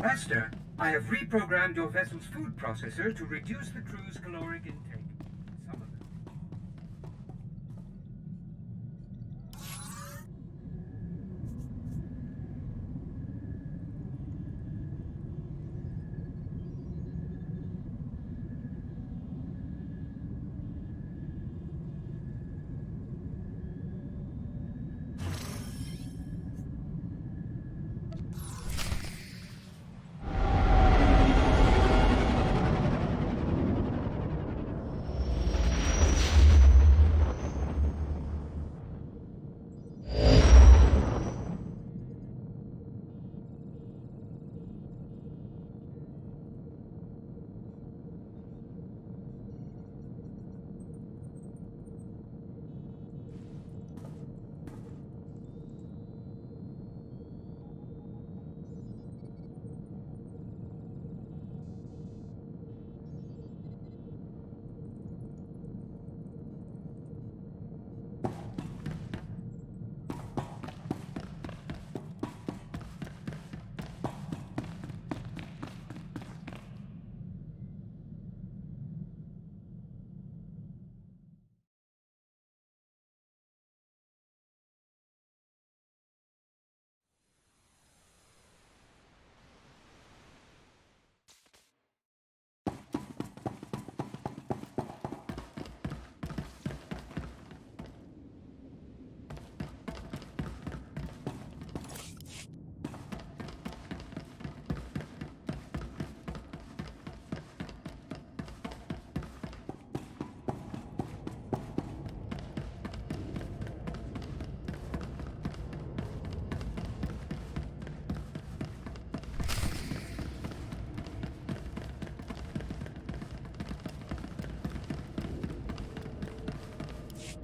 Master, I have reprogrammed your vessel's food processor to reduce the crew's caloric intake. Some of them...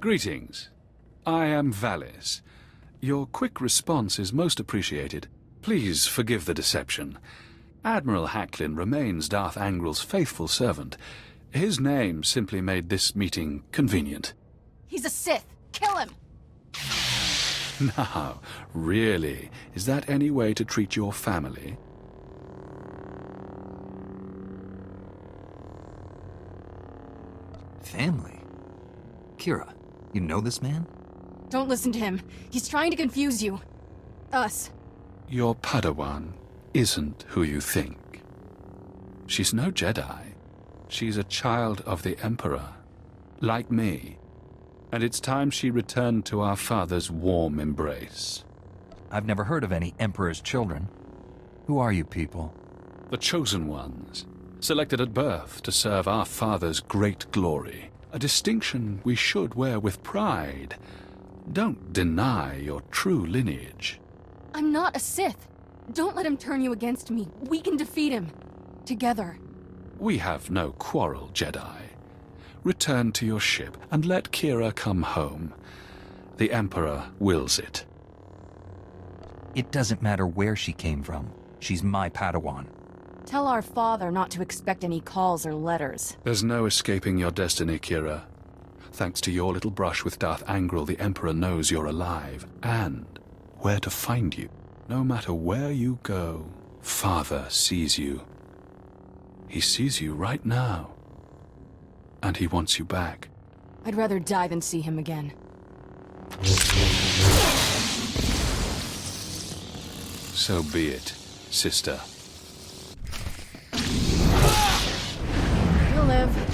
Greetings. I am Valis. Your quick response is most appreciated. Please forgive the deception. Admiral Hacklin remains Darth Angrel's faithful servant. His name simply made this meeting convenient. He's a Sith! Kill him! Now, really, is that any way to treat your family? Family? Kira, you know this man? Don't listen to him. He's trying to confuse you. Us. Your Padawan isn't who you think. She's no Jedi. She's a child of the Emperor, like me. And it's time she returned to our father's warm embrace. I've never heard of any Emperor's children. Who are you people? The chosen ones, selected at birth to serve our father's great glory. A distinction we should wear with pride. Don't deny your true lineage. I'm not a Sith. Don't let him turn you against me. We can defeat him. Together. We have no quarrel, Jedi. Return to your ship and let Kira come home. The Emperor wills it. It doesn't matter where she came from. She's my Padawan. Tell our father not to expect any calls or letters. There's no escaping your destiny, Kira. Thanks to your little brush with Darth Angrel, the Emperor knows you're alive, and where to find you. No matter where you go, Father sees you. He sees you right now. And he wants you back. I'd rather die than see him again. So be it, sister. You'll live.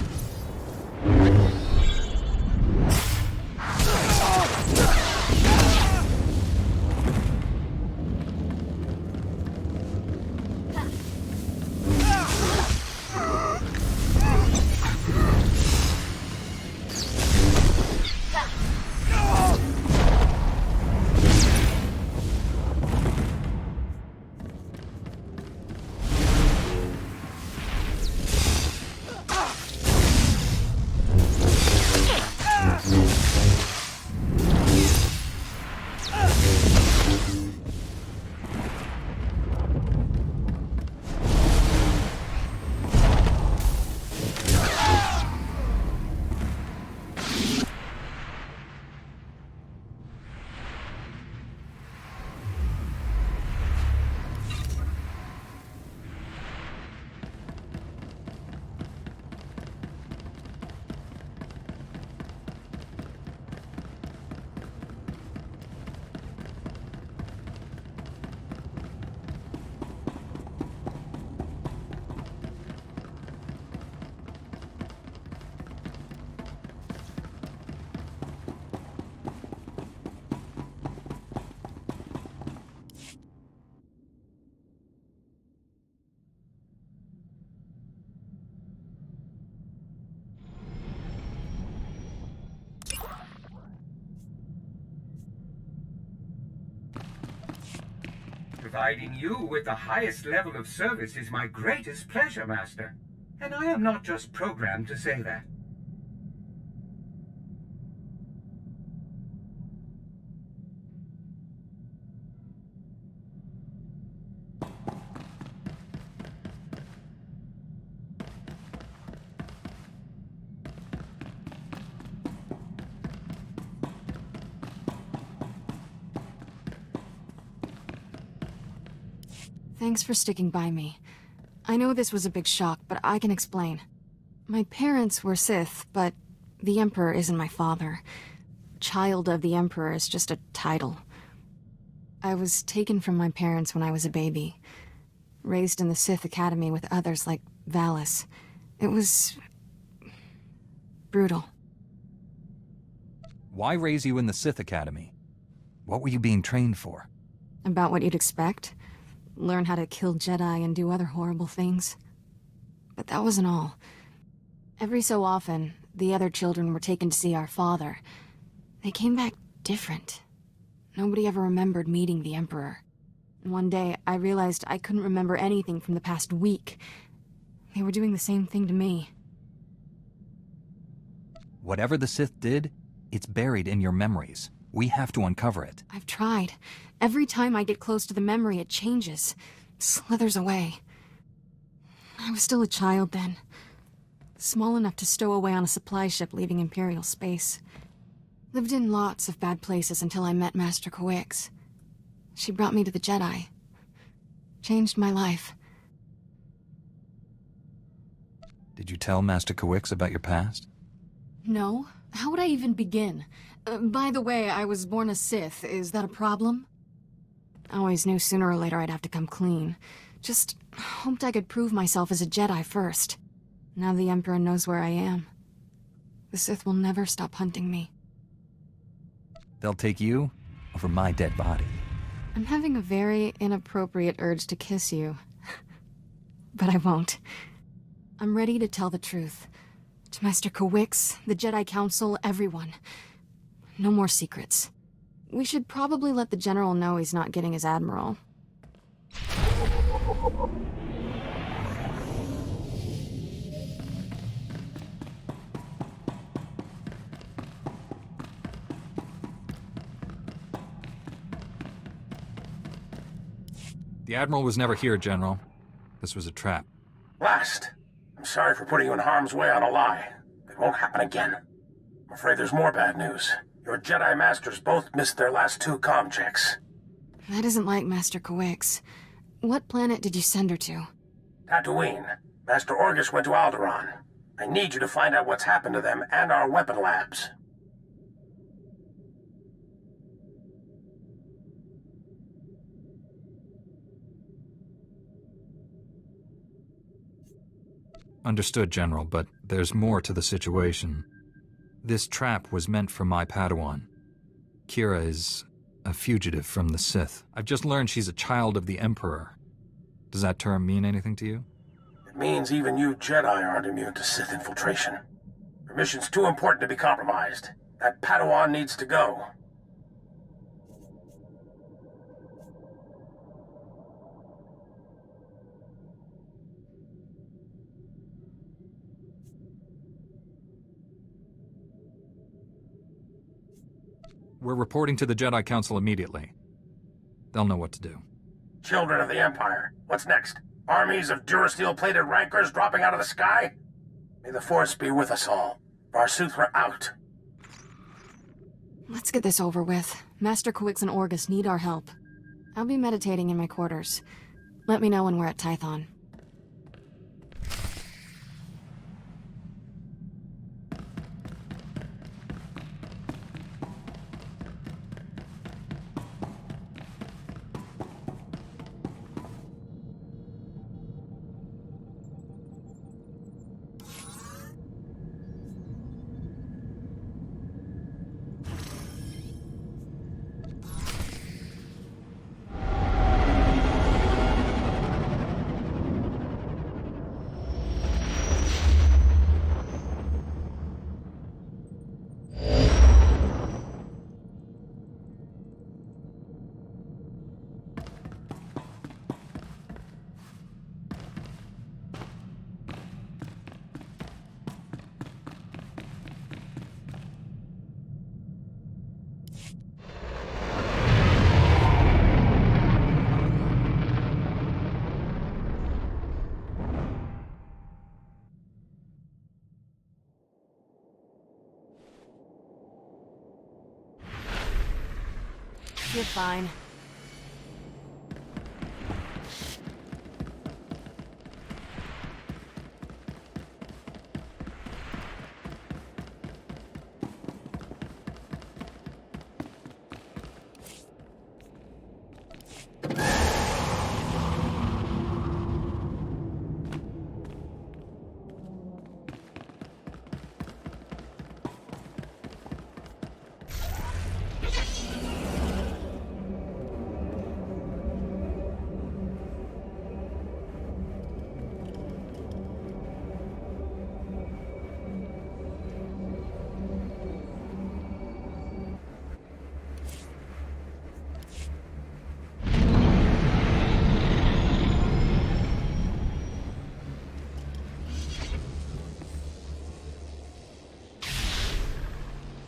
Providing you with the highest level of service is my greatest pleasure, Master. And I am not just programmed to say that. Thanks for sticking by me. I know this was a big shock, but I can explain. My parents were Sith, but the Emperor isn't my father. Child of the Emperor is just a title. I was taken from my parents when I was a baby. Raised in the Sith Academy with others like Valis. It was... brutal. Why raise you in the Sith Academy? What were you being trained for? About what you'd expect. Learn how to kill Jedi and do other horrible things. But that wasn't all. Every so often, the other children were taken to see our father. They came back different. Nobody ever remembered meeting the Emperor. One day, I realized I couldn't remember anything from the past week. They were doing the same thing to me. Whatever the Sith did, it's buried in your memories. We have to uncover it. I've tried. Every time I get close to the memory, it changes. Slithers away. I was still a child then. Small enough to stow away on a supply ship leaving Imperial space. Lived in lots of bad places until I met Master Coix. She brought me to the Jedi. Changed my life. Did you tell Master Coix about your past? No. How would I even begin? By the way, I was born a Sith. Is that a problem? I always knew sooner or later I'd have to come clean. Just hoped I could prove myself as a Jedi first. Now the Emperor knows where I am. The Sith will never stop hunting me. They'll take you over my dead body. I'm having a very inappropriate urge to kiss you. But I won't. I'm ready to tell the truth. To Master Coix, the Jedi Council, everyone. No more secrets. We should probably let the General know he's not getting his Admiral. The Admiral was never here, General. This was a trap. Blast! I'm sorry for putting you in harm's way on a lie. It won't happen again. I'm afraid there's more bad news. Your Jedi Masters both missed their last 2 comm checks. That isn't like Master Coix. What planet did you send her to? Tatooine. Master Orgus went to Alderaan. I need you to find out what's happened to them and our weapon labs. Understood, General, but there's more to the situation. This trap was meant for my Padawan. Kira is a fugitive from the Sith. I've just learned she's a child of the Emperor. Does that term mean anything to you? It means even you Jedi aren't immune to Sith infiltration. Your mission's too important to be compromised. That Padawan needs to go. We're reporting to the Jedi Council immediately. They'll know what to do. Children of the Empire. What's next? Armies of Durasteel-plated rankers dropping out of the sky? May the Force be with us all. Barsuthra out. Let's get this over with. Master Coix and Orgus need our help. I'll be meditating in my quarters. Let me know when we're at Tython. You're fine.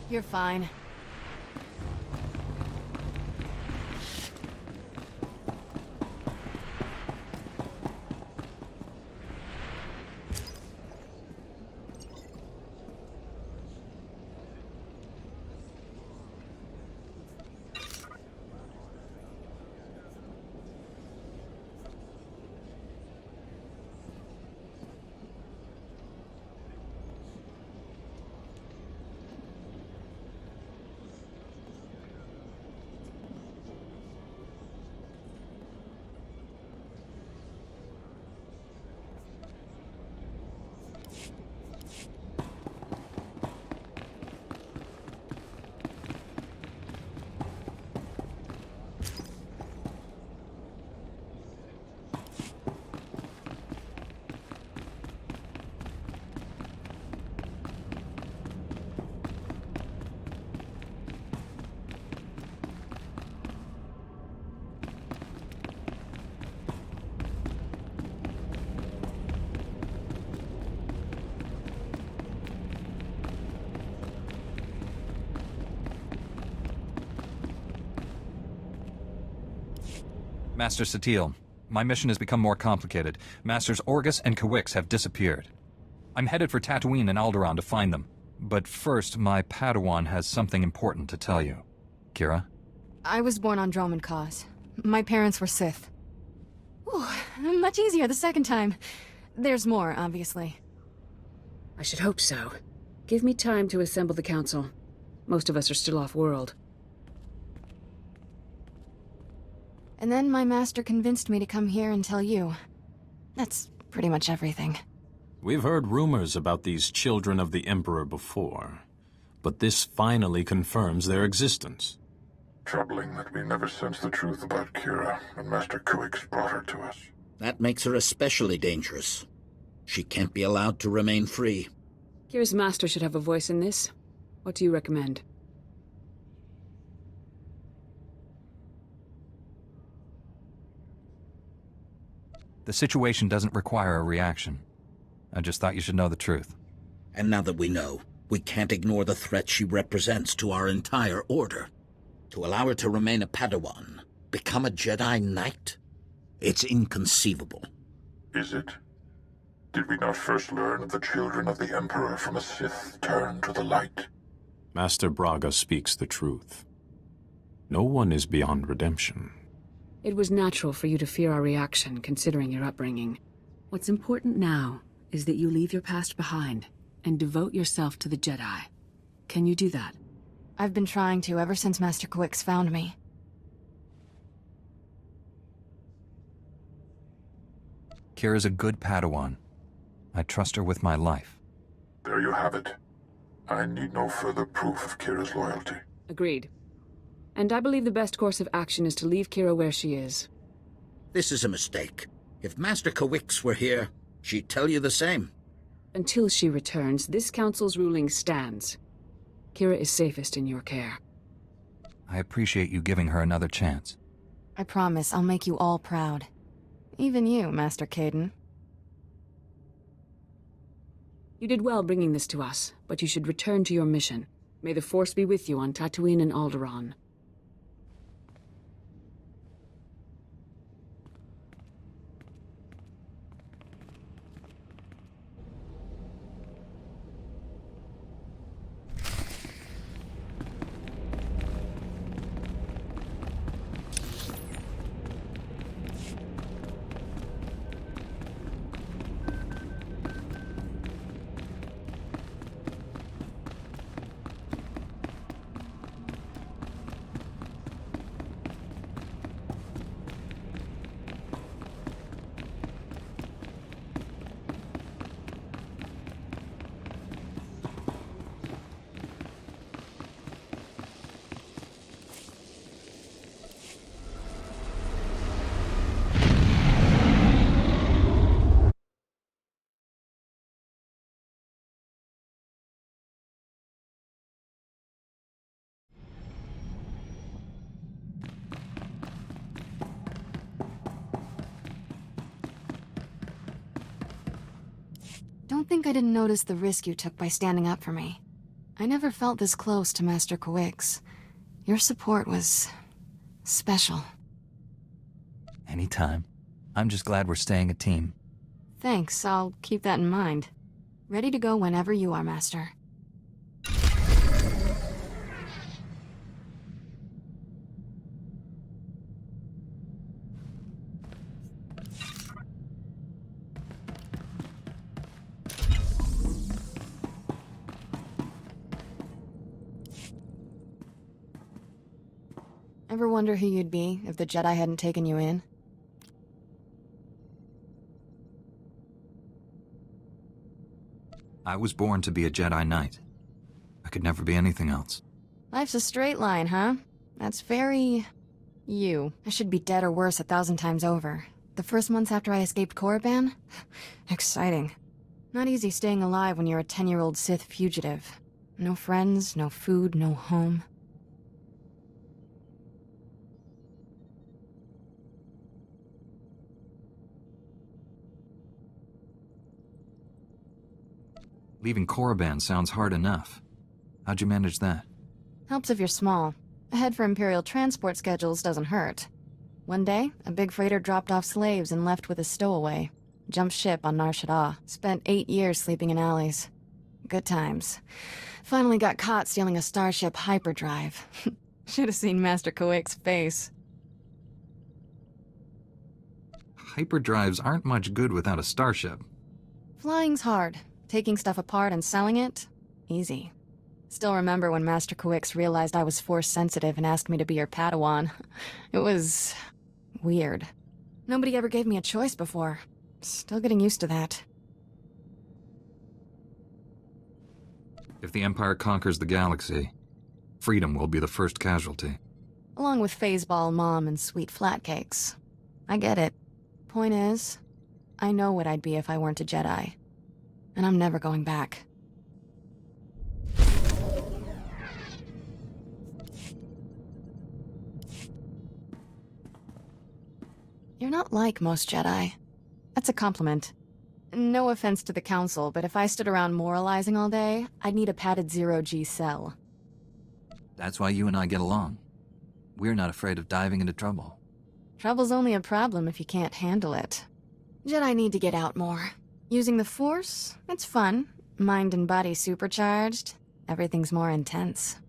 You're fine. Master Satele, my mission has become more complicated. Masters Orgus and Kawix have disappeared. I'm headed for Tatooine and Alderaan to find them. But first, my Padawan has something important to tell you. Kira? I was born on Droman Cause. My parents were Sith. Ooh, much easier the second time. There's more, obviously. I should hope so. Give me time to assemble the council. Most of us are still off-world. And then my master convinced me to come here and tell you. That's pretty much everything. We've heard rumors about these children of the Emperor before, but this finally confirms their existence. Troubling that we never sensed the truth about Kira when Master Kawix brought her to us. That makes her especially dangerous. She can't be allowed to remain free. Kira's master should have a voice in this. What do you recommend? The situation doesn't require a reaction. I just thought you should know the truth. And now that we know, we can't ignore the threat she represents to our entire order. To allow her to remain a Padawan, become a Jedi Knight? It's inconceivable. Is it? Did we not first learn of the children of the Emperor from a Sith turned to the light? Master Braga speaks the truth. No one is beyond redemption. It was natural for you to fear our reaction, considering your upbringing. What's important now is that you leave your past behind and devote yourself to the Jedi. Can you do that? I've been trying to ever since Master Kawix found me. Kira's a good Padawan. I trust her with my life. There you have it. I need no further proof of Kira's loyalty. Agreed. And I believe the best course of action is to leave Kira where she is. This is a mistake. If Master Kawix were here, she'd tell you the same. Until she returns, this council's ruling stands. Kira is safest in your care. I appreciate you giving her another chance. I promise I'll make you all proud. Even you, Master Caden. You did well bringing this to us, but you should return to your mission. May the Force be with you on Tatooine and Alderaan. Don't think I didn't notice the risk you took by standing up for me. I never felt this close to Master Kawix. Your support was... special. Anytime. I'm just glad we're staying a team. Thanks, I'll keep that in mind. Ready to go whenever you are, Master. Ever wonder who you'd be if the Jedi hadn't taken you in? I was born to be a Jedi Knight. I could never be anything else. Life's a straight line, huh? That's very... you. I should be dead or worse 1,000 times over. The first months after I escaped Korriban? Exciting. Not easy staying alive when you're a 10-year-old Sith fugitive. No friends, no food, no home. Leaving Korriban sounds hard enough. How'd you manage that? Helps if you're small. A head for Imperial transport schedules doesn't hurt. One day, a big freighter dropped off slaves and left with a stowaway. Jumped ship on Nar Shaddaa. Spent 8 years sleeping in alleys. Good times. Finally got caught stealing a starship hyperdrive. Should have seen Master Kawix's face. Hyperdrives aren't much good without a starship. Flying's hard. Taking stuff apart and selling it? Easy. Still remember when Master Kawix realized I was Force-sensitive and asked me to be your Padawan. It was... weird. Nobody ever gave me a choice before. Still getting used to that. If the Empire conquers the galaxy, freedom will be the first casualty. Along with Phaseball Mom and sweet flatcakes. I get it. Point is, I know what I'd be if I weren't a Jedi. And I'm never going back. You're not like most Jedi. That's a compliment. No offense to the Council, but if I stood around moralizing all day, I'd need a padded zero-G cell. That's why you and I get along. We're not afraid of diving into trouble. Trouble's only a problem if you can't handle it. Jedi need to get out more. Using the Force, it's fun. Mind and body supercharged. Everything's more intense.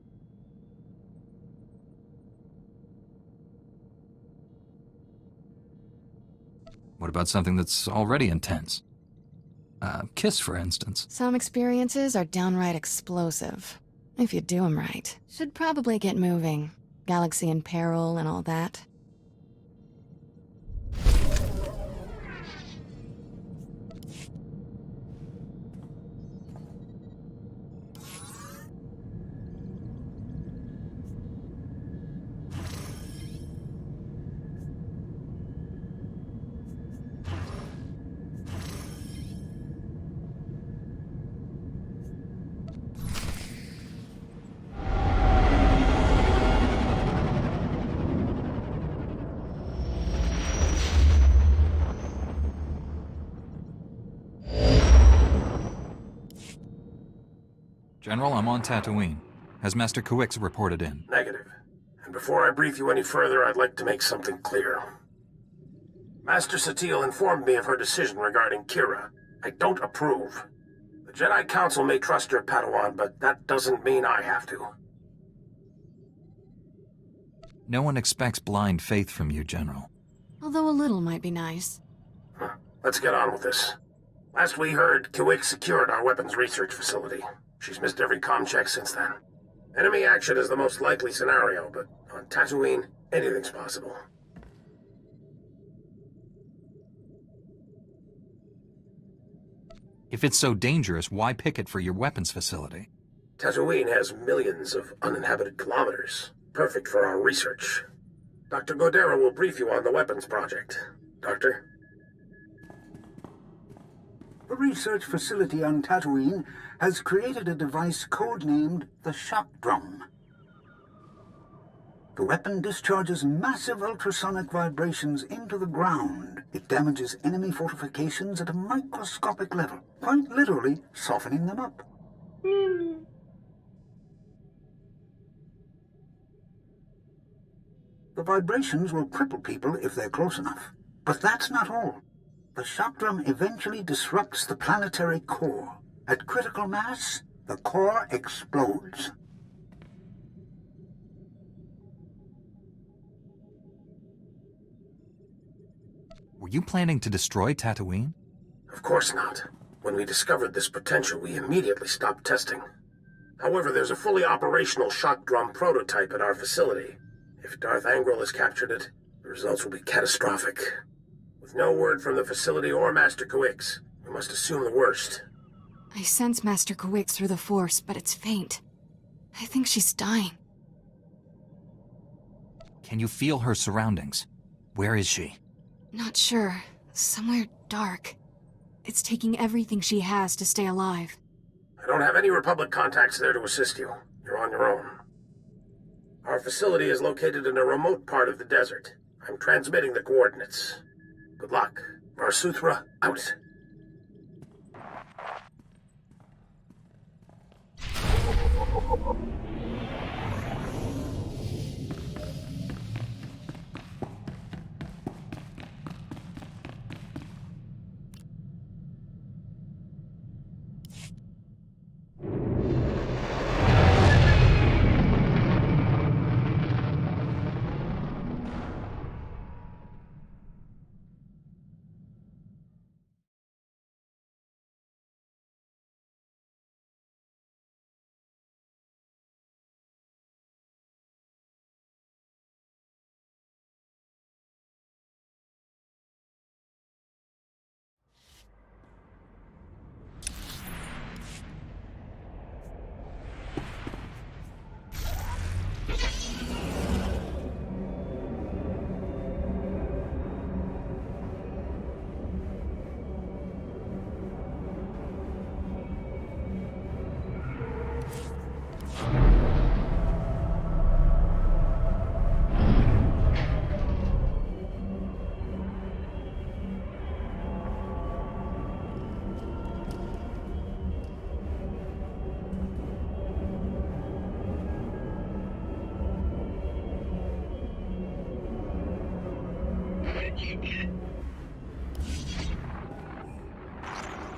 What about something that's already intense? Kiss, for instance. Some experiences are downright explosive. If you do them right. Should probably get moving. Galaxy in peril and all that. General, I'm on Tatooine. Has Master Kawix reported in? Negative. And before I brief you any further, I'd like to make something clear. Master Satele informed me of her decision regarding Kira. I don't approve. The Jedi Council may trust your Padawan, but that doesn't mean I have to. No one expects blind faith from you, General. Although a little might be nice. Let's get on with this. Last we heard, Kawix secured our weapons research facility. She's missed every comm check since then. Enemy action is the most likely scenario, but on Tatooine, anything's possible. If it's so dangerous, why pick it for your weapons facility? Tatooine has millions of uninhabited kilometers. Perfect for our research. Dr. Godera will brief you on the weapons project. Doctor? The research facility on Tatooine has created a device codenamed the Shock Drum. The weapon discharges massive ultrasonic vibrations into the ground. It damages enemy fortifications at a microscopic level, quite literally softening them up. The vibrations will cripple people if they're close enough. But that's not all. The shock drum eventually disrupts the planetary core. At critical mass, the core explodes. Were you planning to destroy Tatooine? Of course not. When we discovered this potential, we immediately stopped testing. However, there's a fully operational shock drum prototype at our facility. If Darth Angral has captured it, the results will be catastrophic. With no word from the facility or Master Kawix, we must assume the worst. I sense Master Kawix through the Force, but it's faint. I think she's dying. Can you feel her surroundings? Where is she? Not sure. Somewhere dark. It's taking everything she has to stay alive. I don't have any Republic contacts there to assist you. You're on your own. Our facility is located in a remote part of the desert. I'm transmitting the coordinates. Good luck. Varsuthra, out.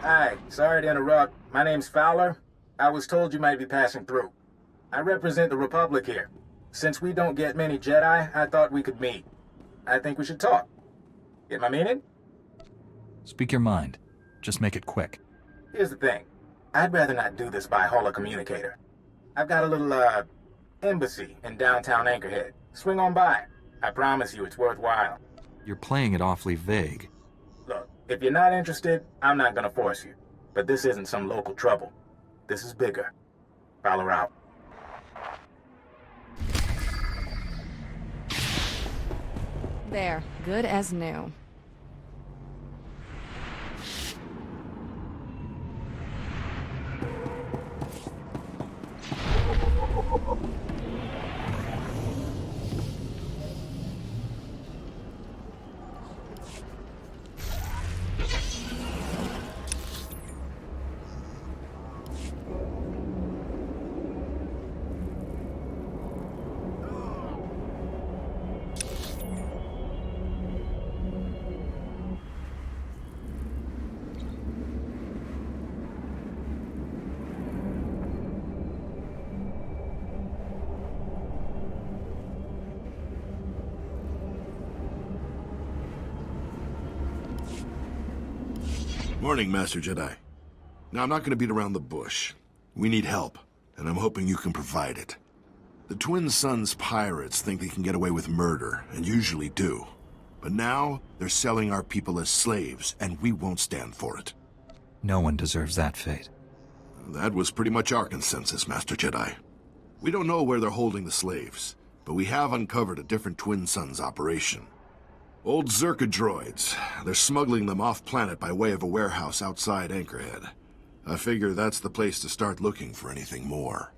Hi, sorry to interrupt. My name's Fowler. I was told you might be passing through. I represent the Republic here. Since we don't get many Jedi, I thought we could meet. I think we should talk. Get my meaning? Speak your mind. Just make it quick. Here's the thing. I'd rather not do this by holocommunicator. I've got a little, embassy in downtown Anchorhead. Swing on by. I promise you it's worthwhile. You're playing it awfully vague. Look, if you're not interested, I'm not gonna force you. But this isn't some local trouble. This is bigger. Fowler out. There, good as new. Morning, Master Jedi. Now, I'm not going to beat around the bush. We need help, and I'm hoping you can provide it. The Twin Suns pirates think they can get away with murder, and usually do. But now, they're selling our people as slaves, and we won't stand for it. No one deserves that fate. That was pretty much our consensus, Master Jedi. We don't know where they're holding the slaves, but we have uncovered a different Twin Suns operation. Old Zerka droids. They're smuggling them off-planet by way of a warehouse outside Anchorhead. I figure that's the place to start looking for anything more.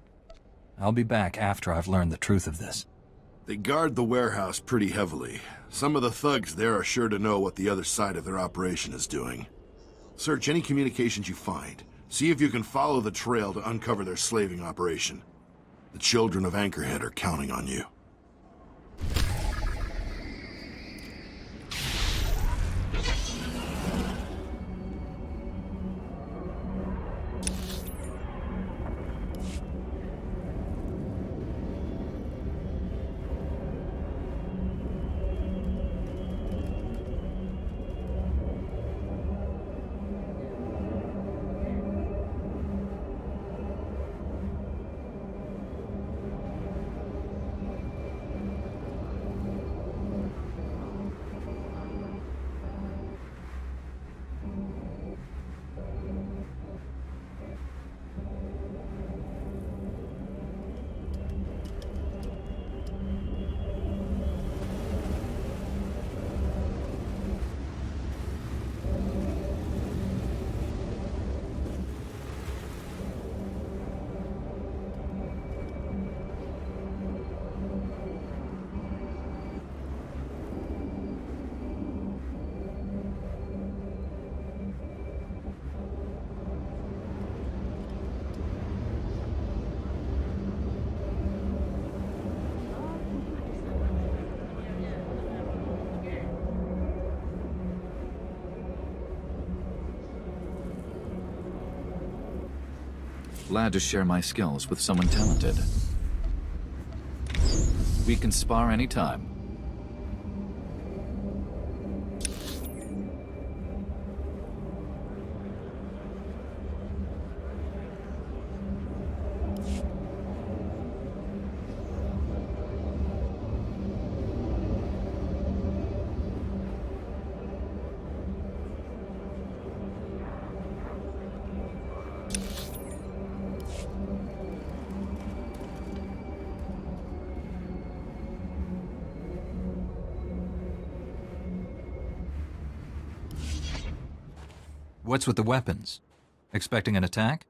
I'll be back after I've learned the truth of this. They guard the warehouse pretty heavily. Some of the thugs there are sure to know what the other side of their operation is doing. Search any communications you find. See if you can follow the trail to uncover their slaving operation. The children of Anchorhead are counting on you. Glad to share my skills with someone talented. We can spar anytime. What's with the weapons? Expecting an attack?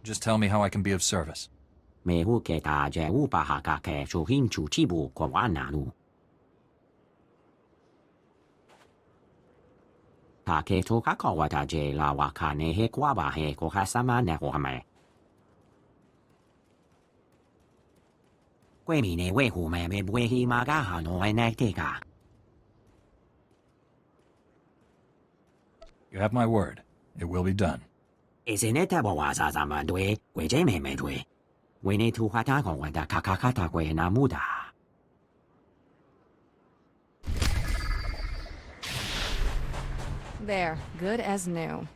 Just tell me how I can be of service. You have my word. It will be done. There, good as new.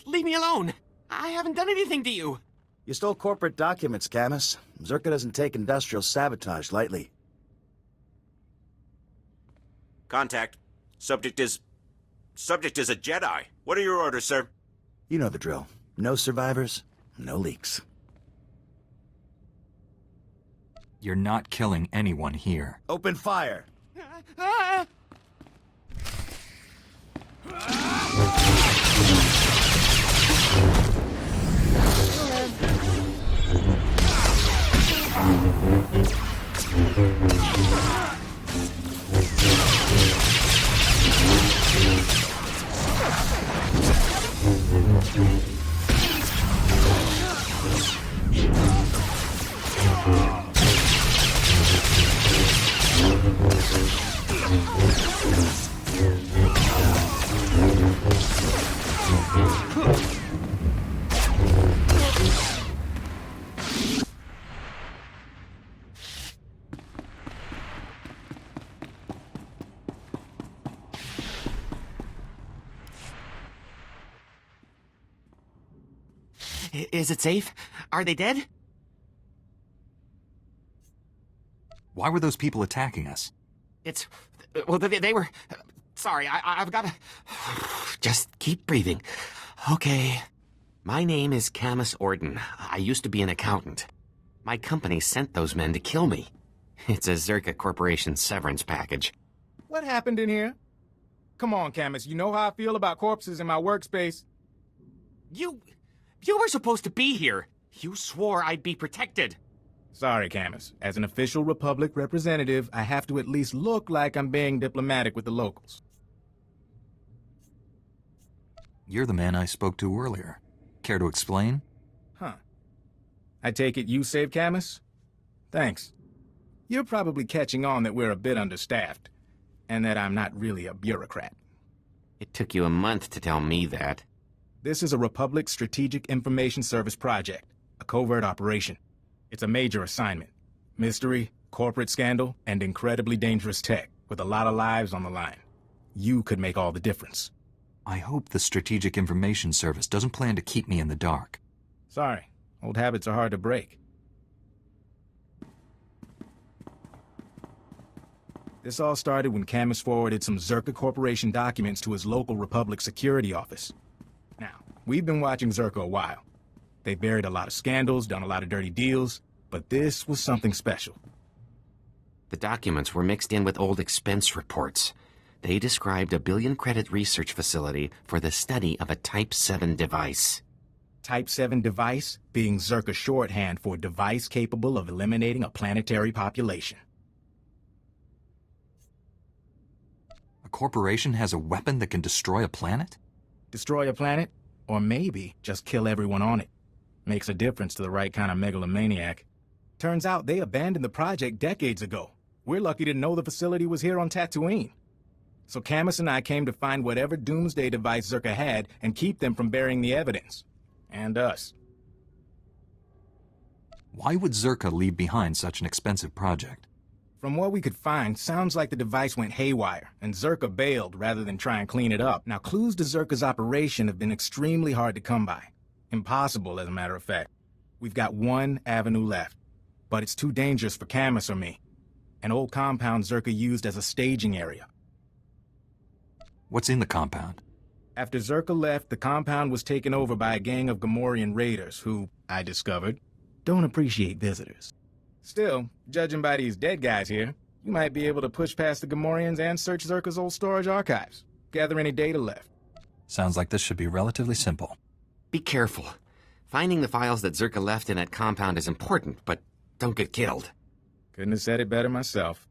Leave me alone! I haven't done anything to you! You stole corporate documents, Camus. Zerka doesn't take industrial sabotage lightly. Contact. Subject is a Jedi. What are your orders, sir? You know the drill. No survivors, no leaks. You're not killing anyone here. Open fire! Is it safe? Are they dead? Why were those people attacking us? Well, they were... Sorry, I've gotta... Just keep breathing. Okay. My name is Camus Orden. I used to be an accountant. My company sent those men to kill me. It's a Zerka Corporation severance package. What happened in here? Come on, Camus, you know how I feel about corpses in my workspace. You were supposed to be here. You swore I'd be protected. Sorry, Camus. As an official Republic representative, I have to at least look like I'm being diplomatic with the locals. You're the man I spoke to earlier. Care to explain? Huh. I take it you saved Camus? Thanks. You're probably catching on that we're a bit understaffed, and that I'm not really a bureaucrat. It took you a month to tell me that. This is a Republic Strategic Information Service project, a covert operation. It's a major assignment. Mystery, corporate scandal, and incredibly dangerous tech, with a lot of lives on the line. You could make all the difference. I hope the Strategic Information Service doesn't plan to keep me in the dark. Sorry, old habits are hard to break. This all started when Camus forwarded some Zerka Corporation documents to his local Republic security office. Now, we've been watching Zerka a while. They buried a lot of scandals, done a lot of dirty deals, but this was something special. The documents were mixed in with old expense reports. They described a billion-credit research facility for the study of a Type 7 device. Type 7 device being Zerka shorthand for device capable of eliminating a planetary population. A corporation has a weapon that can destroy a planet? Destroy a planet? Or maybe just kill everyone on it. Makes a difference to the right kind of megalomaniac. Turns out they abandoned the project decades ago. We're lucky to know the facility was here on Tatooine. So Camus and I came to find whatever doomsday device Zerka had and keep them from burying the evidence. And us. Why would Zerka leave behind such an expensive project? From what we could find, sounds like the device went haywire, and Zerka bailed rather than try and clean it up. Now, clues to Zerka's operation have been extremely hard to come by. Impossible, as a matter of fact. We've got one avenue left, but it's too dangerous for Camus or me. An old compound Zerka used as a staging area. What's in the compound? After Zerka left, the compound was taken over by a gang of Gamorrean raiders who, I discovered, don't appreciate visitors. Still, judging by these dead guys here, you might be able to push past the Gamorreans and search Zerka's old storage archives. Gather any data left. Sounds like this should be relatively simple. Be careful. Finding the files that Zerka left in that compound is important, but don't get killed. Couldn't have said it better myself.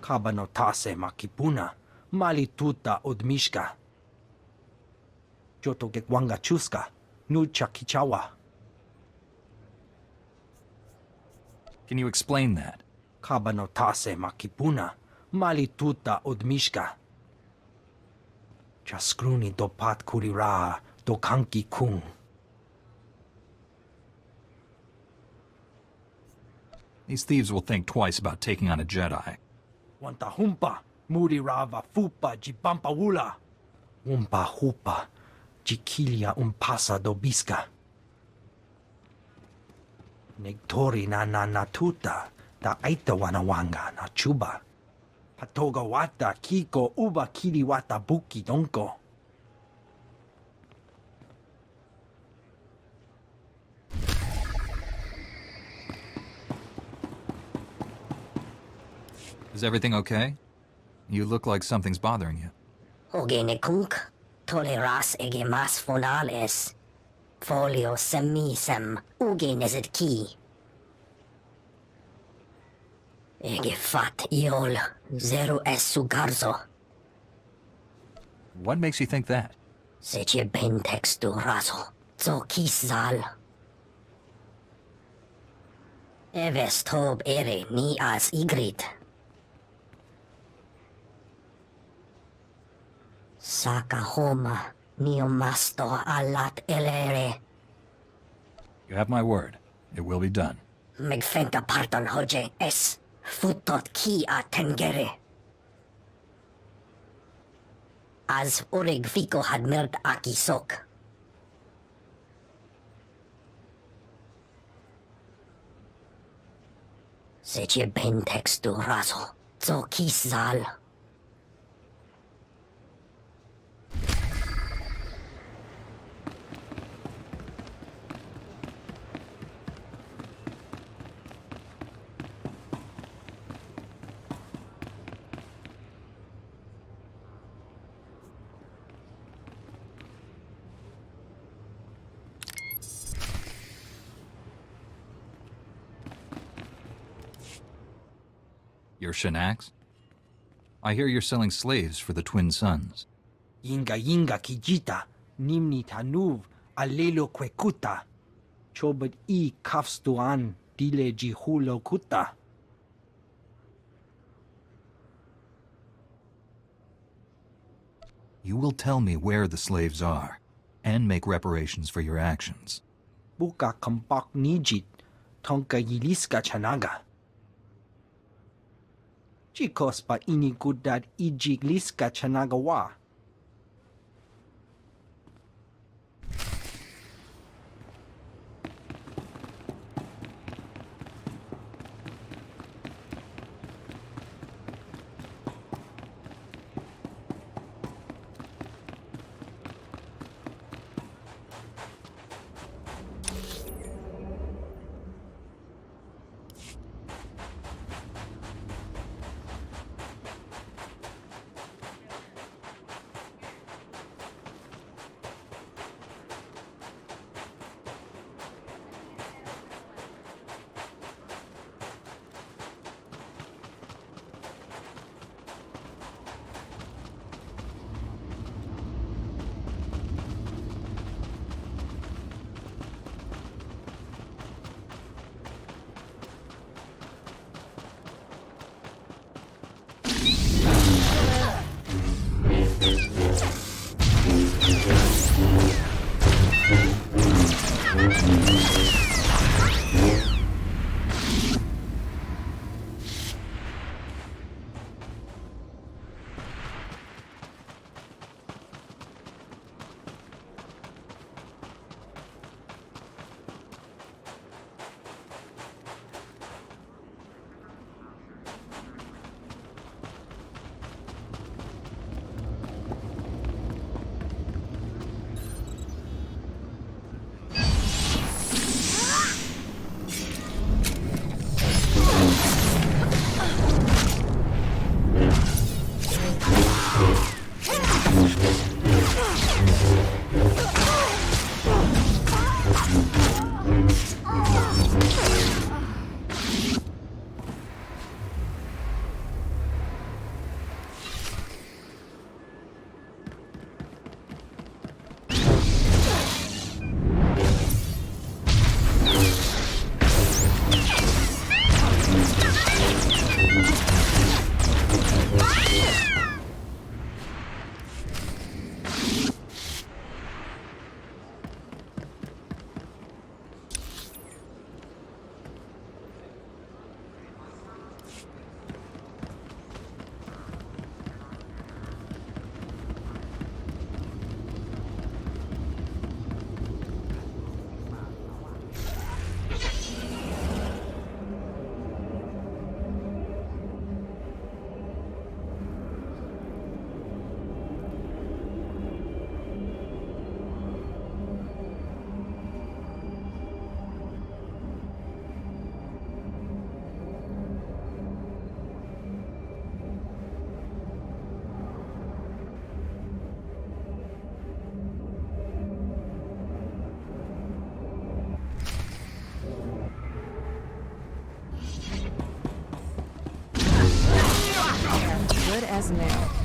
Kabanotase makipuna, malituta odmishka. Joto gekwanga chuska, nucha kichawa. Can you explain that? Kabanotase makipuna, malituta odmishka. Chaskruni dopat kurira, dokanki kung. These thieves will think twice about taking on a Jedi. Wanta humpa, murirava fupa jibampa wula. Umpa hupa, jikilia umpasa dobiska. Negtori na natuta, da aita wanawanga na chuba. Patoga wata kiko uba kili wata buki donko. Is everything okay? You look like something's bothering you. Ogenekunk, toleras ege mas fonales. Folio semisem, ugeneset ki. Ege fat iol, zero es sugarzo. What makes you think that? Sece bentex du razo, zo kisal. Eves tob ere ni as igrit. Saka homa, neomasto alat elere. You have my word. It will be done. Megfenta pardon hoje es, futot ki a tengere. As urig fico had merd aki sok. Sece bentex du razo, zo kisal. You're Shanax? I hear you're selling slaves for the Twin Sons. Yinga kijita, nimni tanuv, alelo kwekuta. Chobad I kafstuan, dile jihulo kuta. You will tell me where the slaves are, and make reparations for your actions. Buka kampak nijit, tonka yiliska chanaga. Chikos pa inigudad ijigliska chanagawa. as new.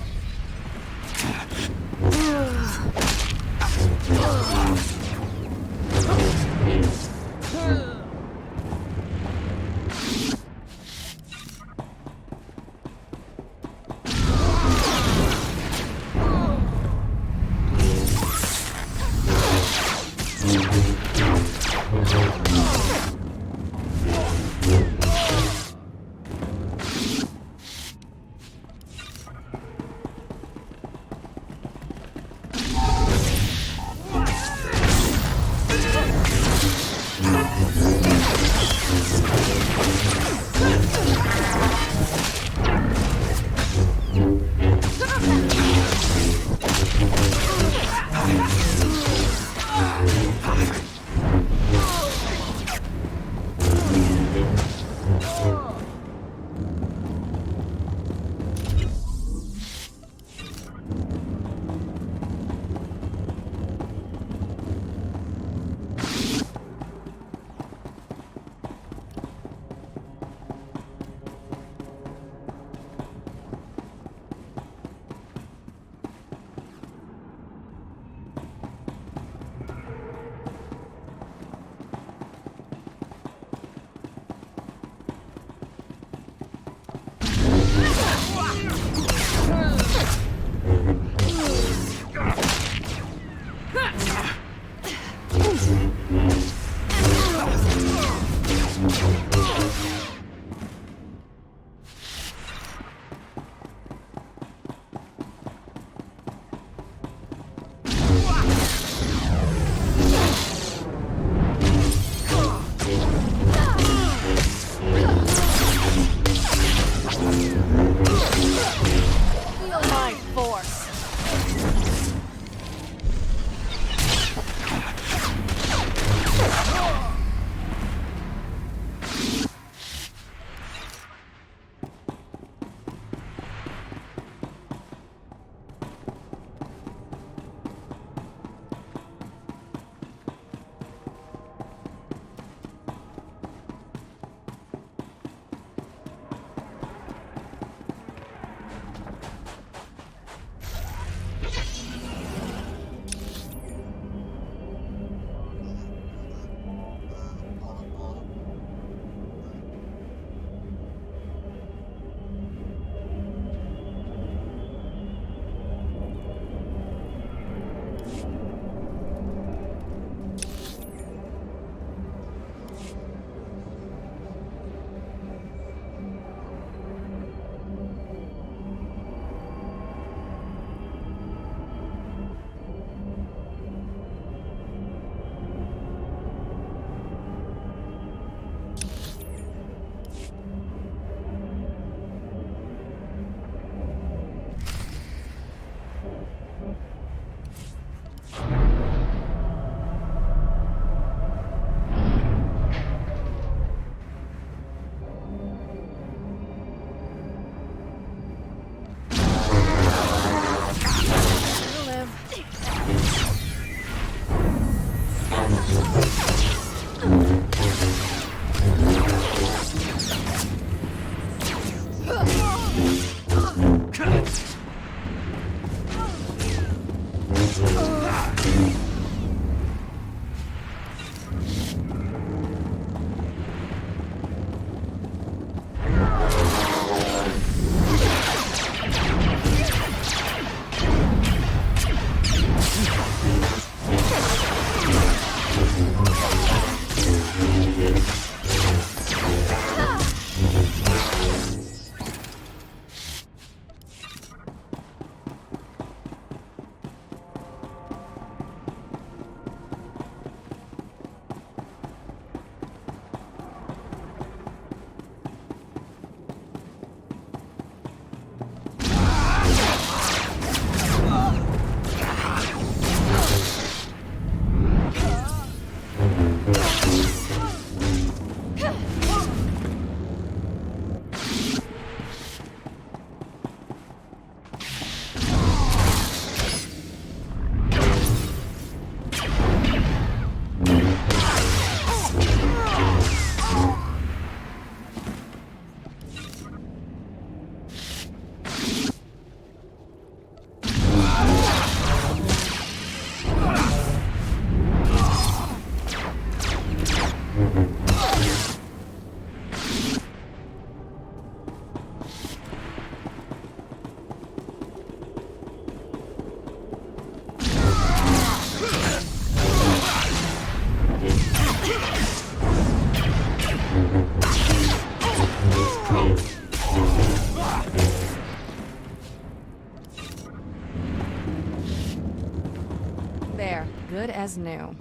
good as new.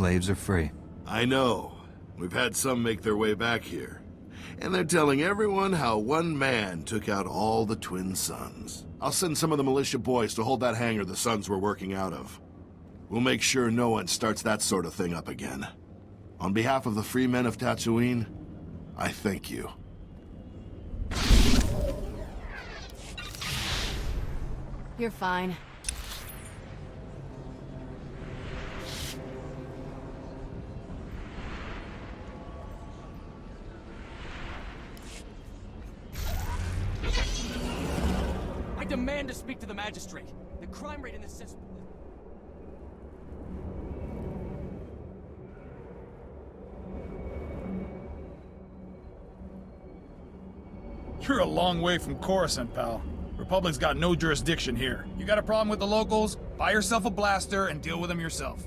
Slaves are free. I know. We've had some make their way back here. And they're telling everyone how one man took out all the twin suns. I'll send some of the militia boys to hold that hangar the Suns were working out of. We'll make sure no one starts that sort of thing up again. On behalf of the free men of Tatooine, I thank you. You're fine. I demand to speak to the magistrate. The crime rate in this system... You're a long way from Coruscant, pal. Republic's got no jurisdiction here. You got a problem with the locals? Buy yourself a blaster and deal with them yourself.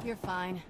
You're fine.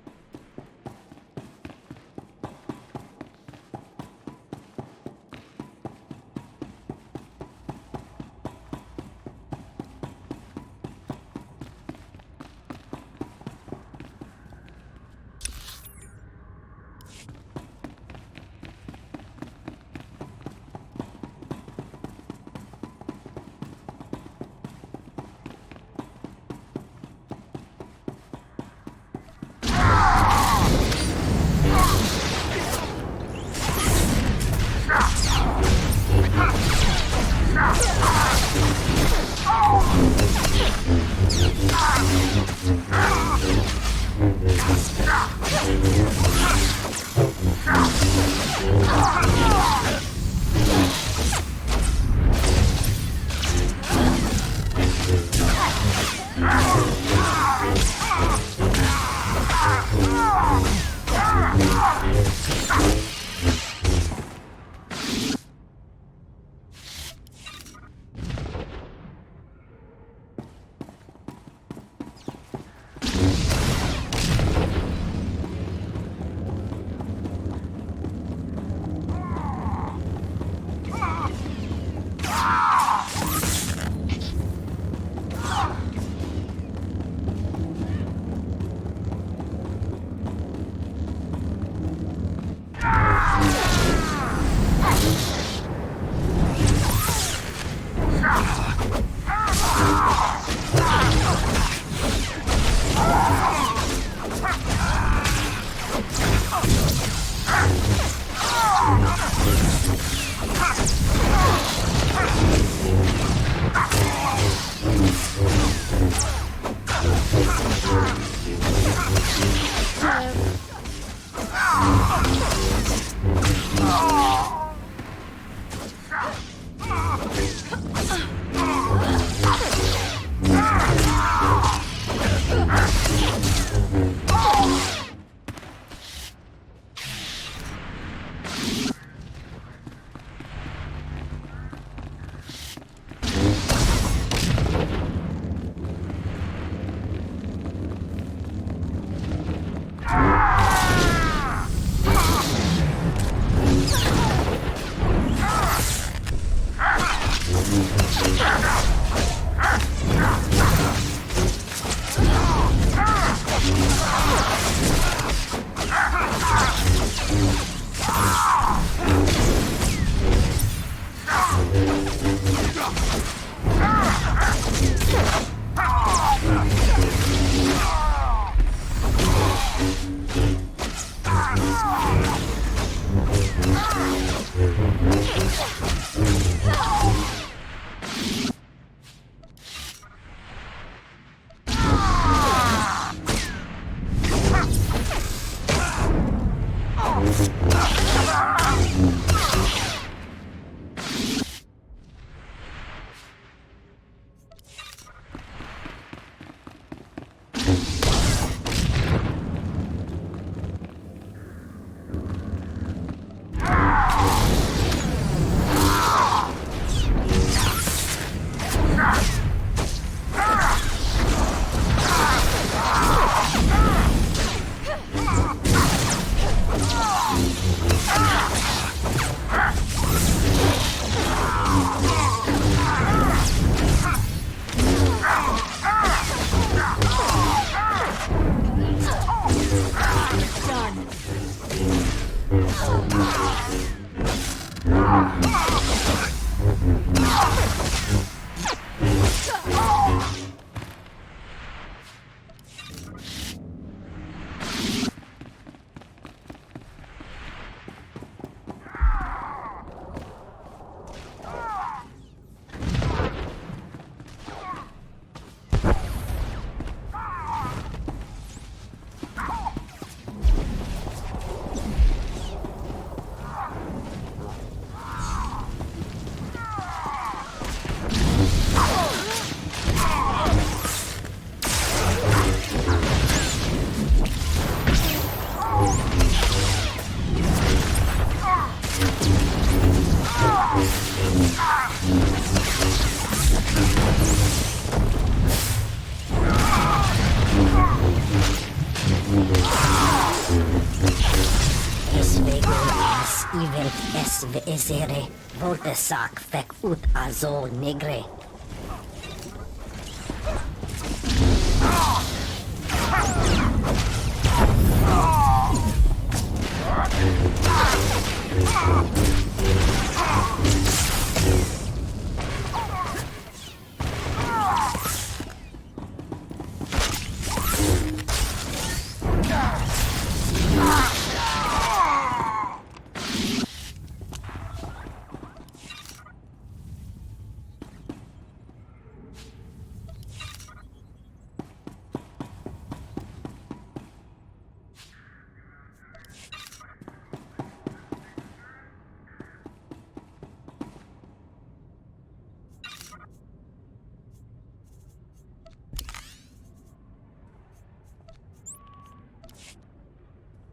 Esere, volte sac fec ut azo negre.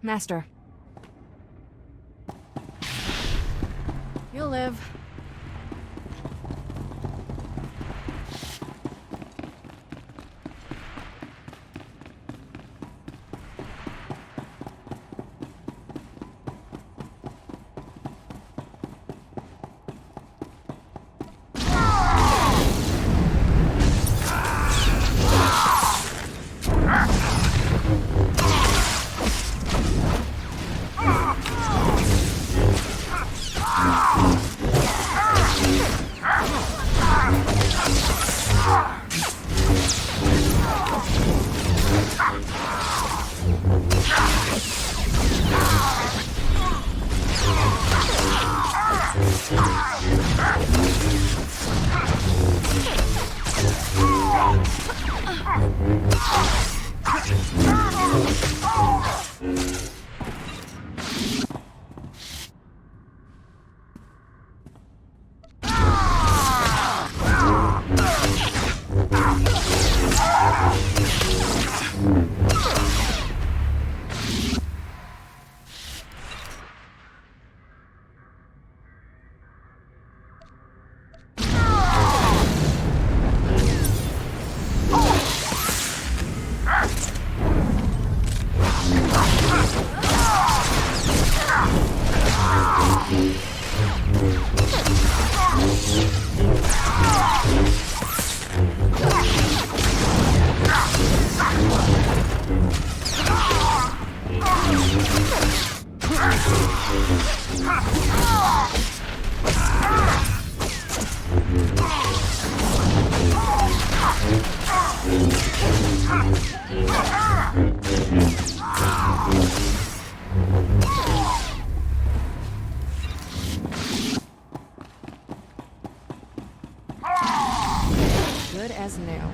Master. You'll live. Good as new.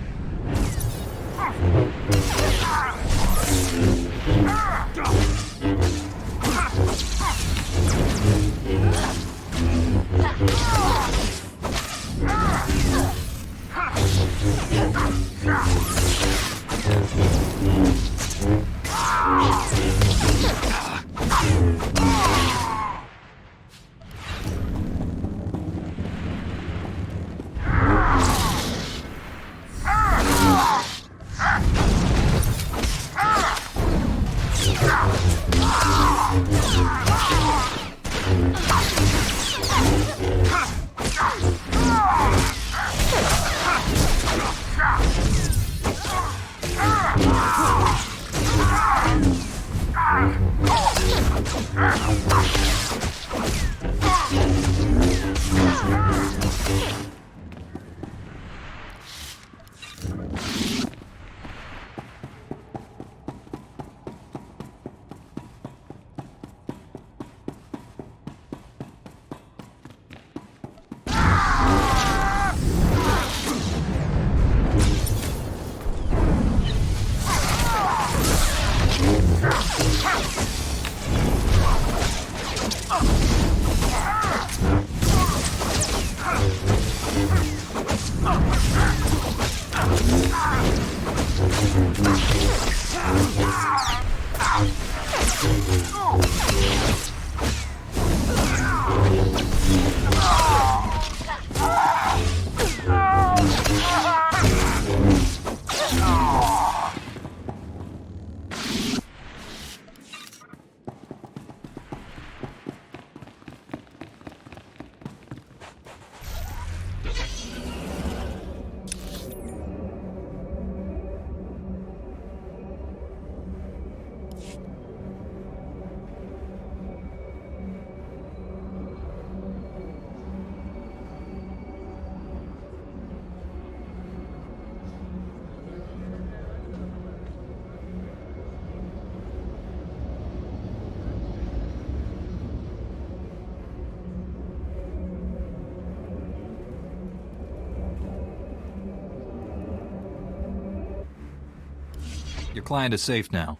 Your client is safe now.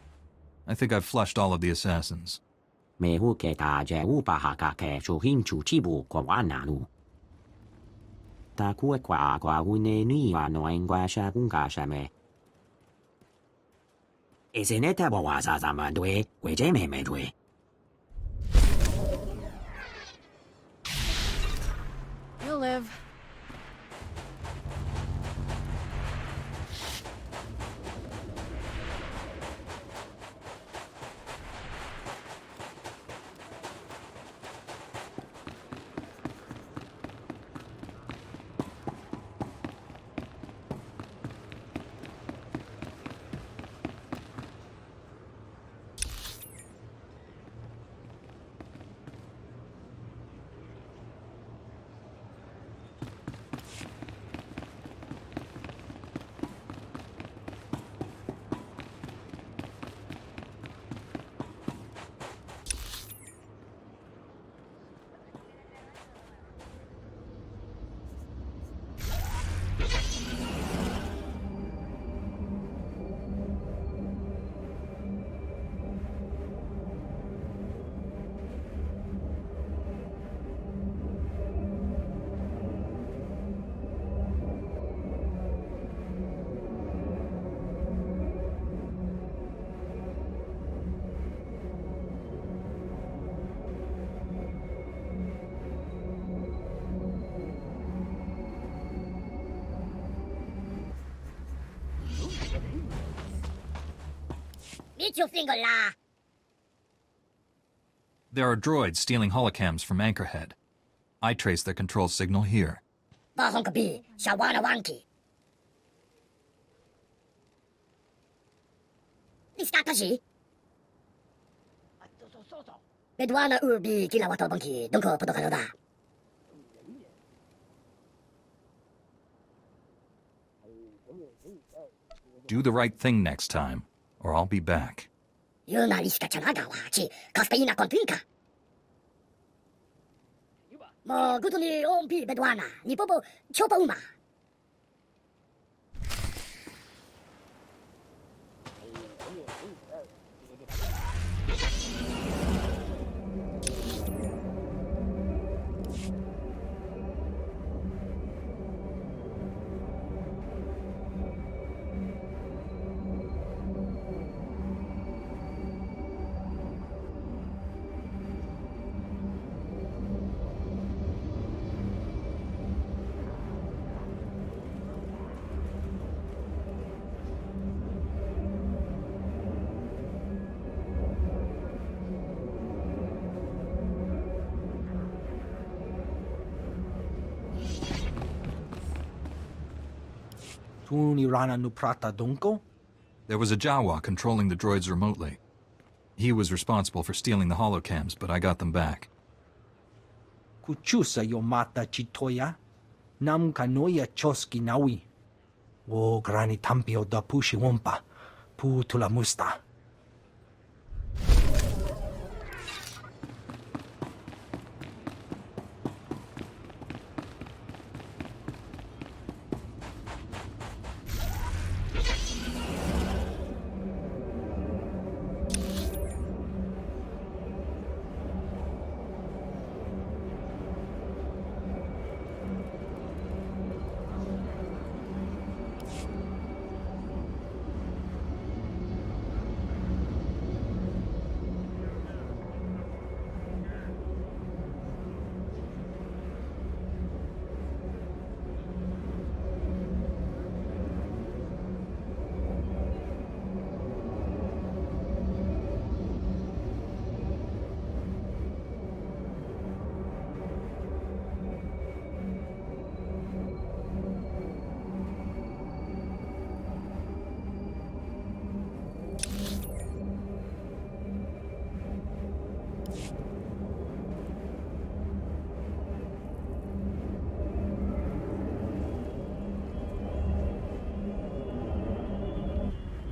I think I've flushed all of the assassins. You'll live. There are droids stealing holocams from Anchorhead. I traced their control signal here. Bahonkabi, Shawana Wanki. Istakashi. Bedwana Urbi Kilawata Banki, Dunko Potokanoda. Do the right thing next time, or I'll be back. Yuna Liska Chanagawa, Chi, Castaina Continca. Mo Gutuni Ompi Bedwana, Nipopo Chopauma. Rana Nuprata Dunko? There was a Jawa controlling the droids remotely. He was responsible for stealing the holocams, but I got them back. Kuchusa Yomata Chitoya? Nam Kanoya Choski Nawi. O Grani Tampio da Pushi Wompa. Pu Tula Musta.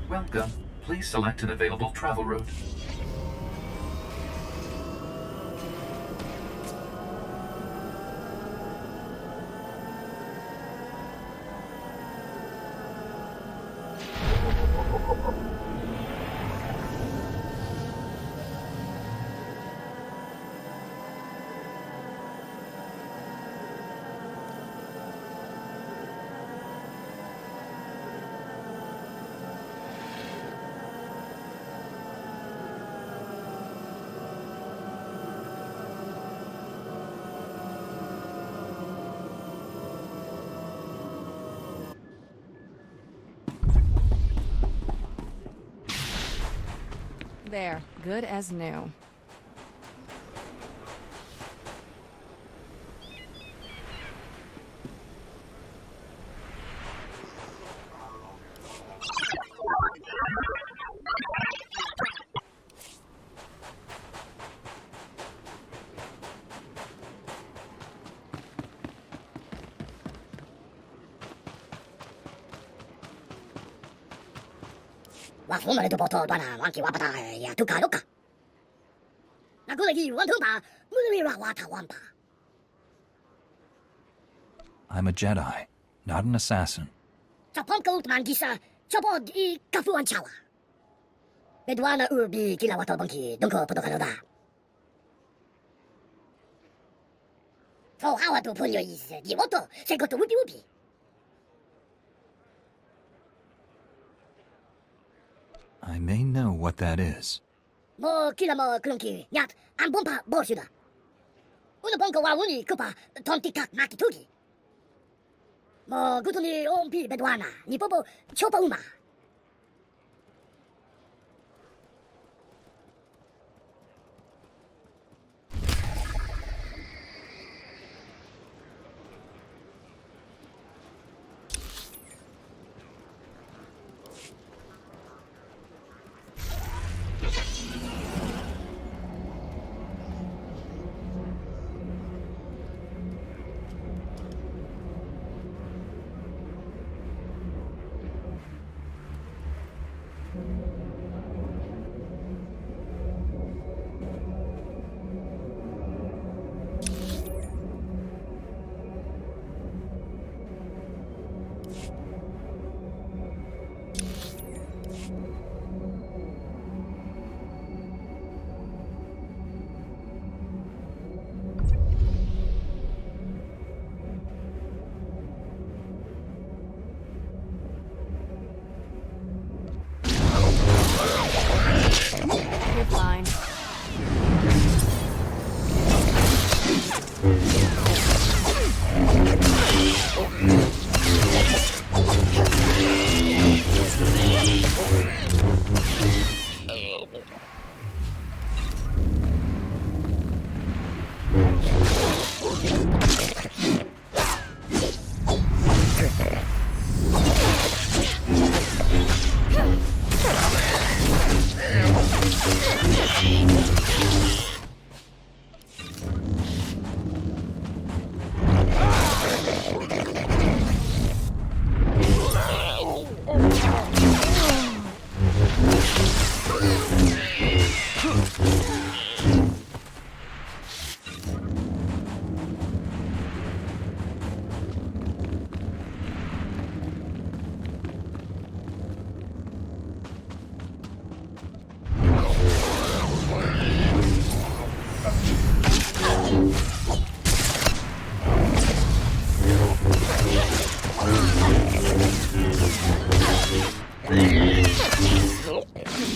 Welcome. Please select an available travel route. There, good as new. Wafumare to Poto, Dwana, Wanki Wapata, ya Tukaruka. Nagulagi, Wantumpa, Mulira Wata Wampa. I'm a Jedi, not an assassin. Chaponko Mangisa, Chapod I Kafuan Chawa. Bedwana Urbi Kilawata Banki, Dunko Potokanoda. So how to pull your is the water, say go to Whoopie Whoopie. I may know what that is. Mo Kilamo Klunki, Yat, and Bumpa Borsuda. Unabonko Wawuni, Kupa, Tontikak Makituki. Mo Gutuni Ompi Bedwana, Nipopo, Chopauma.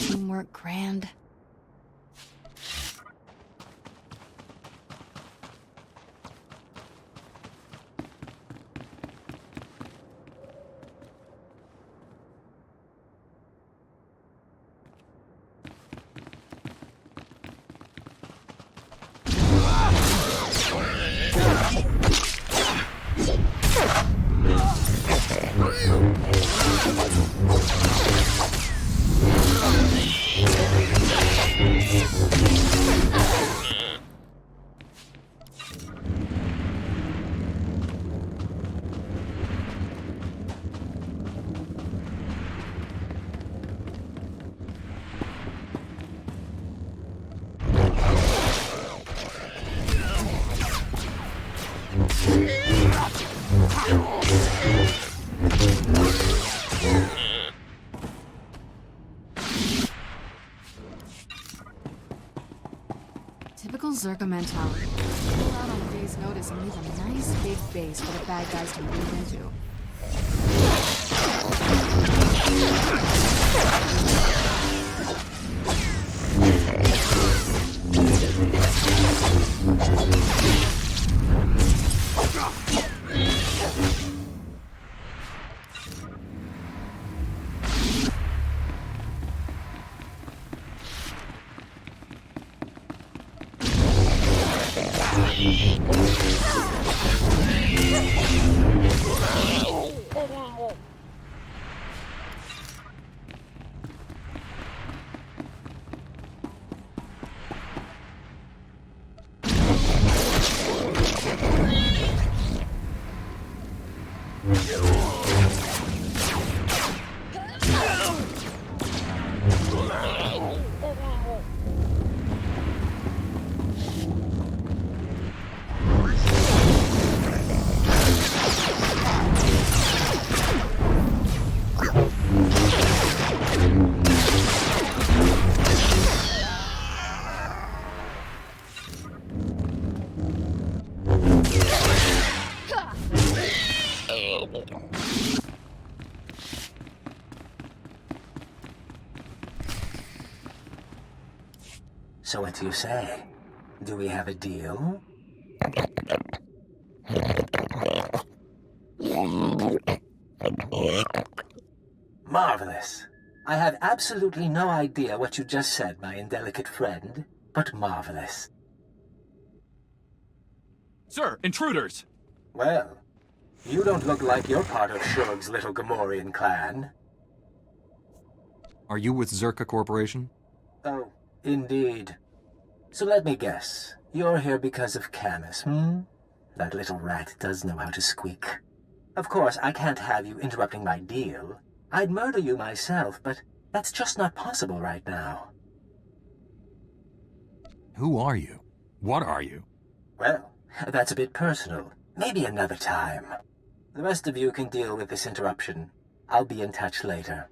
Teamwork grand. Typical Zerka mentality. Pull out on a day's notice and leave a nice big base for the bad guys to move into. So what do you say? Do we have a deal? Marvelous. I have absolutely no idea what you just said, my indelicate friend, but marvelous. Sir, intruders! Well, you don't look like you're part of Shurg's little Gamorrean clan. Are you with Zerka Corporation? Oh, indeed. So let me guess. You're here because of Camus, hmm? That little rat does know how to squeak. Of course, I can't have you interrupting my deal. I'd murder you myself, but that's just not possible right now. Who are you? What are you? Well, that's a bit personal. Maybe another time. The rest of you can deal with this interruption. I'll be in touch later.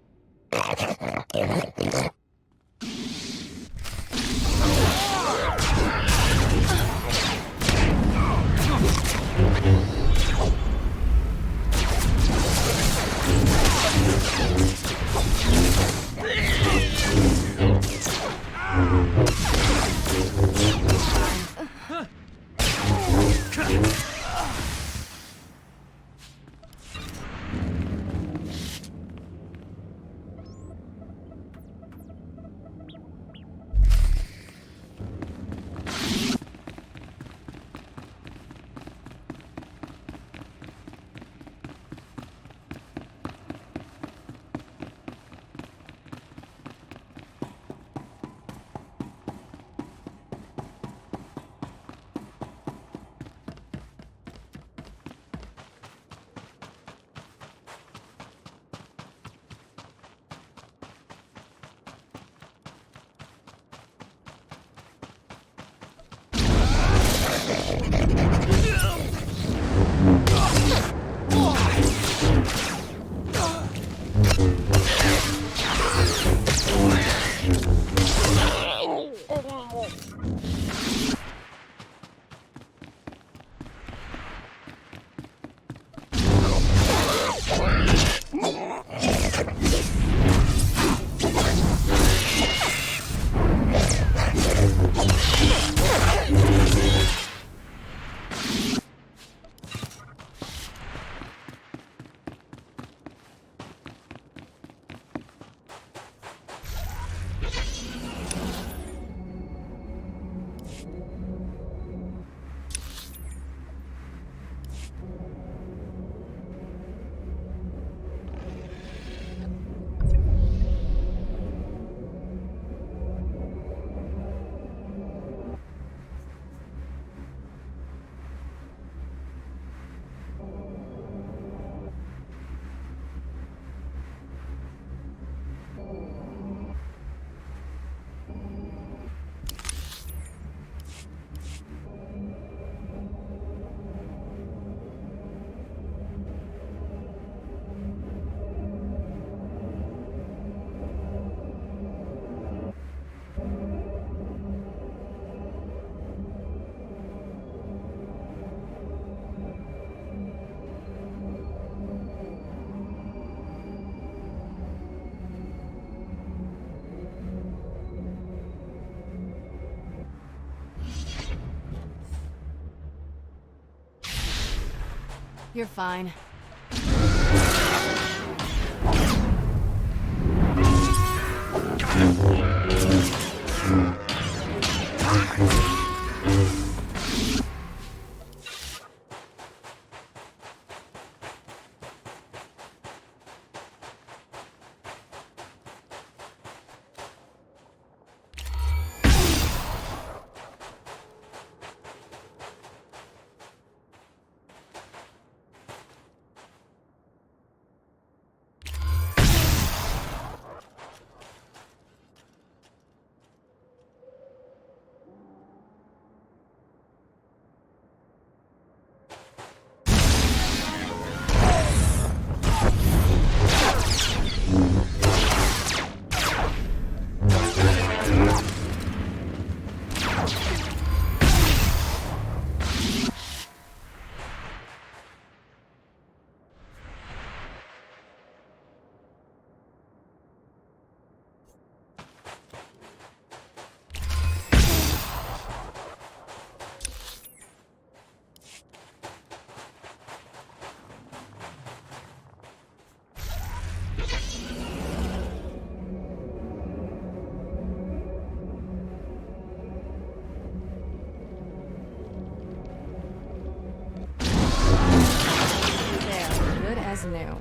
You're fine. As new.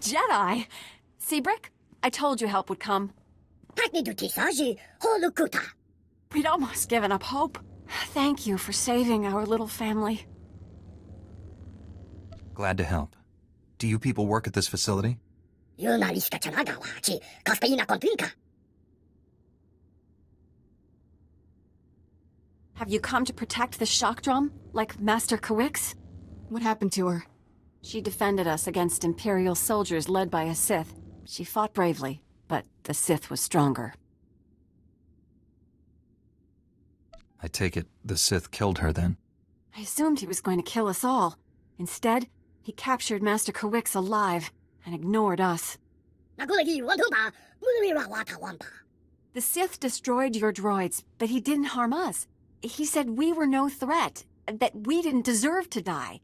Jedi! Seabrick, I told you help would come. We'd almost given up hope. Thank you for saving our little family. Glad to help. Do you people work at this facility? Have you come to protect the shock drum, like Master Kawix? What happened to her? She defended us against Imperial soldiers led by a Sith. She fought bravely, but the Sith was stronger. I take it the Sith killed her then? I assumed he was going to kill us all. Instead, he captured Master Kawix alive and ignored us. The Sith destroyed your droids, but he didn't harm us. He said we were no threat, that we didn't deserve to die.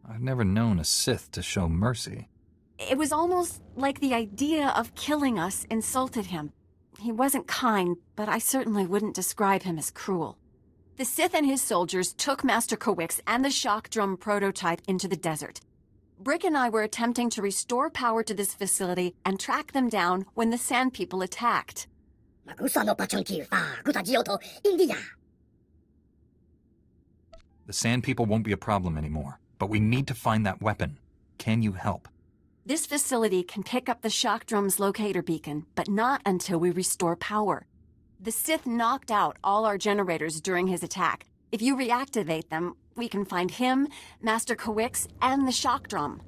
I've never known a Sith to show mercy. It was almost like the idea of killing us insulted him. He wasn't kind, but I certainly wouldn't describe him as cruel. The Sith and his soldiers took Master Kawix and the shock drum prototype into the desert. Brick and I were attempting to restore power to this facility and track them down when the Sand People attacked. The Sand People won't be a problem anymore, but we need to find that weapon. Can you help? This facility can pick up the shock drum's locator beacon, but not until we restore power. The Sith knocked out all our generators during his attack. If you reactivate them, we can find him, Master Kawix, and the shock drum.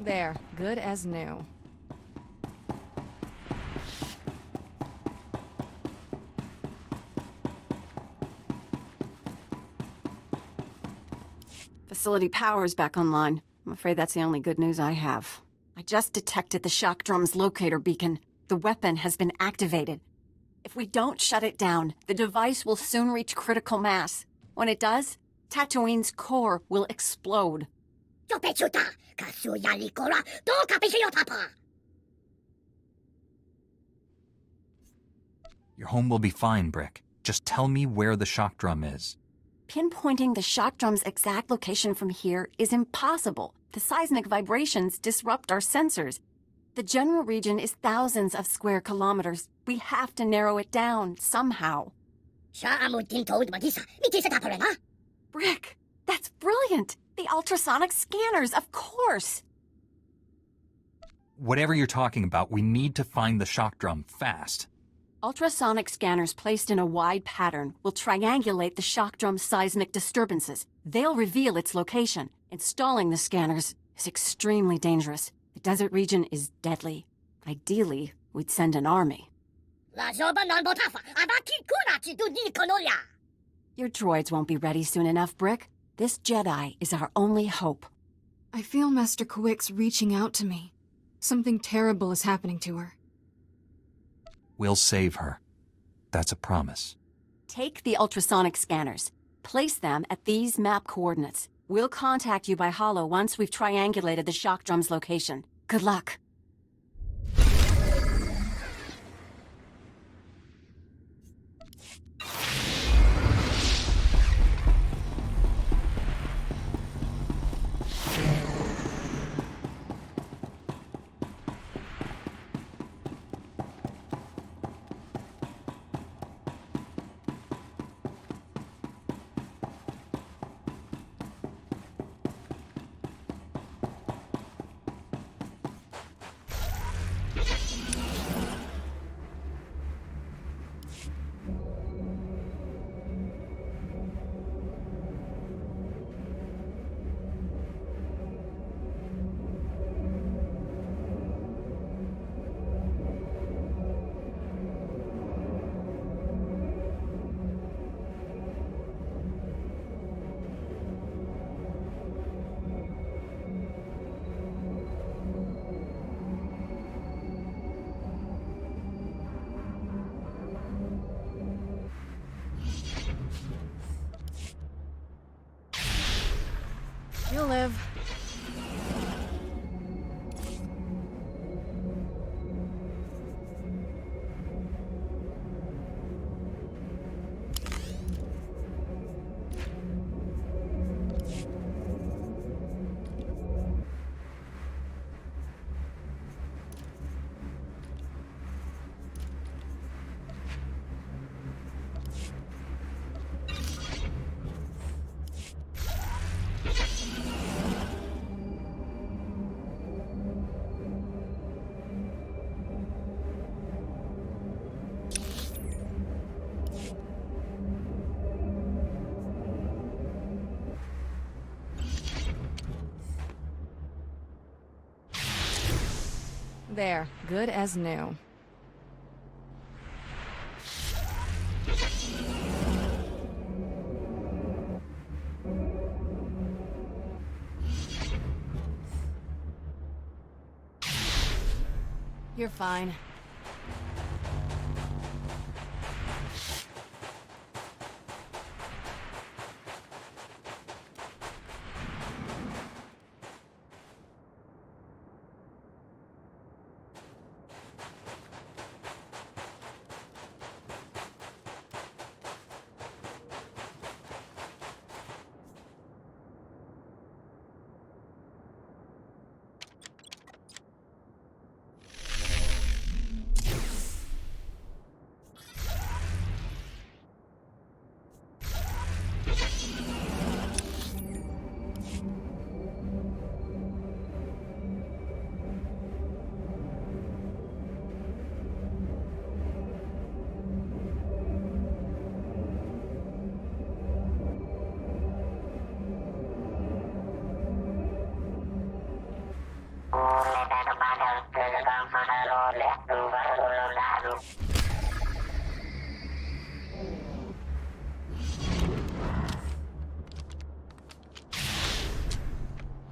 There, good as new. Facility power's back online. I'm afraid that's the only good news I have. I just detected the shock drum's locator beacon. The weapon has been activated. If we don't shut it down, the device will soon reach critical mass. When it does, Tatooine's core will explode. Your home will be fine, Brick. Just tell me where the shock drum is. Pinpointing the shock drum's exact location from here is impossible. The seismic vibrations disrupt our sensors. The general region is thousands of square kilometers. We have to narrow it down somehow. Brick, that's brilliant! The ultrasonic scanners, of course! Whatever you're talking about, we need to find the shock drum fast. Ultrasonic scanners placed in a wide pattern will triangulate the shock drum's seismic disturbances. They'll reveal its location. Installing the scanners is extremely dangerous. The desert region is deadly. Ideally, we'd send an army. Your droids won't be ready soon enough, Brick. This Jedi is our only hope. I feel Master Kawik's reaching out to me. Something terrible is happening to her. We'll save her. That's a promise. Take the ultrasonic scanners. Place them at these map coordinates. We'll contact you by holo once we've triangulated the shock drum's location. Good luck. You'll live. There, good as new. You're fine.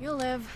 You'll live.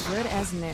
Good as new.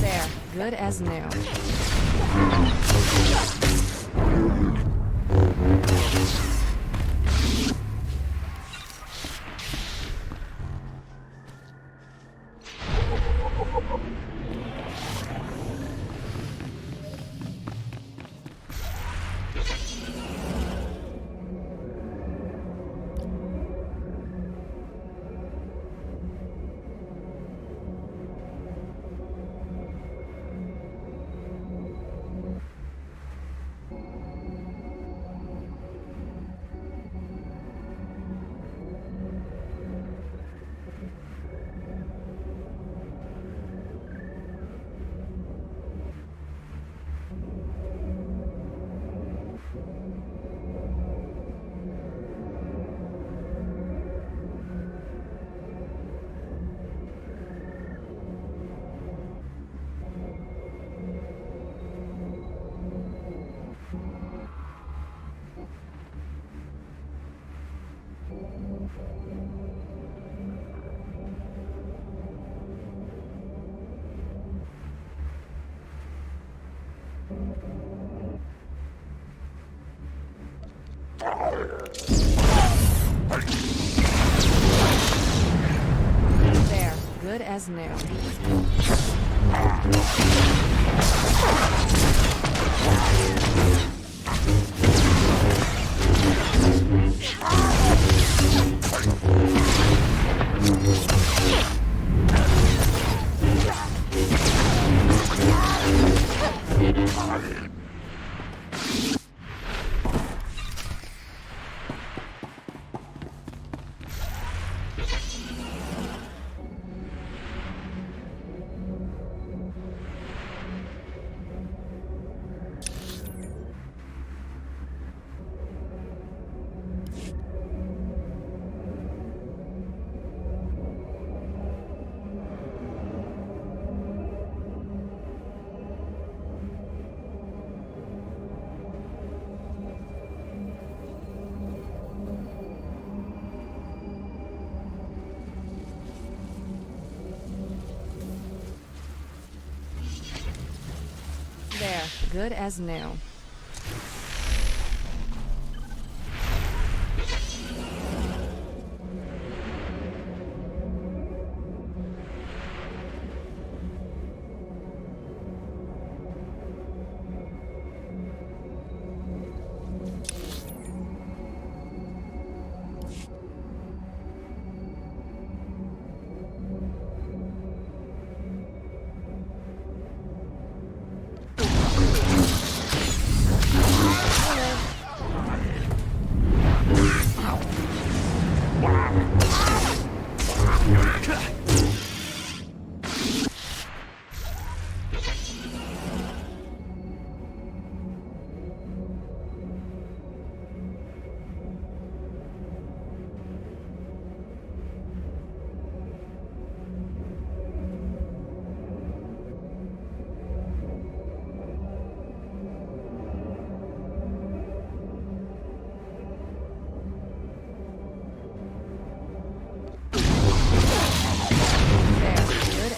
There, good as new. There, good as new. good as new.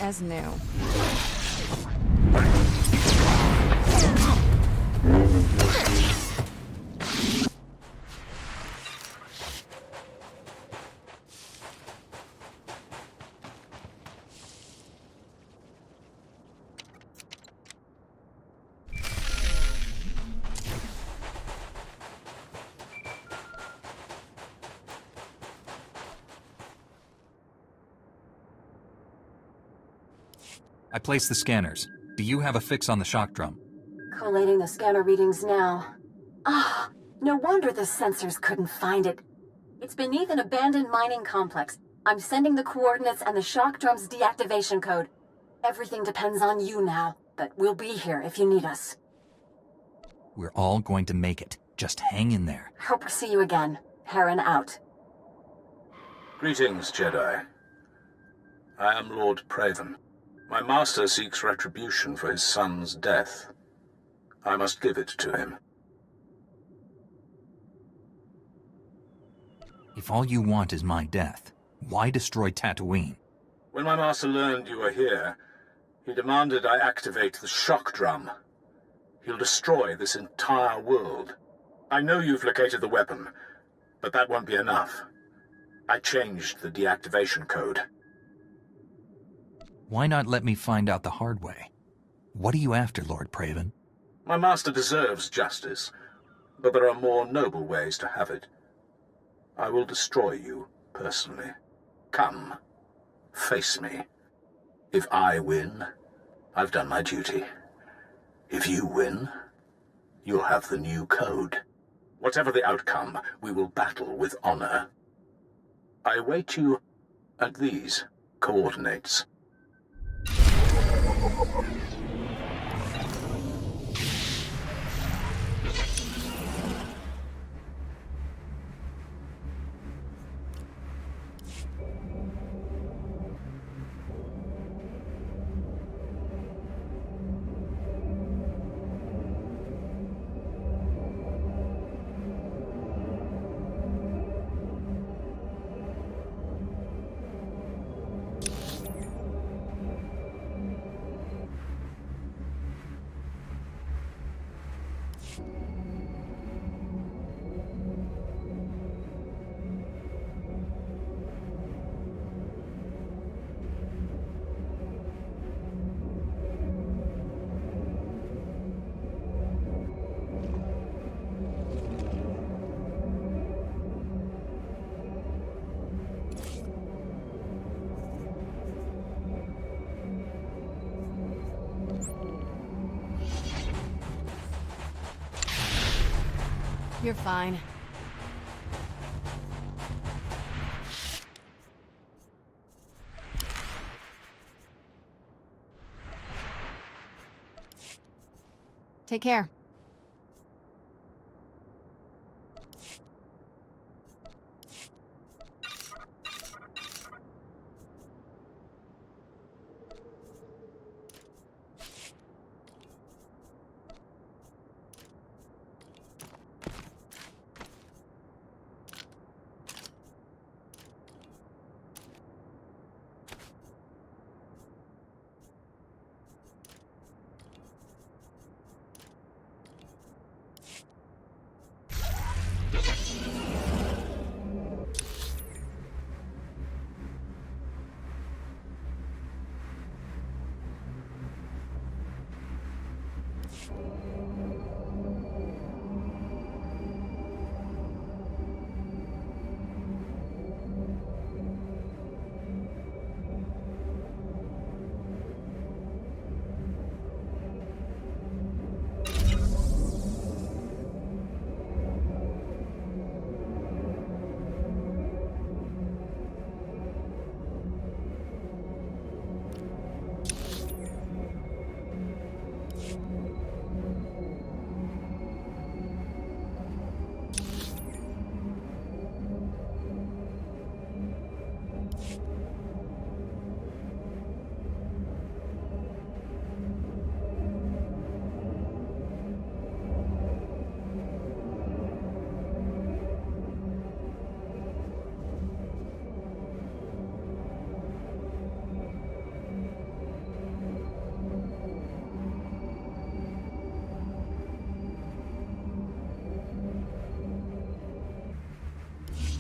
As new. I placed the scanners. Do you have a fix on the shock drum? Collating the scanner readings now. Ah, no wonder the sensors couldn't find it. It's beneath an abandoned mining complex. I'm sending the coordinates and the shock drum's deactivation code. Everything depends on you now, but we'll be here if you need us. We're all going to make it. Just hang in there. Hope to see you again. Heron out. Greetings, Jedi. I am Lord Praven. My master seeks retribution for his son's death. I must give it to him. If all you want is my death, why destroy Tatooine? When my master learned you were here, he demanded I activate the shock drum. He'll destroy this entire world. I know you've located the weapon, but that won't be enough. I changed the deactivation code. Why not let me find out the hard way? What are you after, Lord Praven? My master deserves justice, but there are more noble ways to have it. I will destroy you, personally. Come, face me. If I win, I've done my duty. If you win, you'll have the new code. Whatever the outcome, we will battle with honor. I await you at these coordinates. You're fine. Take care.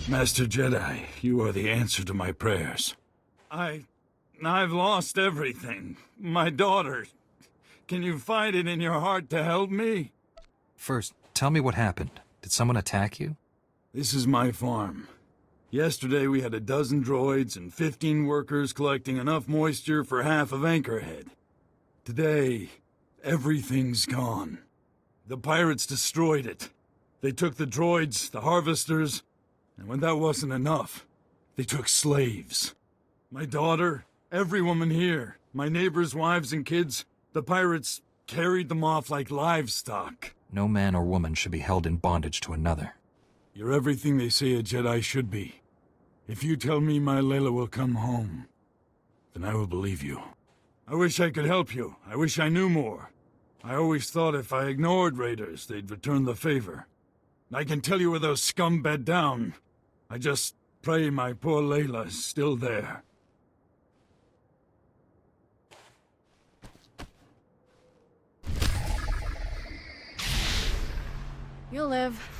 Master Jedi, you are the answer to my prayers. I've lost everything. My daughter. Can you find it in your heart to help me? First, tell me what happened. Did someone attack you? This is my farm. Yesterday we had 12 droids and 15 workers collecting enough moisture for half of Anchorhead. Today, everything's gone. The pirates destroyed it. They took the droids, the harvesters, and when that wasn't enough, they took slaves. My daughter, every woman here, my neighbors' wives and kids, the pirates carried them off like livestock. No man or woman should be held in bondage to another. You're everything they say a Jedi should be. If you tell me my Layla will come home, then I will believe you. I wish I could help you. I wish I knew more. I always thought if I ignored raiders, they'd return the favor. I can tell you where those scum bed down. I just pray my poor Layla's still there. You'll live.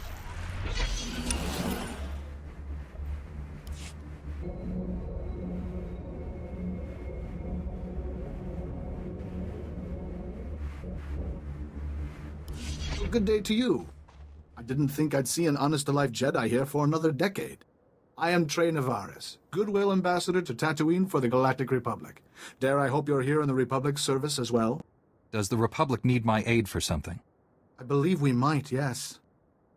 Good day to you. I didn't think I'd see an honest-to-life Jedi here for another decade. I am Trey Navarez, Goodwill Ambassador to Tatooine for the Galactic Republic. Dare I hope you're here in the Republic's service as well? Does the Republic need my aid for something? I believe we might, yes.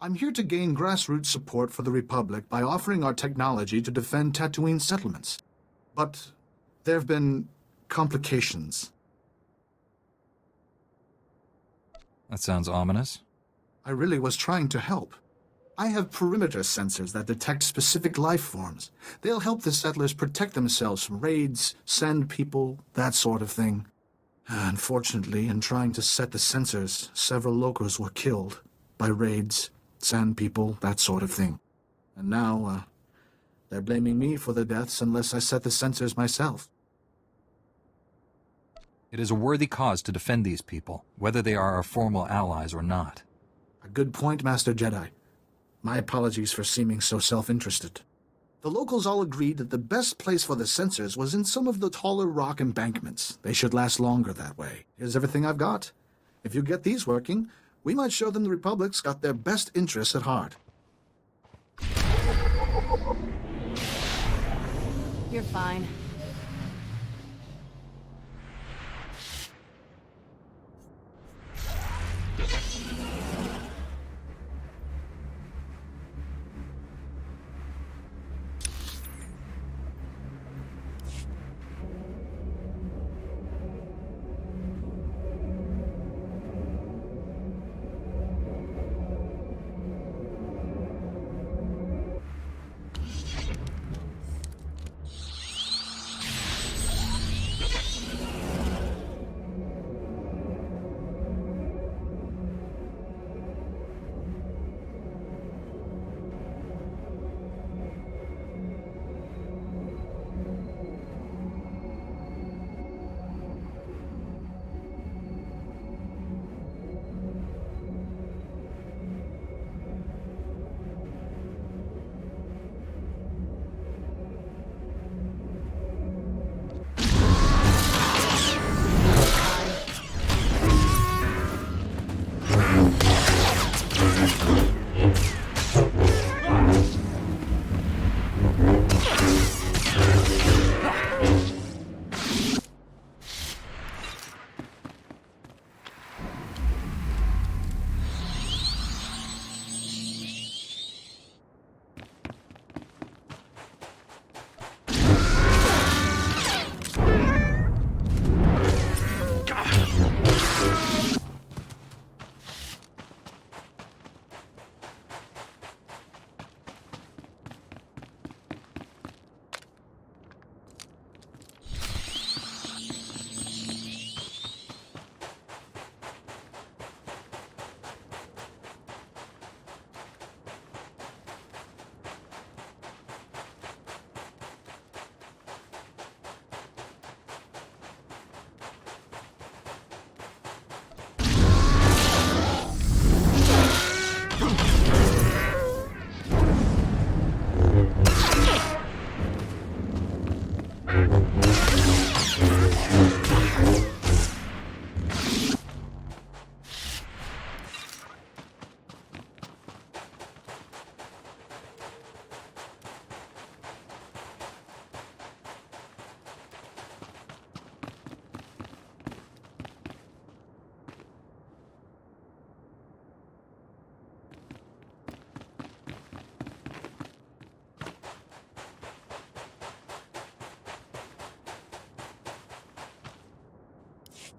I'm here to gain grassroots support for the Republic by offering our technology to defend Tatooine settlements. But there have been complications. That sounds ominous. I really was trying to help. I have perimeter sensors that detect specific life forms. They'll help the settlers protect themselves from raids, sand people, that sort of thing. Unfortunately, in trying to set the sensors, several locals were killed by raids, sand people, that sort of thing. And now, they're blaming me for the deaths unless I set the sensors myself. It is a worthy cause to defend these people, whether they are our formal allies or not. A good point, Master Jedi. My apologies for seeming so self-interested. The locals all agreed that the best place for the sensors was in some of the taller rock embankments. They should last longer that way. Here's everything I've got. If you get these working, we might show them the Republic's got their best interests at heart. You're fine.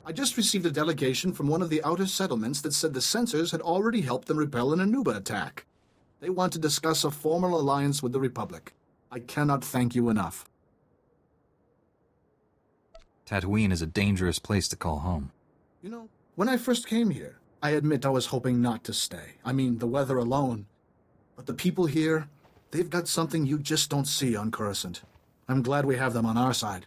I just received a delegation from one of the outer settlements that said the censors had already helped them repel an Anuba attack. They want to discuss a formal alliance with the Republic. I cannot thank you enough. Tatooine is a dangerous place to call home. You know, when I first came here, I admit I was hoping not to stay. I mean, the weather alone. But the people here, they've got something you just don't see on Coruscant. I'm glad we have them on our side.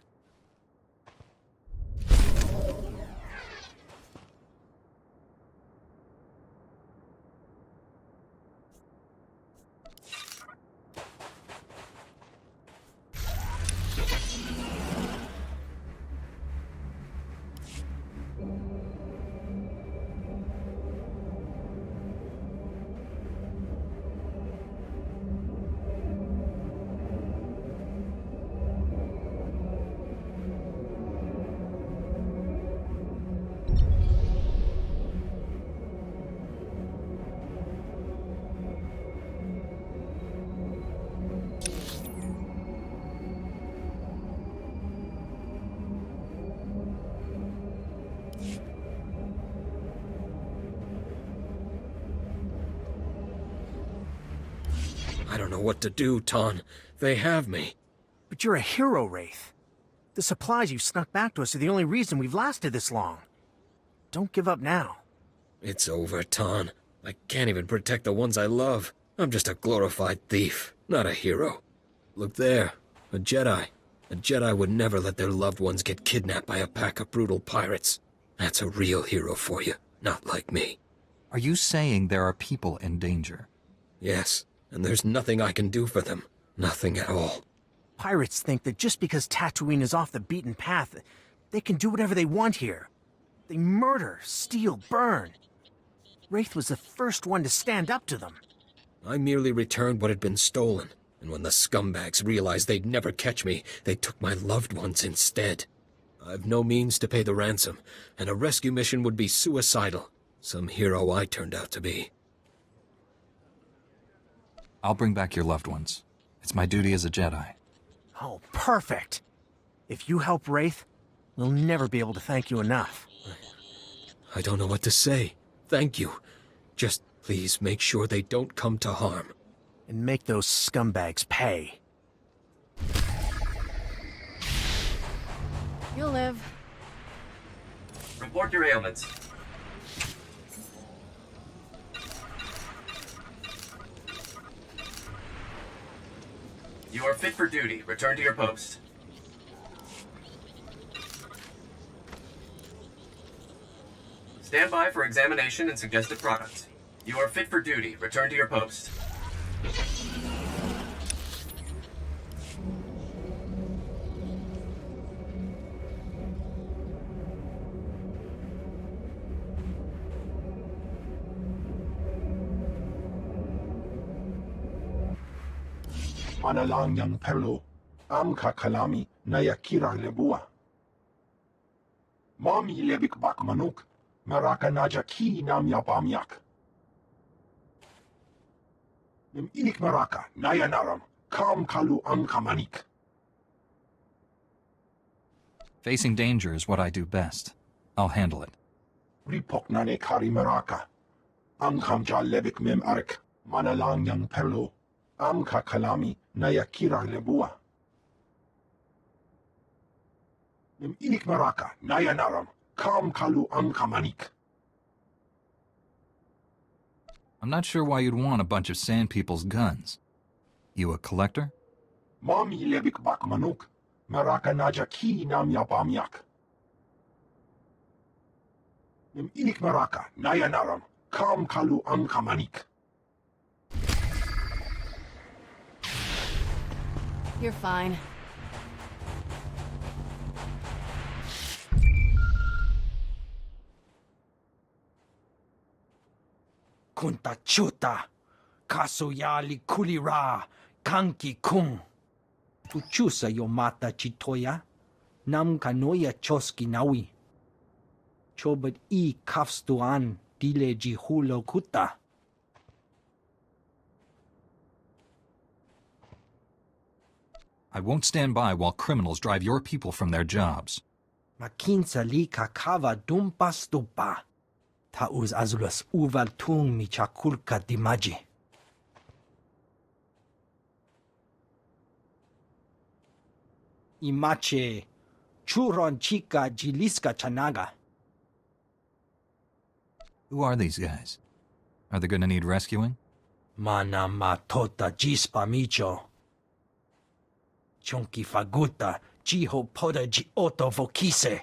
I don't know what to do, Ton. They have me. But you're a hero, Wraith. The supplies you've snuck back to us are the only reason we've lasted this long. Don't give up now. It's over, Ton. I can't even protect the ones I love. I'm just a glorified thief, not a hero. Look there, a Jedi. A Jedi would never let their loved ones get kidnapped by a pack of brutal pirates. That's a real hero for you, not like me. Are you saying there are people in danger? Yes, and there's nothing I can do for them. Nothing at all. Pirates think that just because Tatooine is off the beaten path, they can do whatever they want here. They murder, steal, burn. Wraith was the first one to stand up to them. I merely returned what had been stolen, and when the scumbags realized they'd never catch me, they took my loved ones instead. I've no means to pay the ransom, and a rescue mission would be suicidal. Some hero I turned out to be. I'll bring back your loved ones. It's my duty as a Jedi. Oh, perfect. If you help Wraith, we'll never be able to thank you enough. I don't know what to say. Thank you. Just please make sure they don't come to harm. And make those scumbags pay. You'll live. Report your ailments. You are fit for duty. Return to your post. Stand by for examination and suggested product. You are fit for duty. Return to your post. Manalang yang perlu, amka kalami na yakira lebua. Mami lebik bak manuk, maraka naja ki nam yapamyak. Nim inik maraka, naya naram, kam kalu amka manik. Facing danger is what I do best. I'll handle it. Ripok nane kari maraka. Amkam ja lebik mem arik, manalang yang perlu, amka kalami na yakira lebua. Nim inik maraka, naya naram, kam kalu amka manik. I'm not sure why you'd want a bunch of sand people's guns. You a collector? Mami lebik bak manuk, maraka naja ki nam yapamyak. Nim inik maraka, naya naram, kam kalu amka manik. You're fine. Kunta chuta, kasuyali kulira, kanki kung. Tuchusa yo mata chitoya, nam kanoya choski nawi. Chobat I kafstuan dile jihulo kuta. I won't stand by while criminals drive your people from their jobs. Makinsa li kakava dumpa stupa. Tauz azulas uval tung mi chakulka dimaji. Imache churon chica jiliska chanaga. Who are these guys? Are they gonna need rescuing? Mana matota jispa micho. Chonki faguta jiho poda ji oto vokise.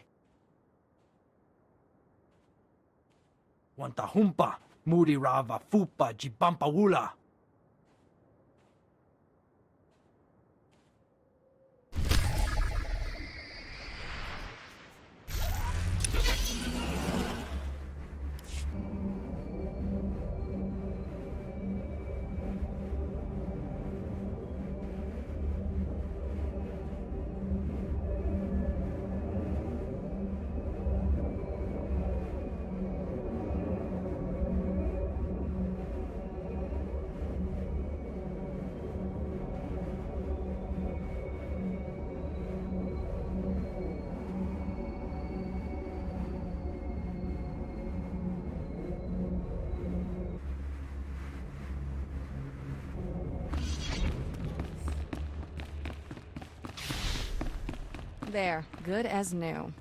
Wanta humpa muri rava fupa ji bampa wula. There, good as new.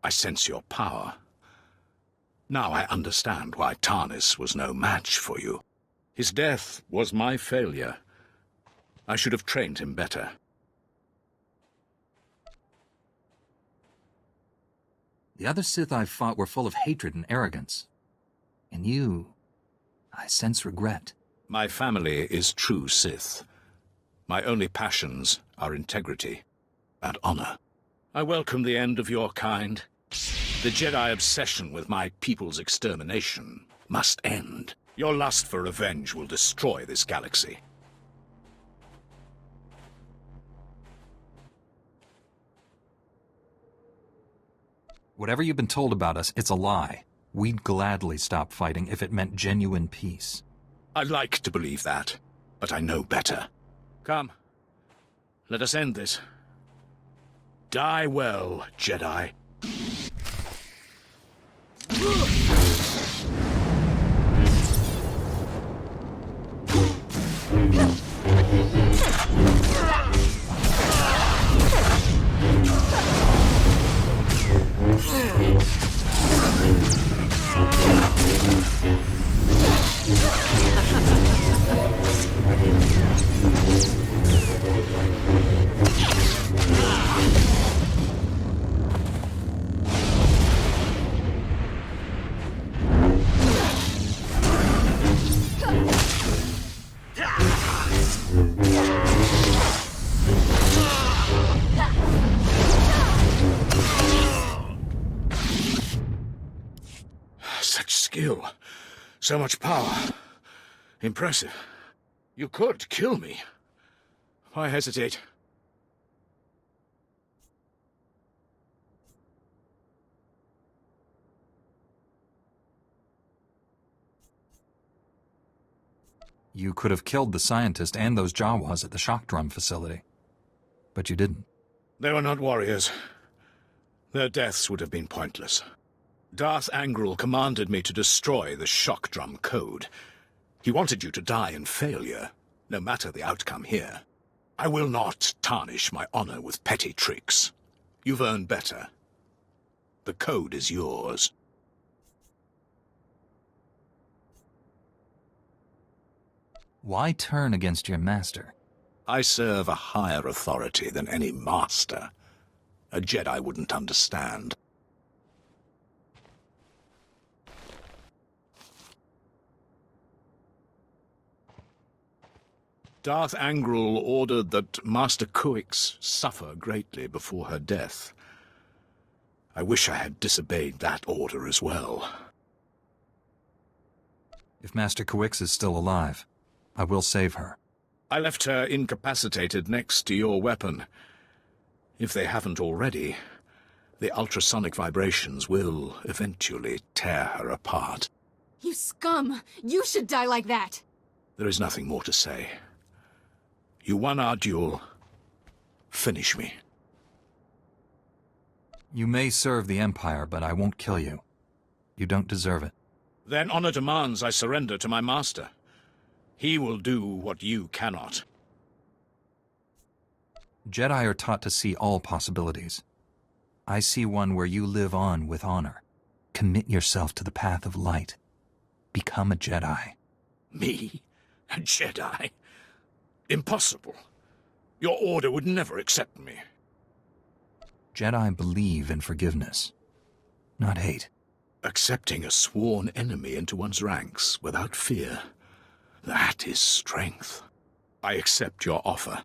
I sense your power. Now I understand why Tarnis was no match for you. His death was my failure. I should have trained him better. The other Sith I fought were full of hatred and arrogance. In you, I sense regret. My family is true Sith. My only passions are integrity and honor. I welcome the end of your kind. The Jedi obsession with my people's extermination must end. Your lust for revenge will destroy this galaxy. Whatever you've been told about us, it's a lie. We'd gladly stop fighting if it meant genuine peace. I'd like to believe that, but I know better. Come, let us end this. Die well, Jedi. Such skill, so much power. Impressive. You could kill me. Why hesitate? You could have killed the scientist and those Jawas at the shock drum facility. But you didn't. They were not warriors. Their deaths would have been pointless. Darth Angral commanded me to destroy the shock drum code. He wanted you to die in failure, no matter the outcome here. I will not tarnish my honor with petty tricks. You've earned better. The code is yours. Why turn against your master? I serve a higher authority than any master. A Jedi wouldn't understand. Darth Angral ordered that Master Coix suffer greatly before her death. I wish I had disobeyed that order as well. If Master Coix is still alive, I will save her. I left her incapacitated next to your weapon. If they haven't already, the ultrasonic vibrations will eventually tear her apart. You scum! You should die like that! There is nothing more to say. You won our duel. Finish me. You may serve the Empire, but I won't kill you. You don't deserve it. Then honor demands I surrender to my master. He will do what you cannot. Jedi are taught to see all possibilities. I see one where you live on with honor. Commit yourself to the path of light. Become a Jedi. Me? A Jedi? Impossible. Your order would never accept me. Jedi believe in forgiveness, not hate. Accepting a sworn enemy into one's ranks without fear, that is strength. I accept your offer.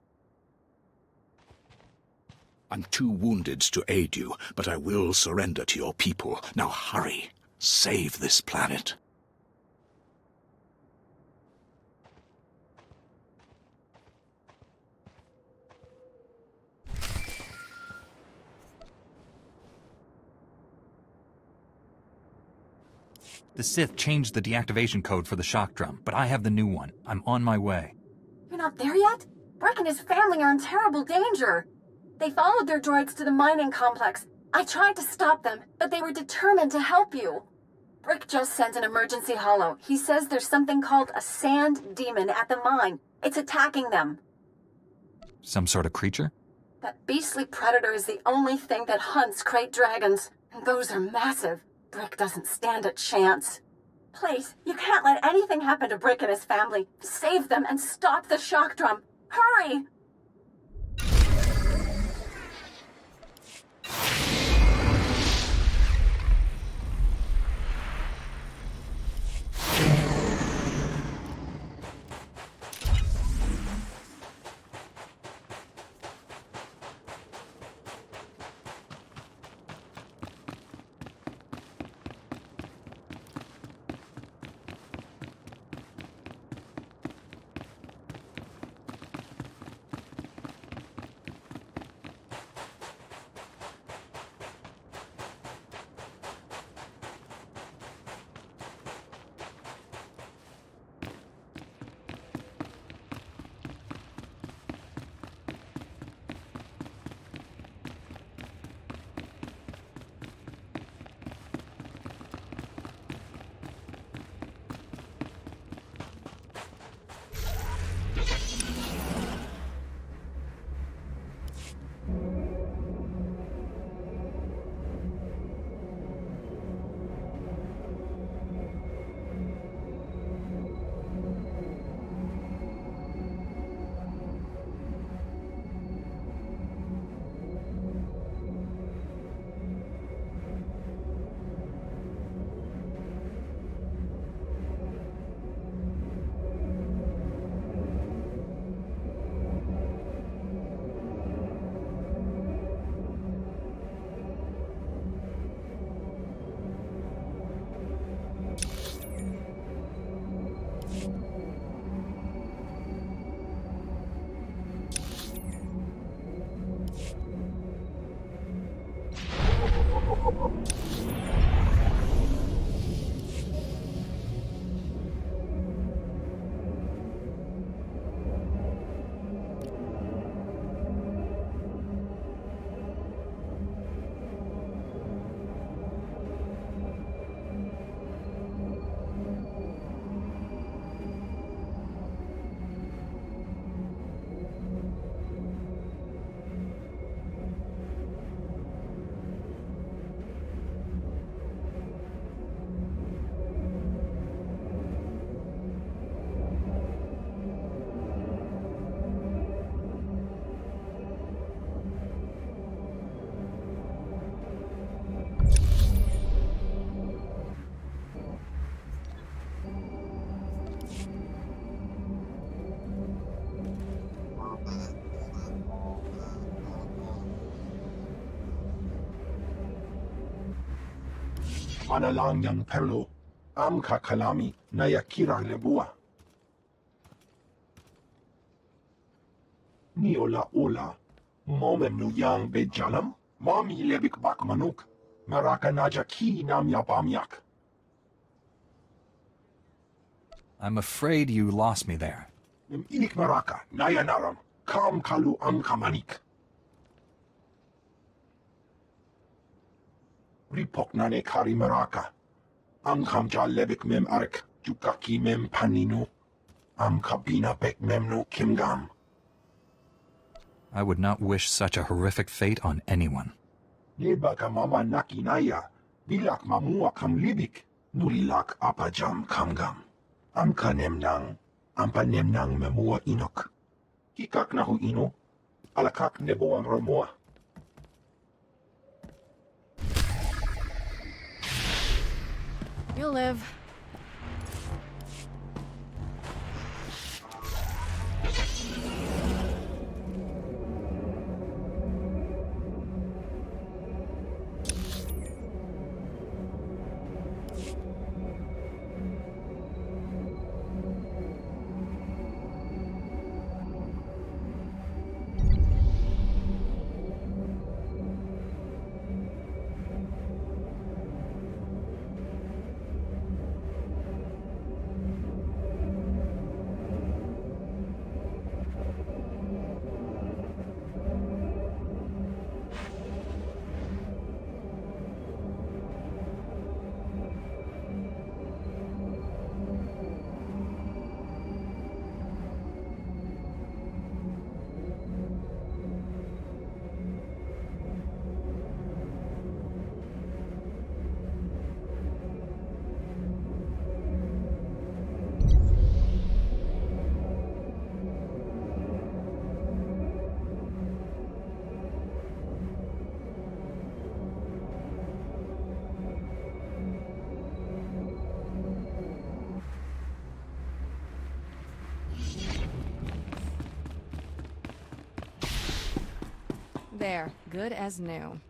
I'm too wounded to aid you, but I will surrender to your people. Now hurry. Save this planet. The Sith changed the deactivation code for the shock drum, but I have the new one. I'm on my way. You're not there yet? Brick and his family are in terrible danger. They followed their droids to the mining complex. I tried to stop them, but they were determined to help you. Brick just sent an emergency holo. He says there's something called a sand demon at the mine. It's attacking them. Some sort of creature? That beastly predator is the only thing that hunts crate dragons. And those are massive. Brick doesn't stand a chance. Please, you can't let anything happen to Brick and his family. Save them and stop the shock drum. Hurry! Fanalang yang perlo. Am kakalami na yakira lebua. Ni ola ola. Momem nu yang bejalam. Mami lebik bak manuk. Maraka naja ki nam yapamyak. I'm afraid you lost me there. Inik maraka, nayanaram, kam kalu am kamanik. Ripok nane kari maraka. Am kamja lebik mem arek, jukaki mem paninu. Am kabina bek memnu kimgam. I would not wish such a horrific fate on anyone. Nebaka mama nakinaya, bilak mamua kam libik, nurilak apajam kamgam. Am kanemnang, am panemnang memua inok. Kikak nahu ino, alakak nebo am ramoa. You'll live. There, good as new.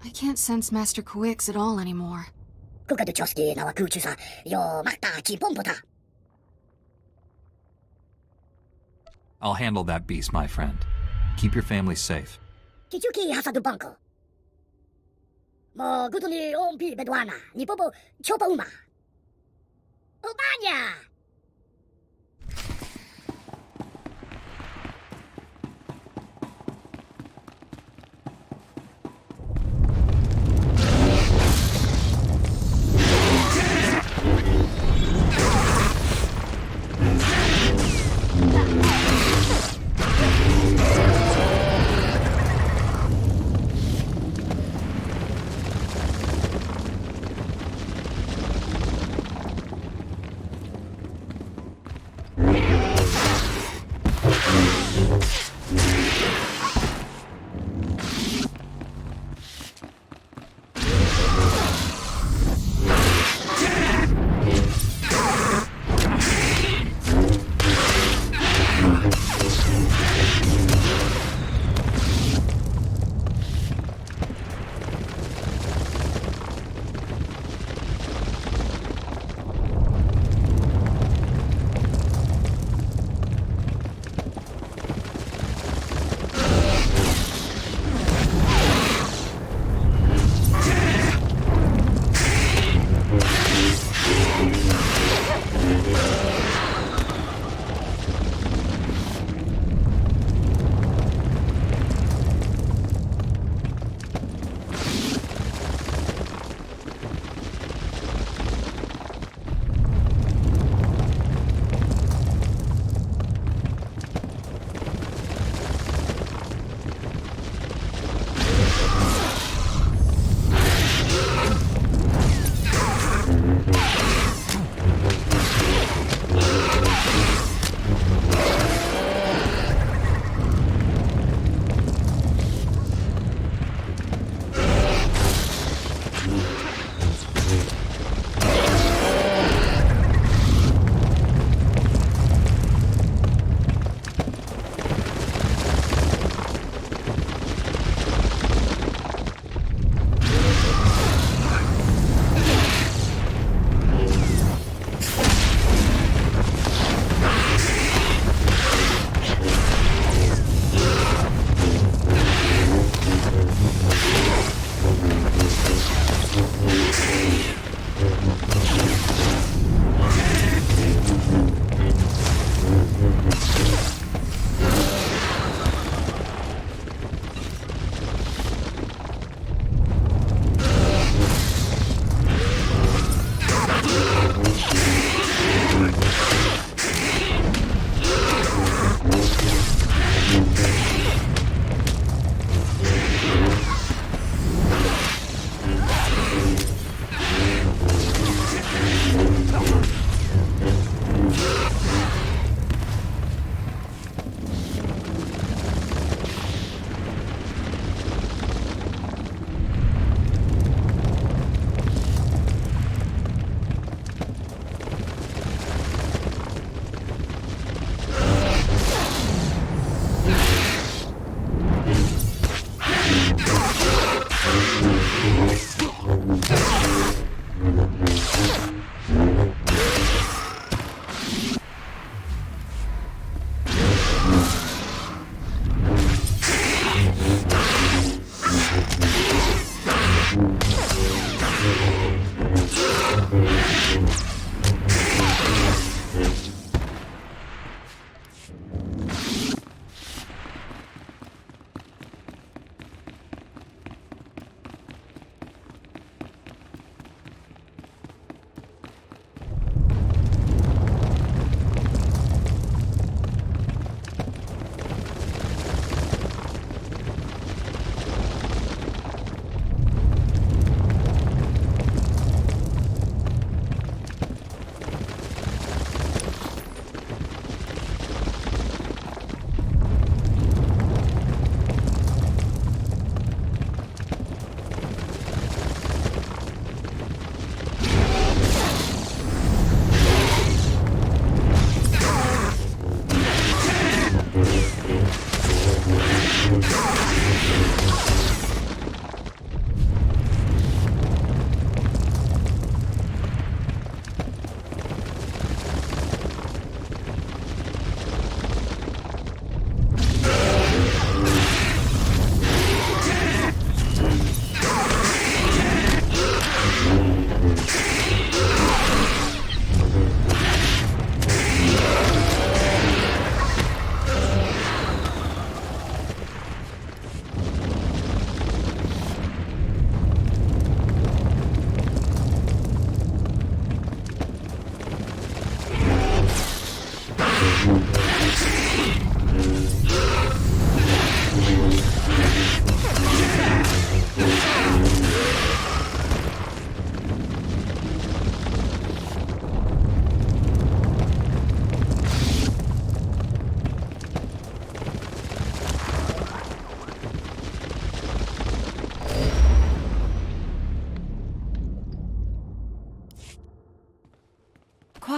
I can't sense Master Quix at all anymore. I'll handle that beast, my friend. Keep your family safe. Mo gutuni ompi bedwana, ni popo chopa uma. Ubanya!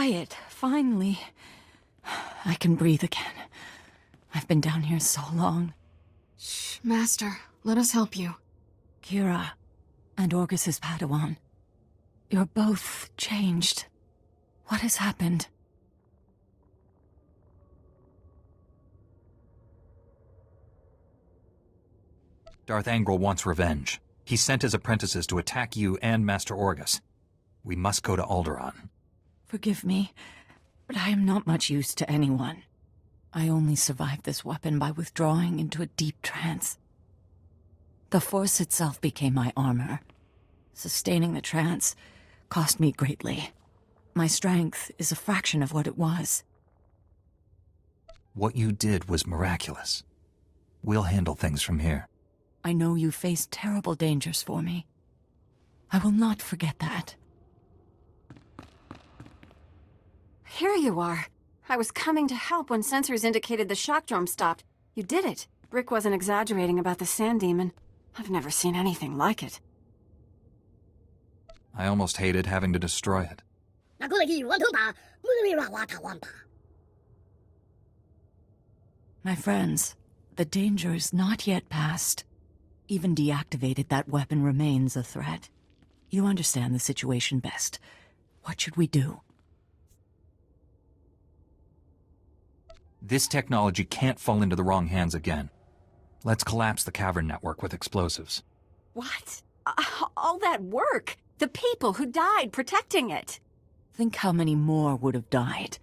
quiet, finally. I can breathe again. I've been down here so long. Shh, Master. Let us help you. Kira and Orgus's Padawan. You're both changed. What has happened? Darth Angral wants revenge. He sent his apprentices to attack you and Master Orgus. We must go to Alderaan. Forgive me, but I am not much use to anyone. I only survived this weapon by withdrawing into a deep trance. The Force itself became my armor. Sustaining the trance cost me greatly. My strength is a fraction of what it was. What you did was miraculous. We'll handle things from here. I know you faced terrible dangers for me. I will not forget that. Here you are. I was coming to help when sensors indicated the shock drum stopped. You did it. Brick wasn't exaggerating about the sand demon. I've never seen anything like it. I almost hated having to destroy it. My friends, the danger is not yet past. Even deactivated, that weapon remains a threat. You understand the situation best. What should we do? This technology can't fall into the wrong hands again. Let's collapse the cavern network with explosives. What? All that work? The people who died protecting it? Think how many more would have died.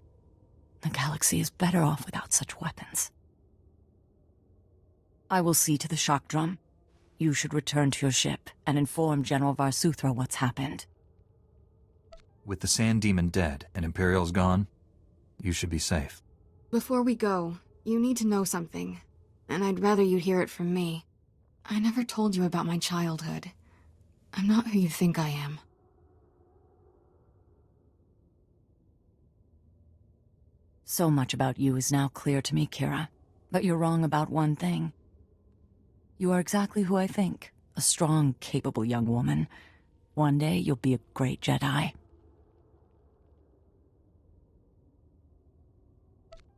The galaxy is better off without such weapons. I will see to the shock drum. You should return to your ship and inform General Varsuthra what's happened. With the Sand Demon dead and Imperials gone, you should be safe. Before we go, you need to know something, and I'd rather you'd hear it from me. I never told you about my childhood. I'm not who you think I am. So much about you is now clear to me, Kira. But you're wrong about one thing. You are exactly who I think. A strong, capable young woman. One day you'll be a great Jedi.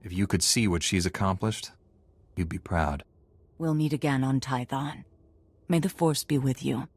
If you could see what she's accomplished, you'd be proud. We'll meet again on Tython. May the Force be with you.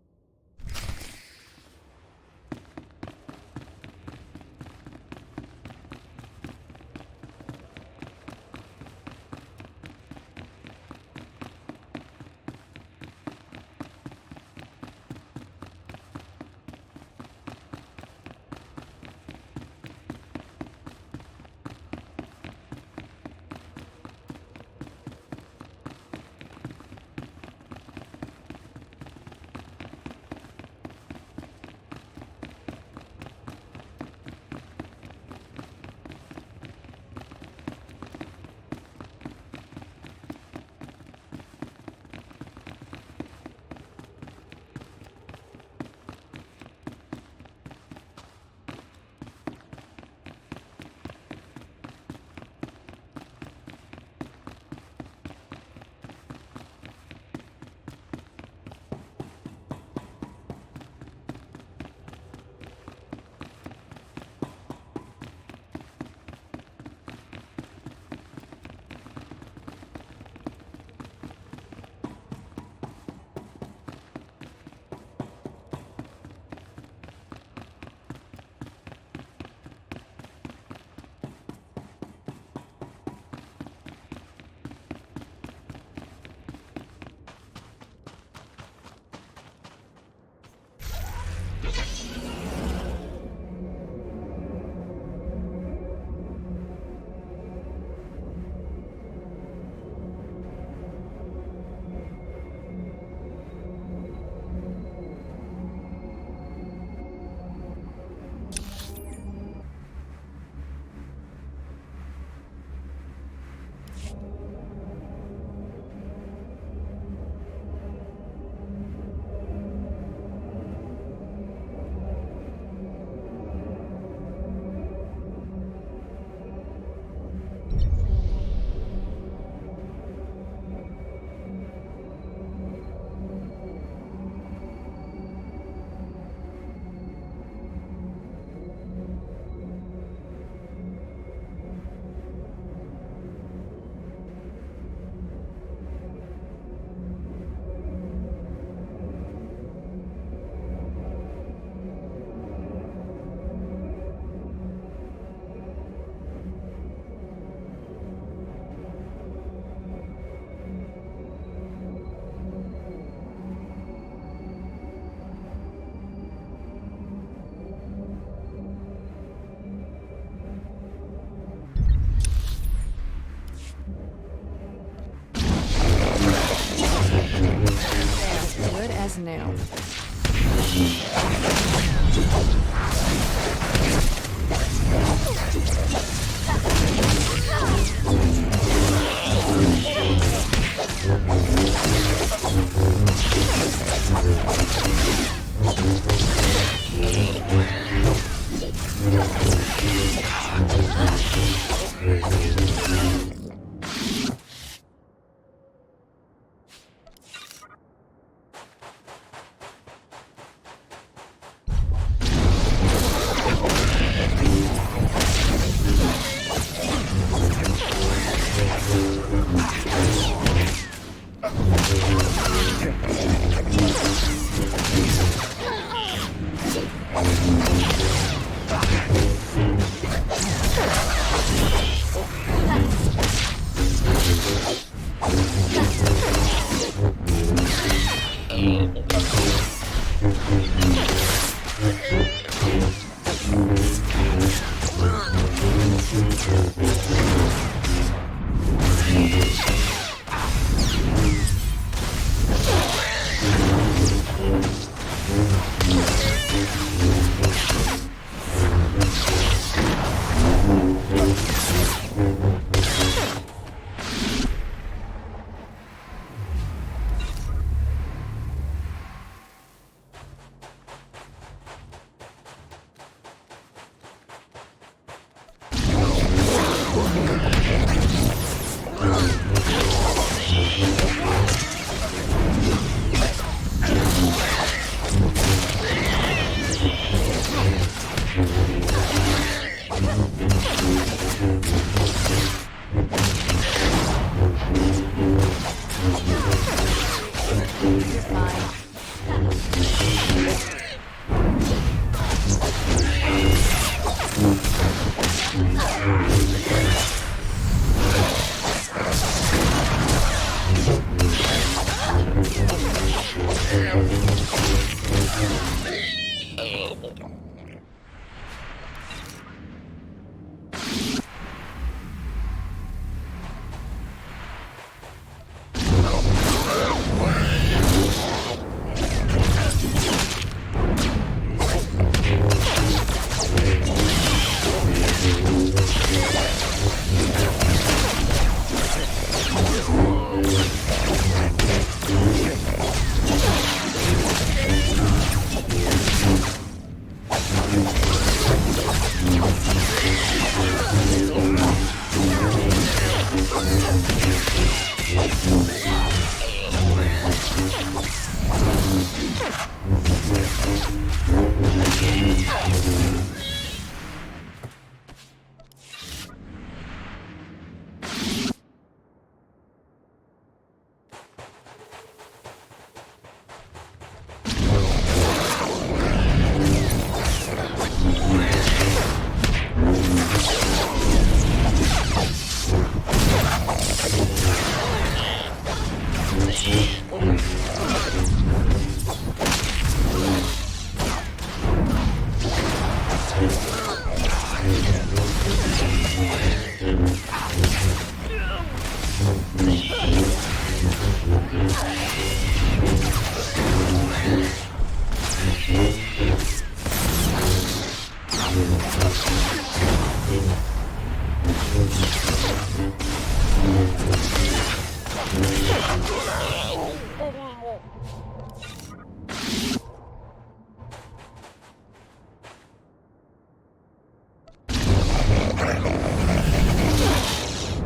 as new.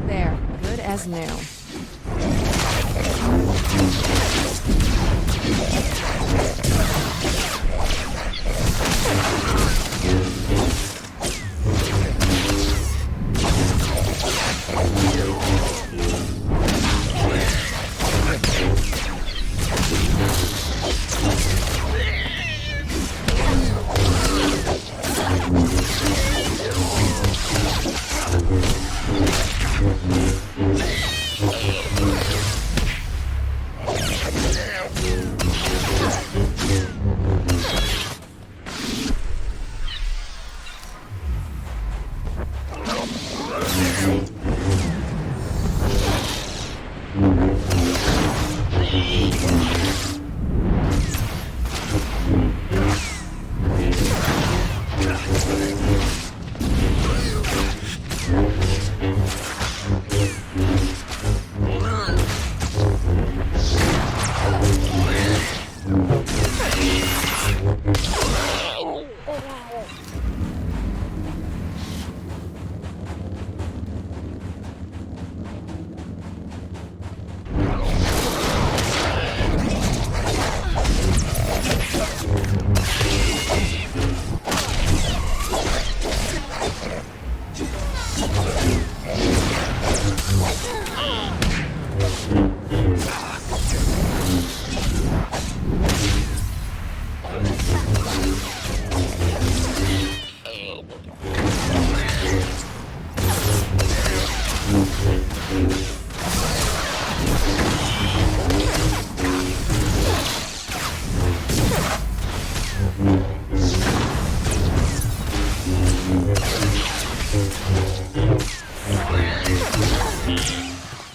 There, good as new.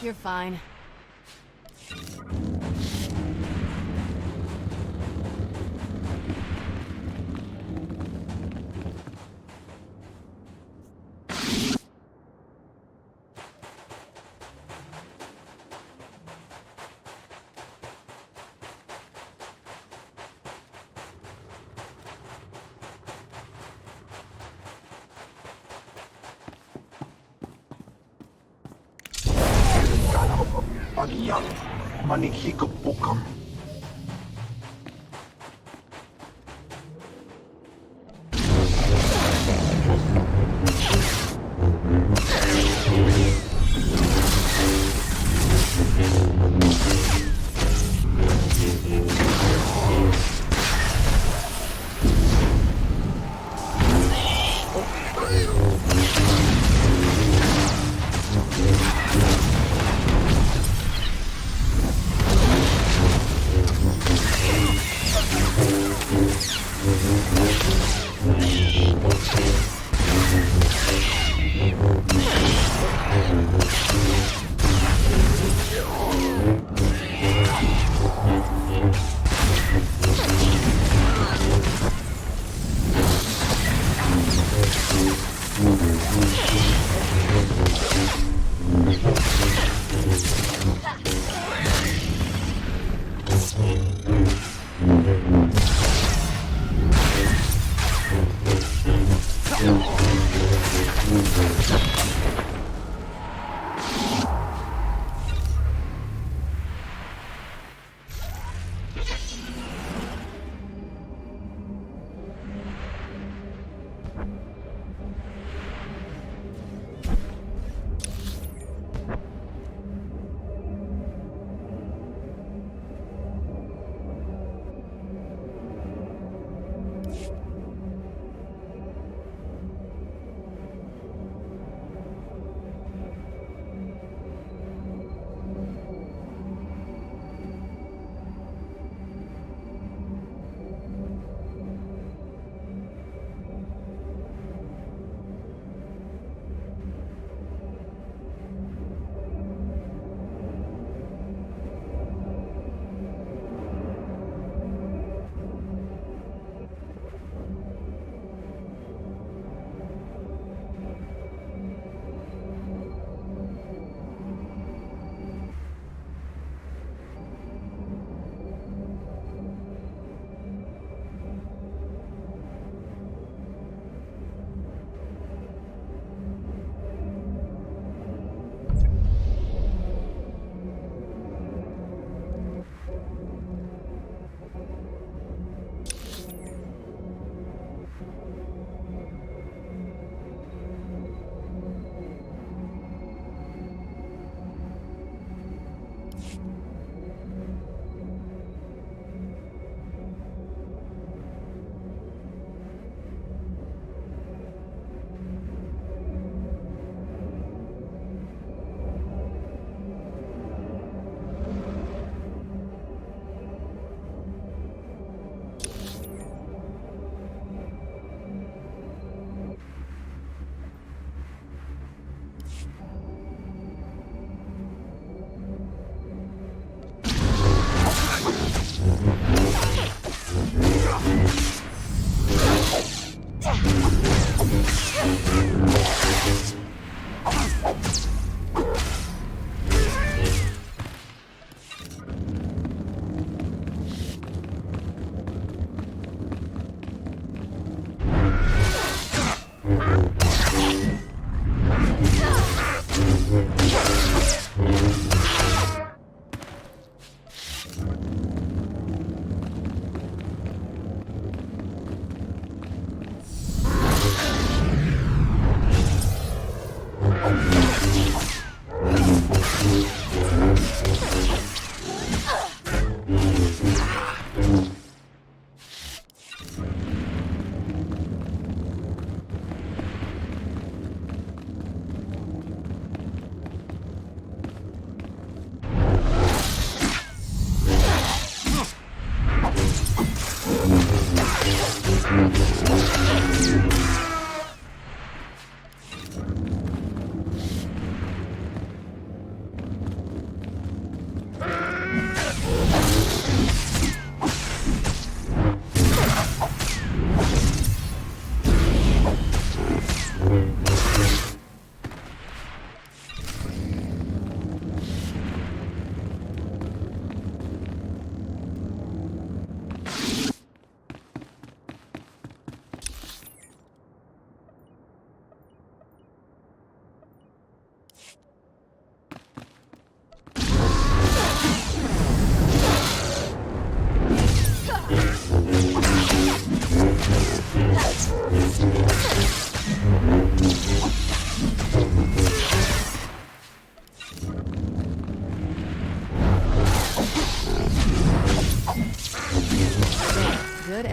You're fine. Pagiyang manikikapukam.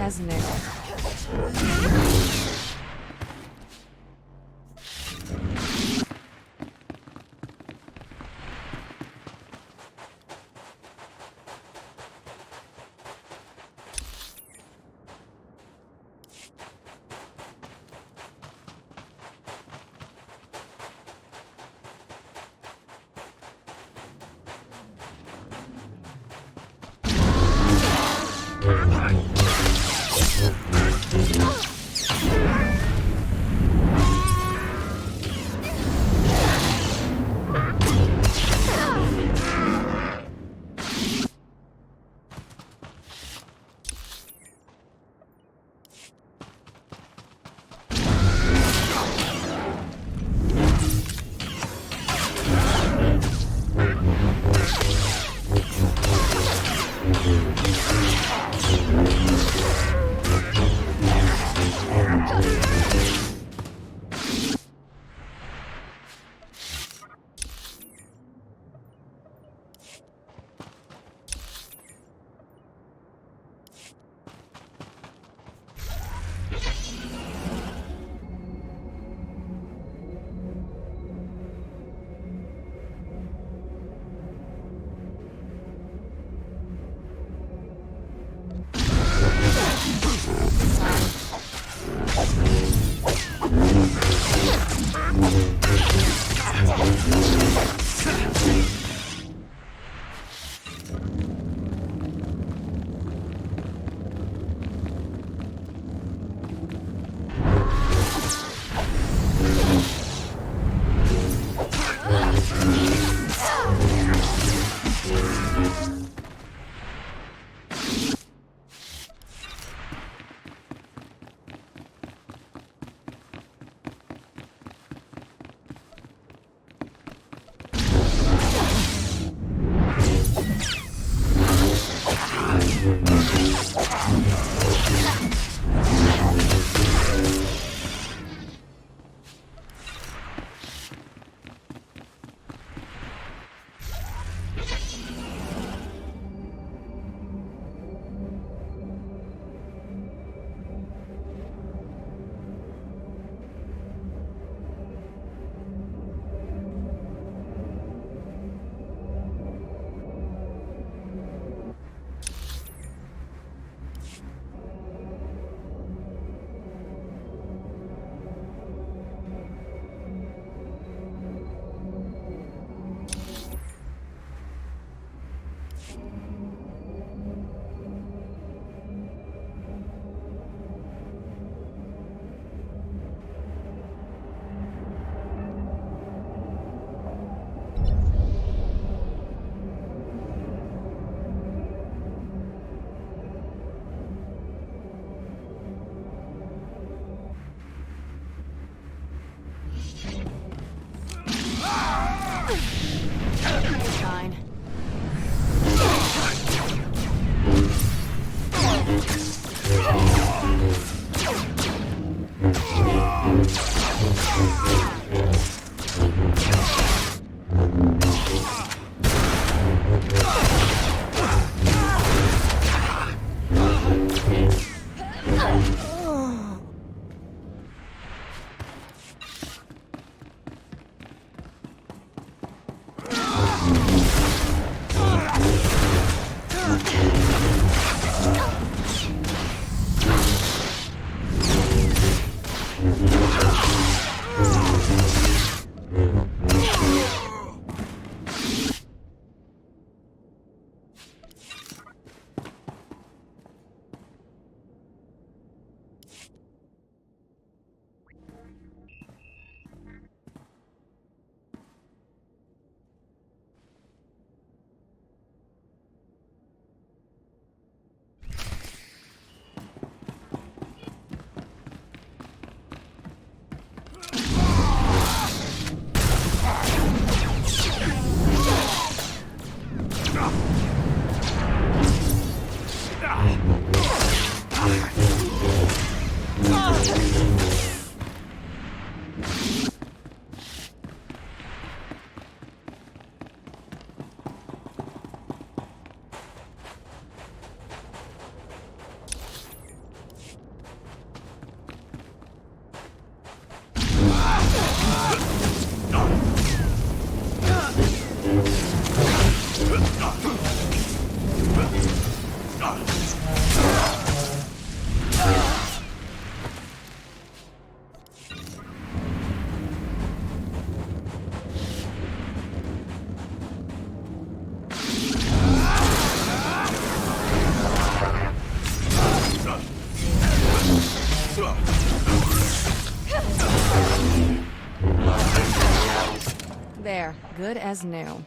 hasn't it? Fine. There, good as new.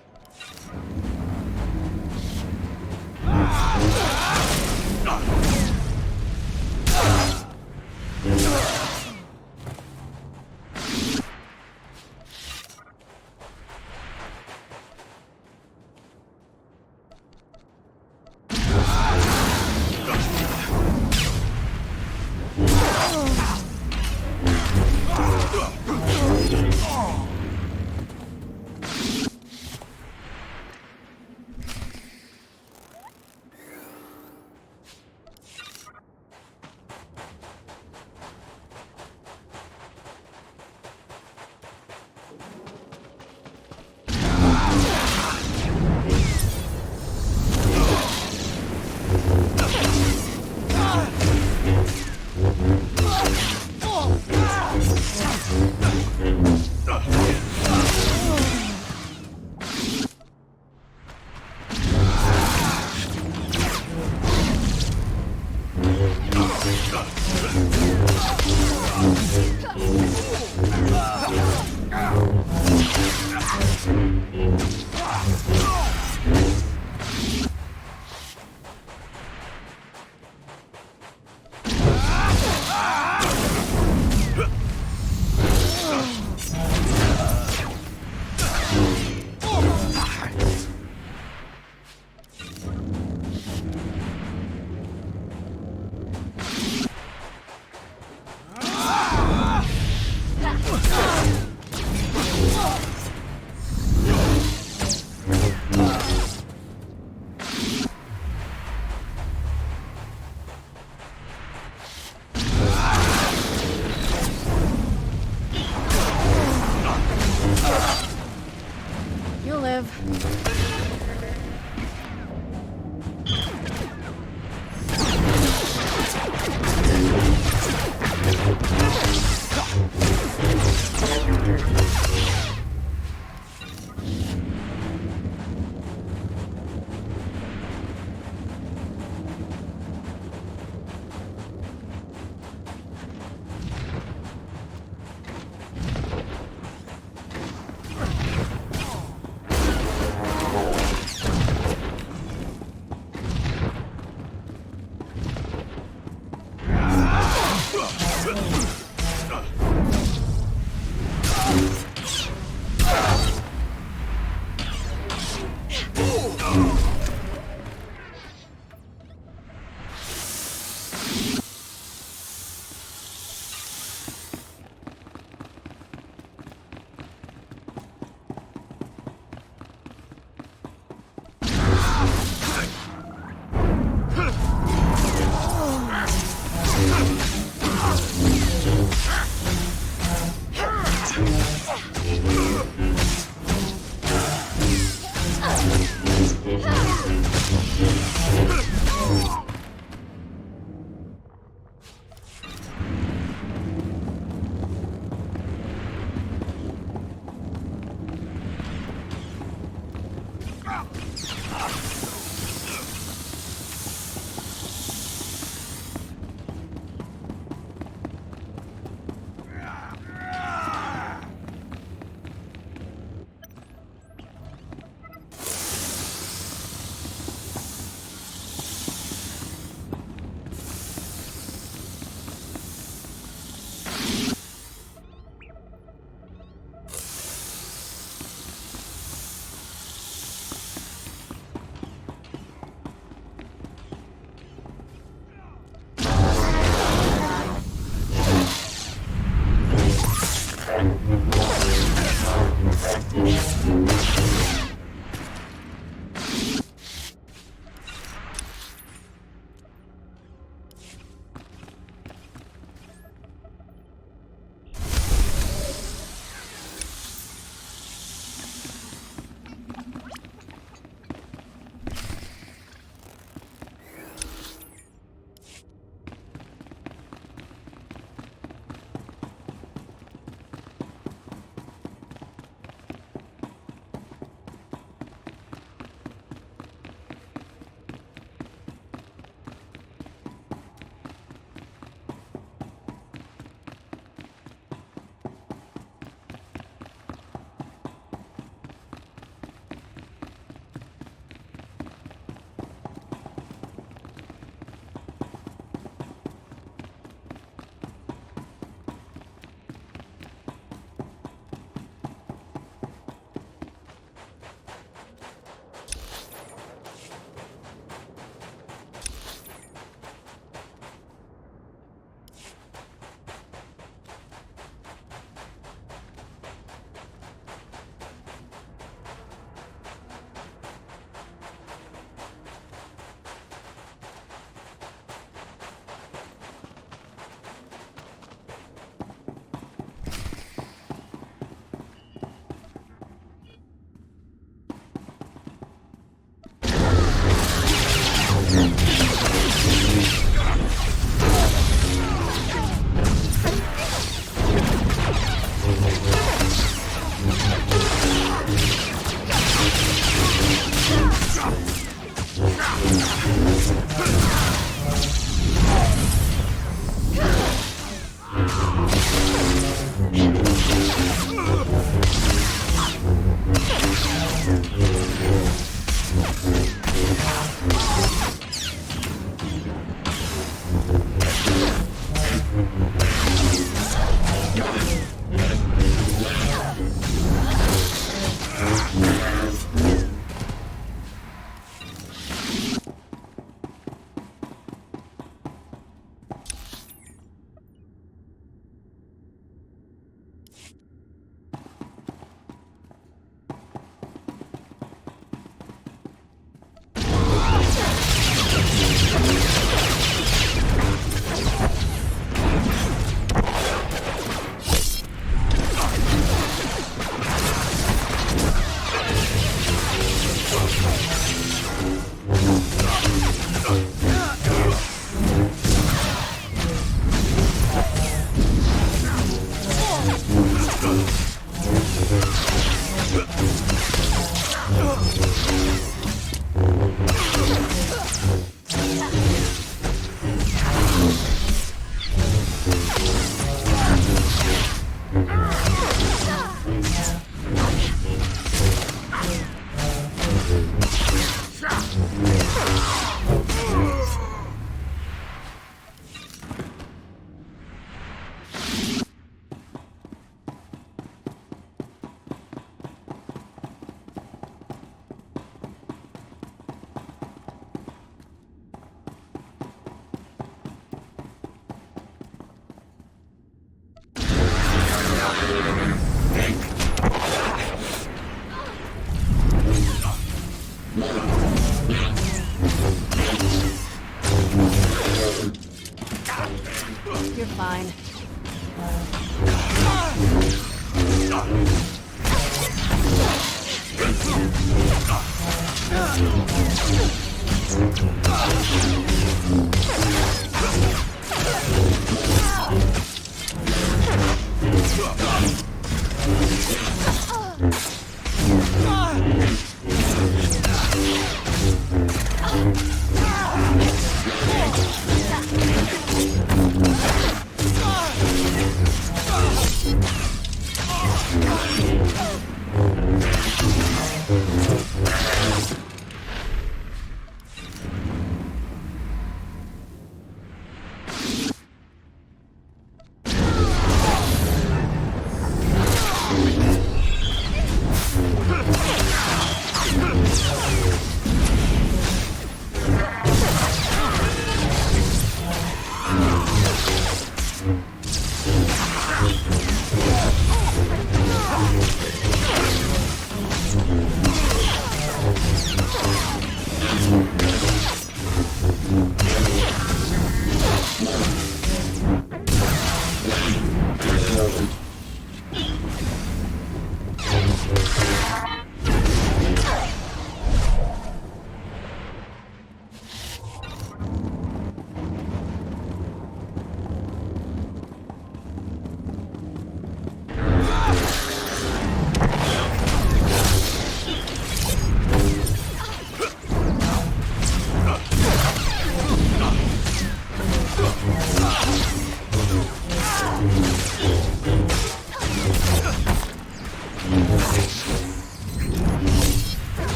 You'll live.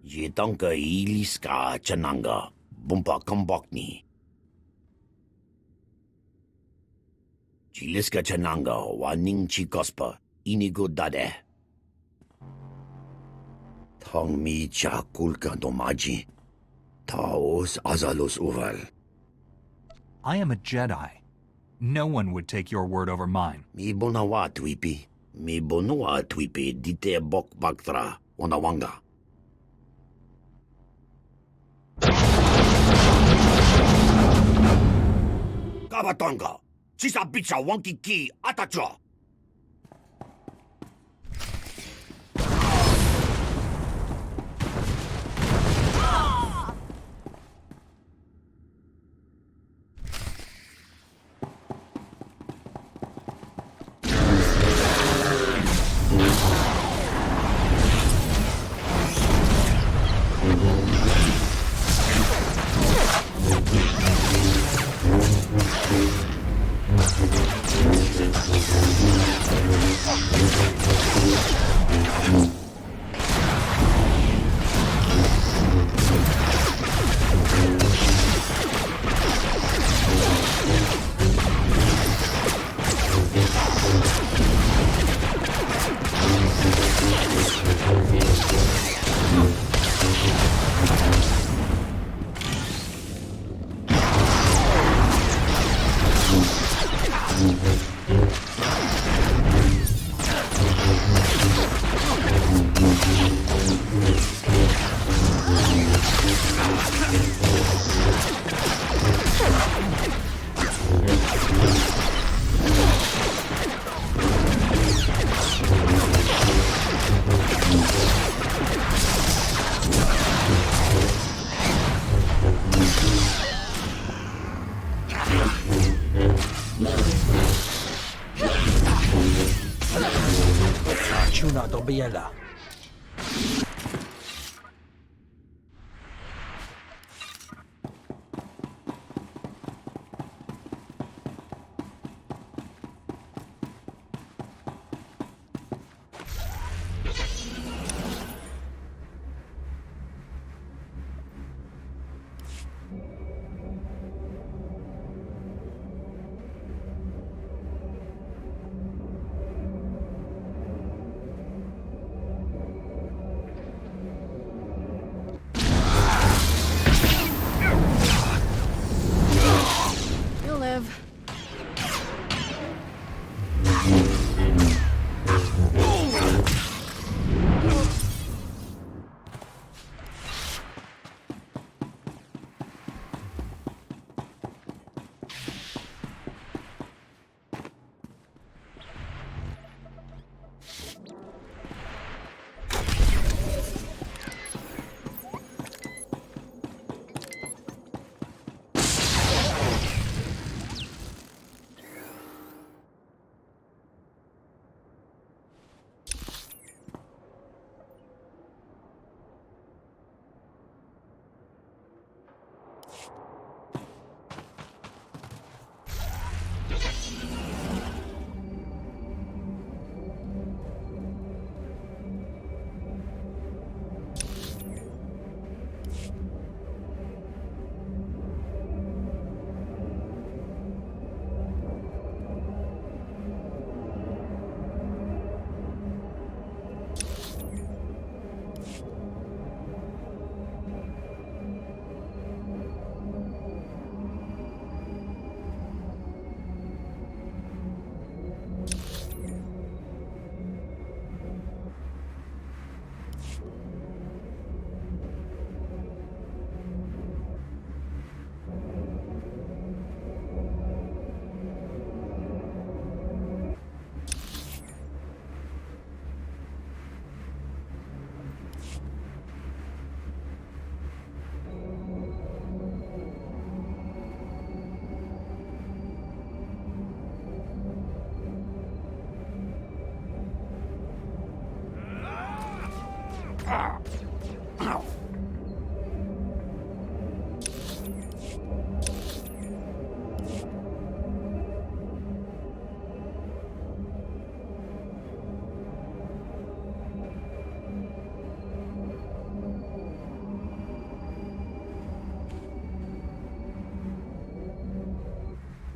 Jitanka iliska chananga, bumpa kambokni. Chiliska chananga waning chikospa, inigo dade. Tong mi cha kulka domaji, taos azalos uval. I am a Jedi. No one would take your word over mine. Mi bonawa twipi, mi bonua twipi dite bok baktra, onawanga. Kabatonga, sisa bicha wonky ki atacho. Chuna dobiela.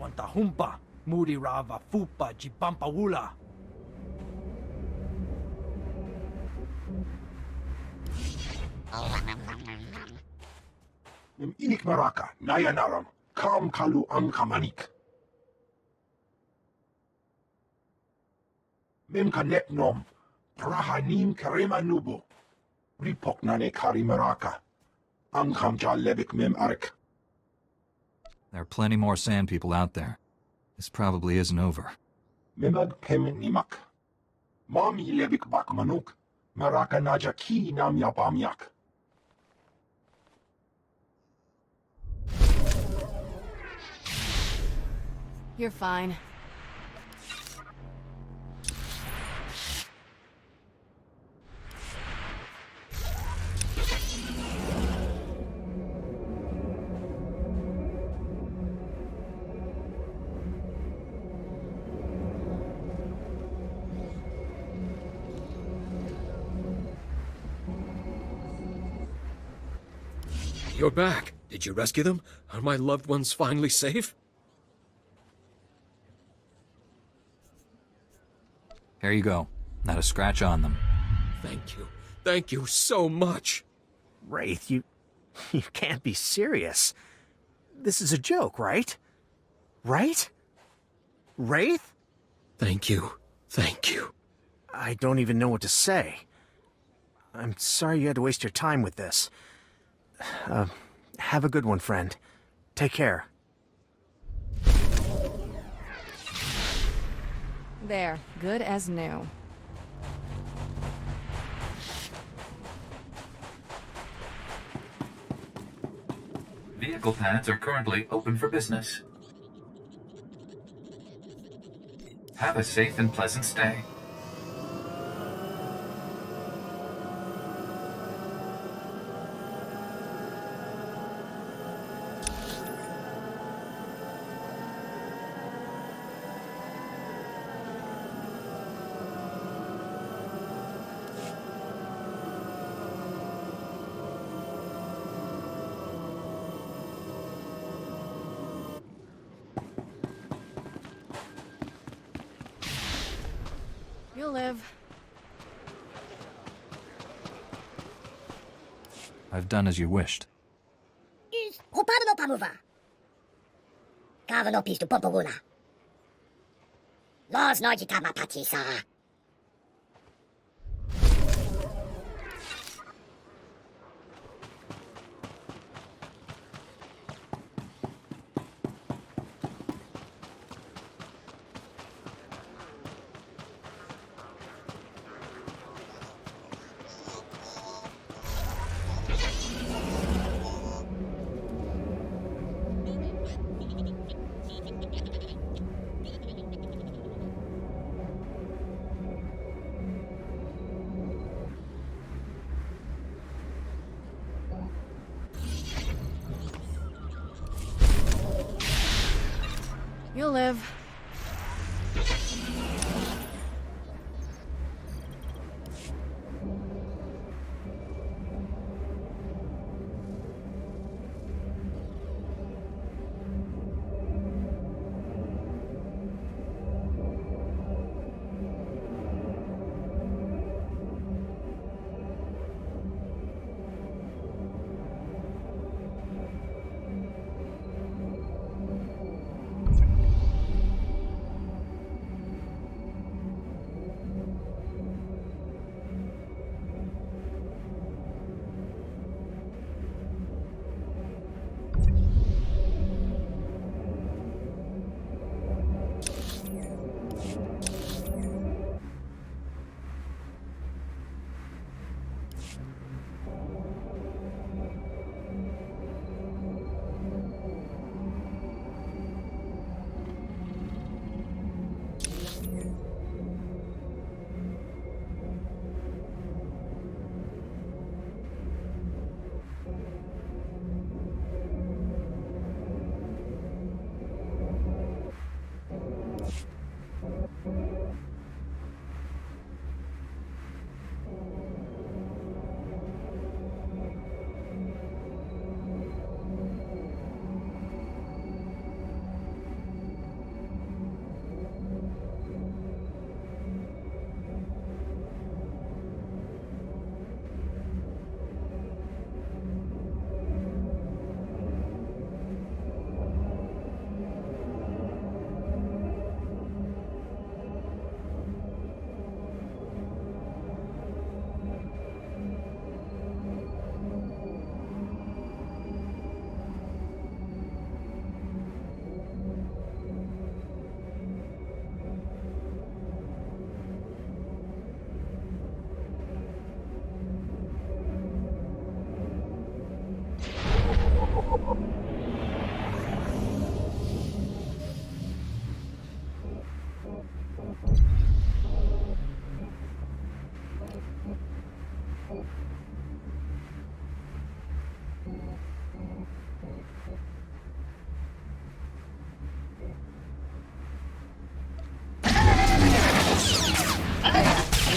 Wantahumpa, Muri Rava Fupa Jipampawula. Inik maraka, nayanaram, kam kalu kamanik. Mem kanek nom, prahanim karema nubo. Ripok nane kari maraka. Kamja lebik mem arik. There are plenty more sand people out there. This probably isn't over. Memad kem nimak. Mami lebik bak manuk. Maraka naja ki nam yapamyak. You're fine. You're back. Did you rescue them? Are my loved ones finally safe? Here you go. Not a scratch on them. Thank you. Thank you so much. Wraith, you can't be serious. This is a joke, right? Right? Wraith? Thank you. Thank you. I don't even know what to say. I'm sorry you had to waste your time with this. Have a good one, friend. Take care. There, good as new. Vehicle pads are currently open for business. Have a safe and pleasant stay. You'll live. I've done as you wished. Is Hopano Pamuva. Kavano piece to Pompawuna. Laws Nojitama Patisa. You'll live.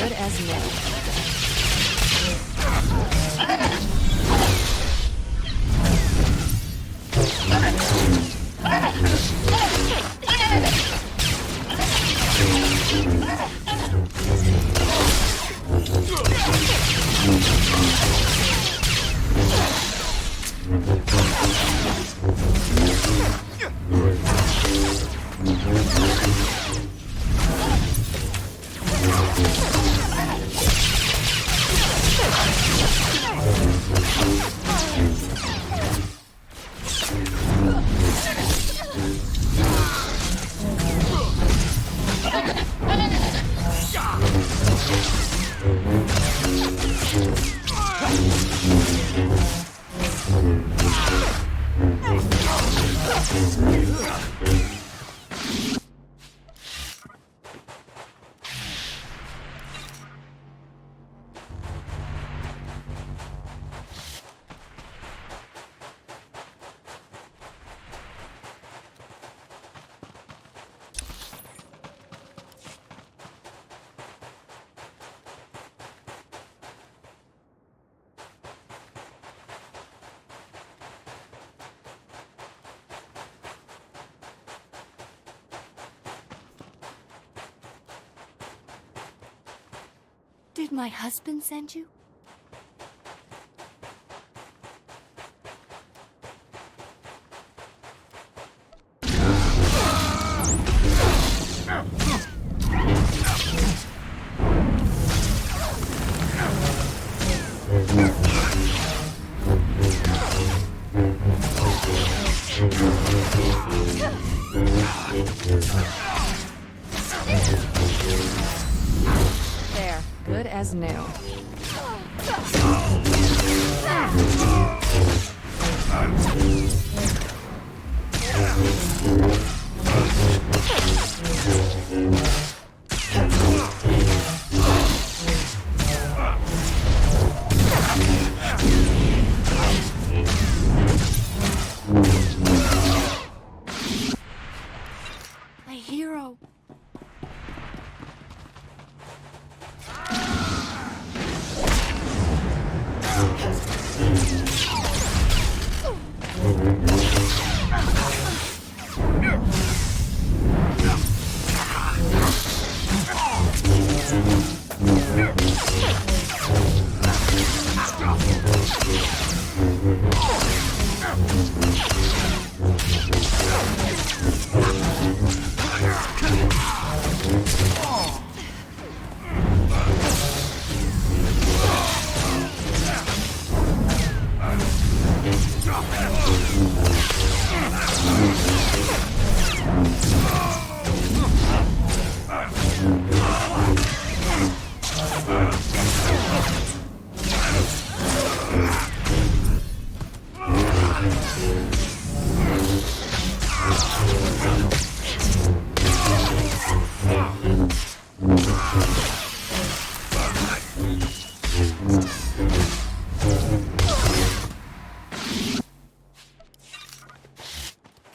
good as new. Did my husband send you? There, good as new. My hero.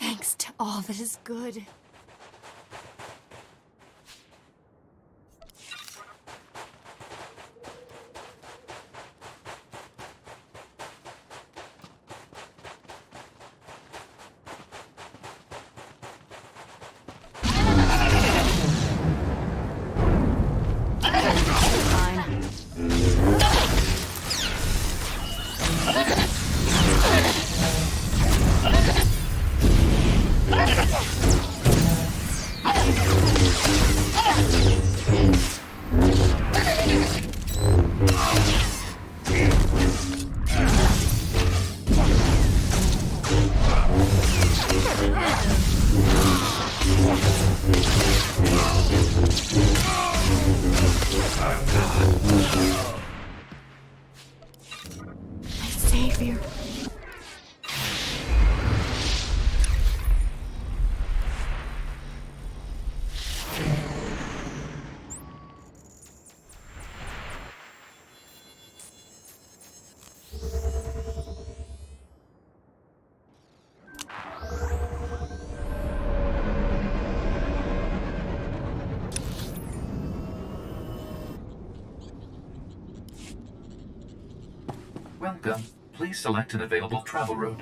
Thanks to all that is good. My savior. Welcome. Please select an available travel route.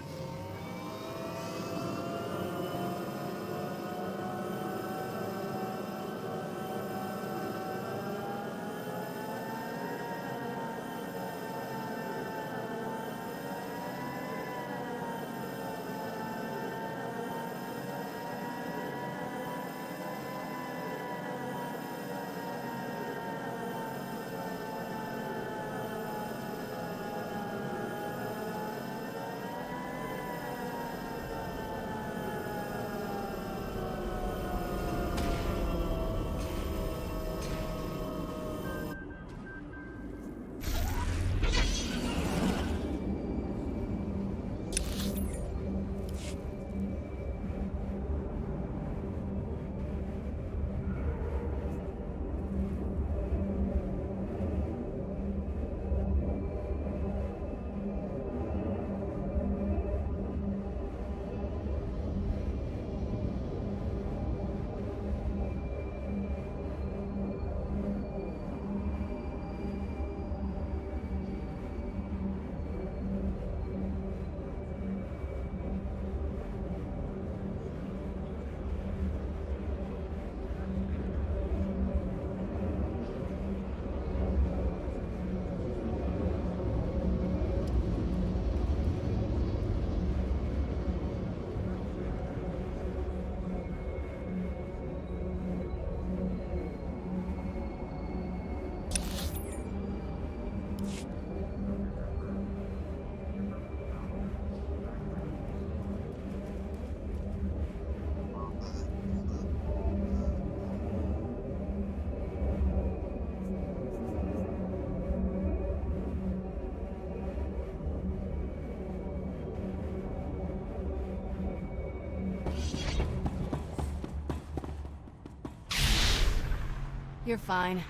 You're fine.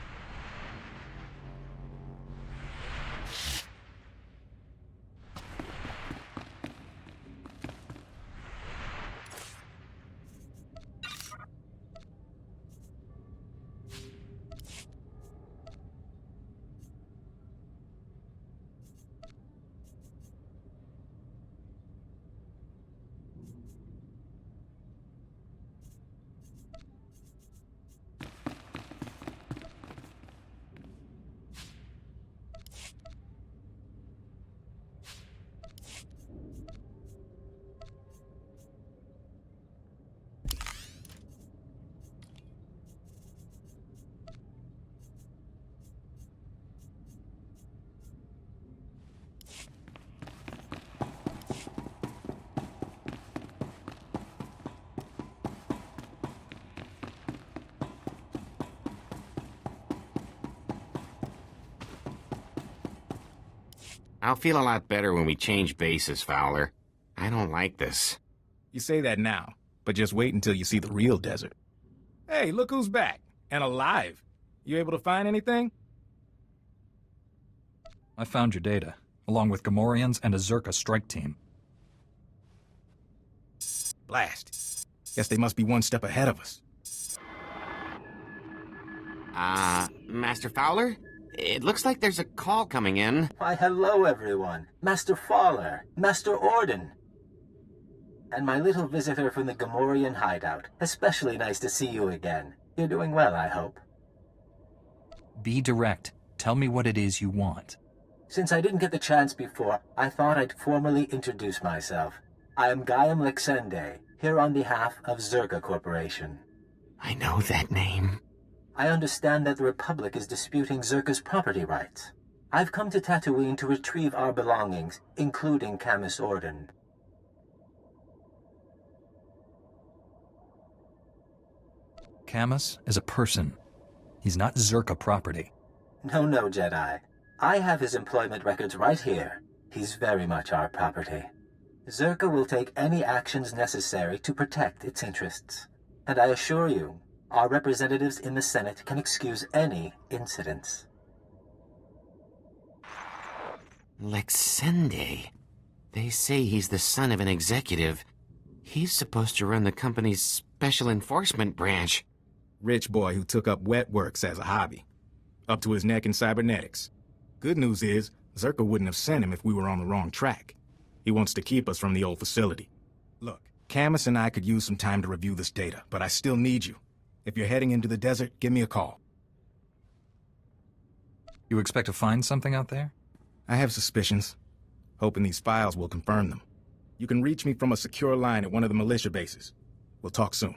I'll feel a lot better when we change bases, Fowler. I don't like this. You say that now, but just wait until you see the real desert. Hey, look who's back, and alive. You able to find anything? I found your data, along with Gamorreans and a Zerka strike team. Blast. Guess they must be one step ahead of us. Master Fowler? It looks like there's a call coming in. Why, hello, everyone. Master Fowler, Master Orden, and my little visitor from the Gamorrean hideout. Especially nice to see you again. You're doing well, I hope. Be direct. Tell me what it is you want. Since I didn't get the chance before, I thought I'd formally introduce myself. I am Gaiam Lexende, here on behalf of Zerka Corporation. I know that name. I understand that the Republic is disputing Zerka's property rights. I've come to Tatooine to retrieve our belongings, including Camus Orden. Camus is a person. He's not Zerka property. No, Jedi. I have his employment records right here. He's very much our property. Zerka will take any actions necessary to protect its interests. And I assure you, our representatives in the Senate can excuse any incidents. Lexende. They say he's the son of an executive. He's supposed to run the company's special enforcement branch. Rich boy who took up wet works as a hobby. Up to his neck in cybernetics. Good news is, Zerka wouldn't have sent him if we were on the wrong track. He wants to keep us from the old facility. Look, Camus and I could use some time to review this data, but I still need you. If you're heading into the desert, give me a call. You expect to find something out there? I have suspicions, hoping these files will confirm them. You can reach me from a secure line at one of the militia bases. We'll talk soon.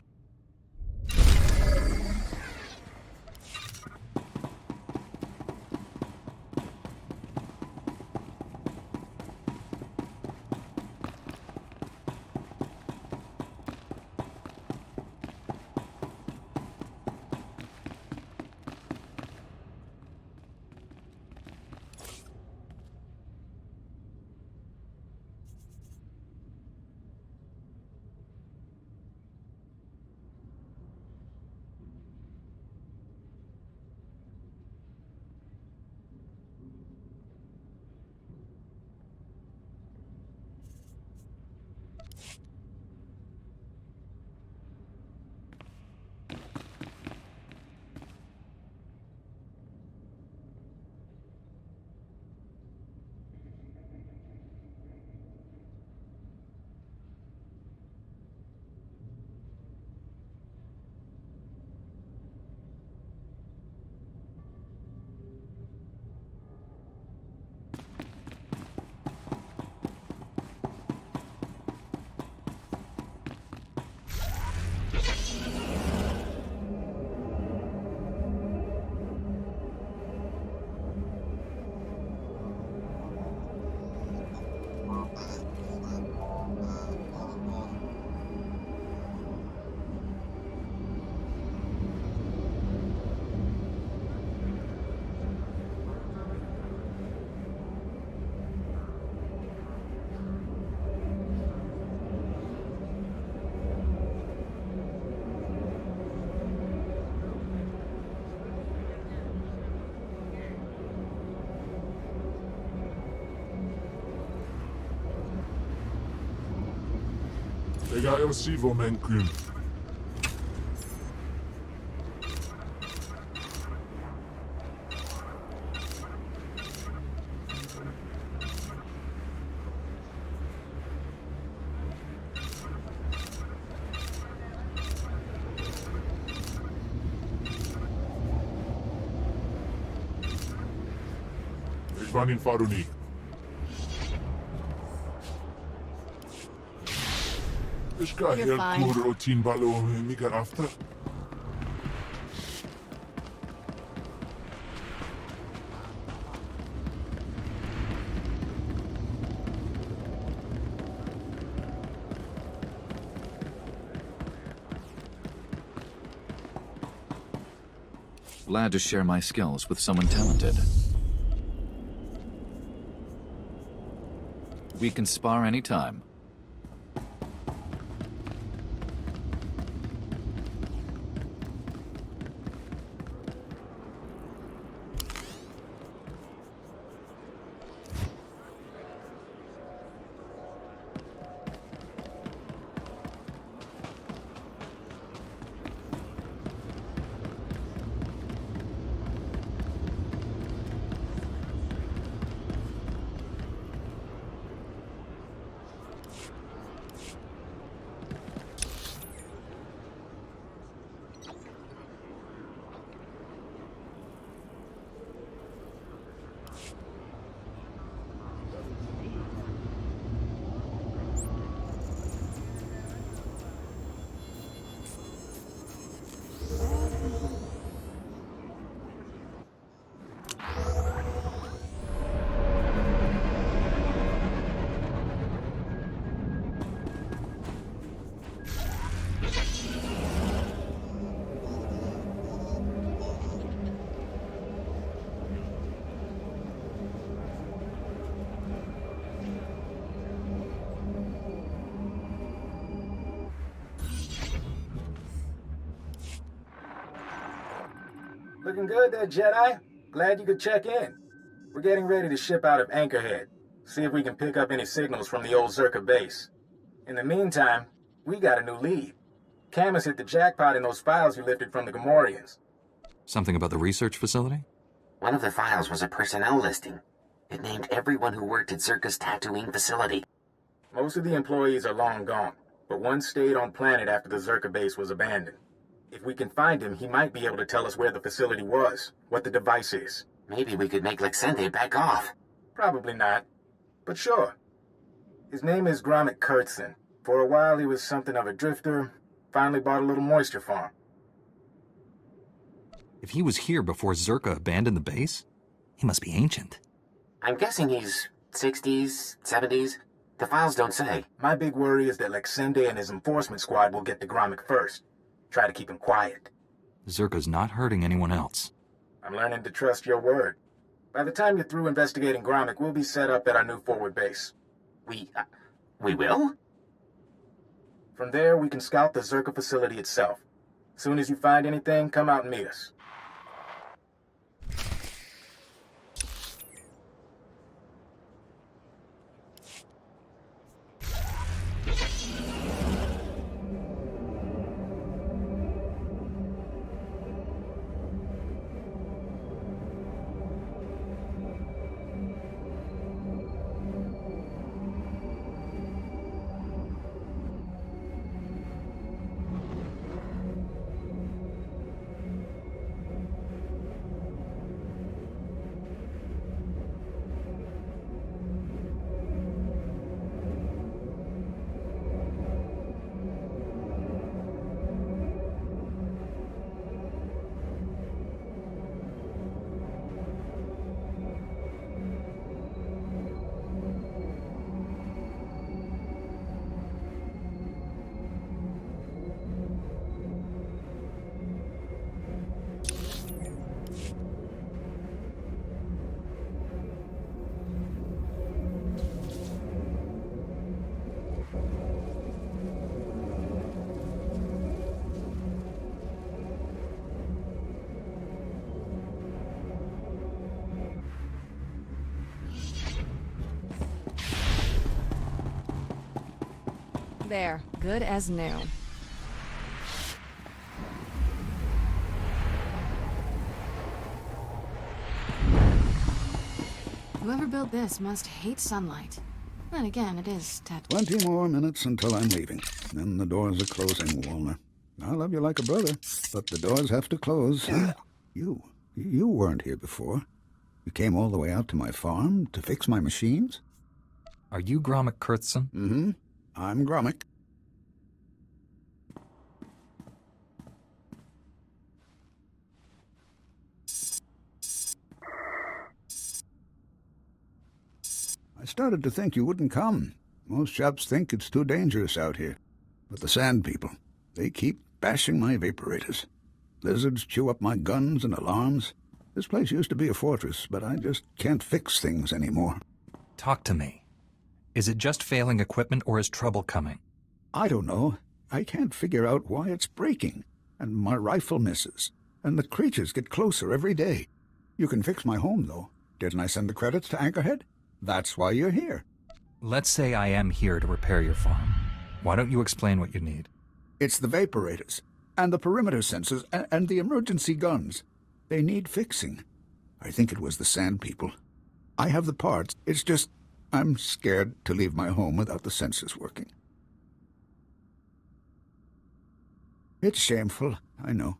Legają siwo mękłym. Ikwanin faruni. You're fine. Glad to share my skills with someone talented. We can spar anytime. Looking good there, Jedi. Glad you could check in. We're getting ready to ship out of Anchorhead. See if we can pick up any signals from the old Zerka base. In the meantime, we got a new lead. Camus hit the jackpot in those files you lifted from the Gamorreans. Something about the research facility? One of the files was a personnel listing. It named everyone who worked at Zerka's Tatooine facility. Most of the employees are long gone, but one stayed on planet after the Zerka base was abandoned. If we can find him, he might be able to tell us where the facility was, what the device is. Maybe we could make Lexende back off. Probably not, but sure. His name is Gromit Kurtzon. For a while he was something of a drifter, finally bought a little moisture farm. If he was here before Zerka abandoned the base, he must be ancient. I'm guessing he's 60s, 70s. The files don't say. My big worry is that Lexende and his enforcement squad will get to Gromit first. Try to keep him quiet. Zerka's not hurting anyone else. I'm learning to trust your word. By the time you're through investigating Gromit, we'll be set up at our new forward base. We will? From there, we can scout the Zerka facility itself. As soon as you find anything, come out and meet us. There, good as new. Whoever built this must hate sunlight. Then again, it is Tatooine. 20 more minutes until I'm leaving. Then the doors are closing, Walner. I love you like a brother, but the doors have to close. You weren't here before. You came all the way out to my farm to fix my machines? Are you Gromit Kurtzon? Mm-hmm. I'm Gromit. I started to think you wouldn't come. Most chaps think it's too dangerous out here. But the Sand People, they keep bashing my vaporators. Lizards chew up my guns and alarms. This place used to be a fortress, but I just can't fix things anymore. Talk to me. Is it just failing equipment or is trouble coming? I don't know. I can't figure out why it's breaking. And my rifle misses. And the creatures get closer every day. You can fix my home, though. Didn't I send the credits to Anchorhead? That's why you're here. Let's say I am here to repair your farm. Why don't you explain what you need? It's the vaporators, and the perimeter sensors, and the emergency guns. They need fixing. I think it was the Sand People. I have the parts. It's just, I'm scared to leave my home without the sensors working. It's shameful, I know.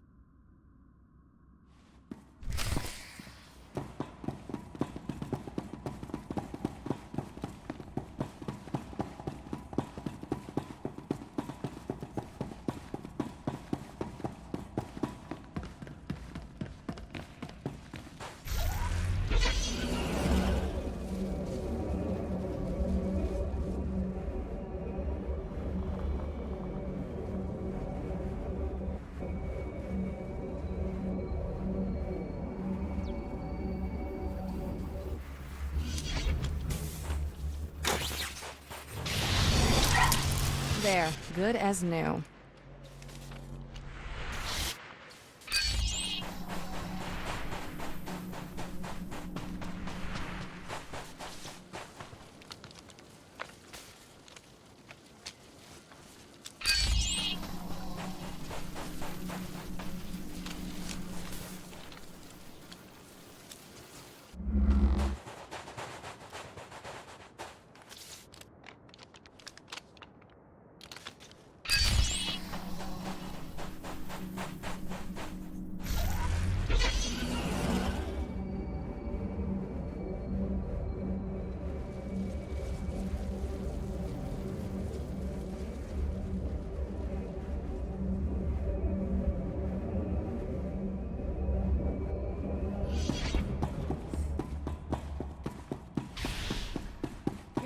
There, good as new.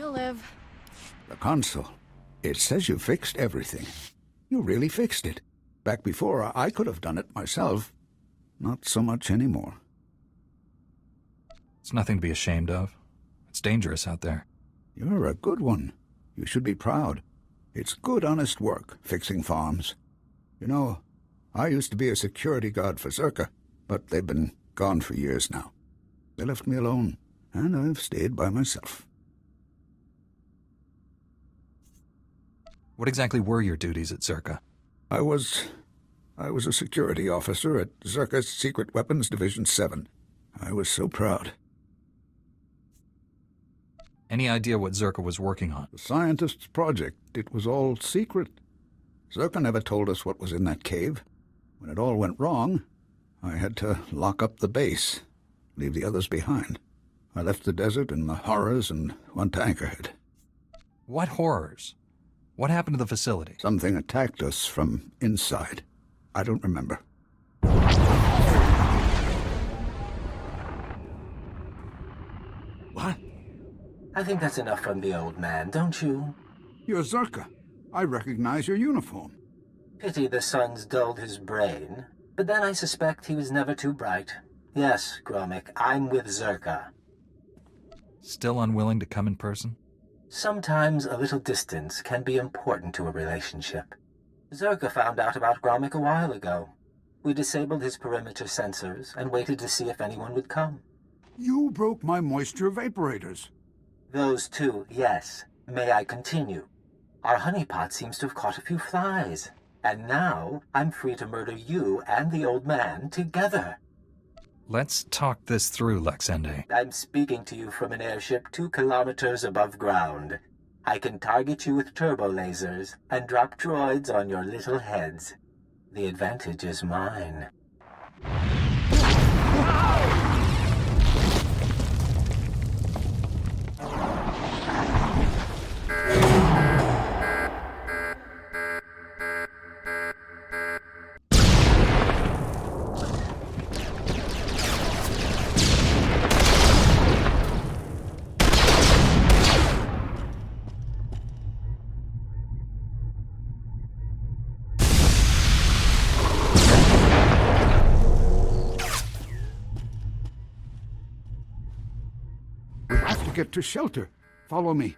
I'll live. The console. It says you fixed everything. You really fixed it. Back before, I could have done it myself. Not so much anymore. It's nothing to be ashamed of. It's dangerous out there. You're a good one. You should be proud. It's good, honest work, fixing farms. You know, I used to be a security guard for Zerka, but they've been gone for years now. They left me alone, and I've stayed by myself. What exactly were your duties at Zerka? I was a security officer at Zerka's Secret Weapons Division 7. I was so proud. Any idea what Zerka was working on? The scientist's project. It was all secret. Zerka never told us what was in that cave. When it all went wrong, I had to lock up the base, leave the others behind. I left the desert and the horrors and went to Anchorhead. What horrors? What happened to the facility? Something attacked us from inside. I don't remember. What? I think that's enough from the old man, don't you? You're Zerka. I recognize your uniform. Pity the sun's dulled his brain, but then I suspect he was never too bright. Yes, Gromik, I'm with Zerka. Still unwilling to come in person? Sometimes a little distance can be important to a relationship. Zerka found out about Gromik a while ago. We disabled his perimeter sensors and waited to see if anyone would come. You broke my moisture vaporators. Those two, yes. May I continue? Our honeypot seems to have caught a few flies. And now I'm free to murder you and the old man together. Let's talk this through, Lexende. I'm speaking to you from an airship 2 kilometers above ground. I can target you with turbo lasers and drop droids on your little heads. The advantage is mine. Get to shelter. Follow me.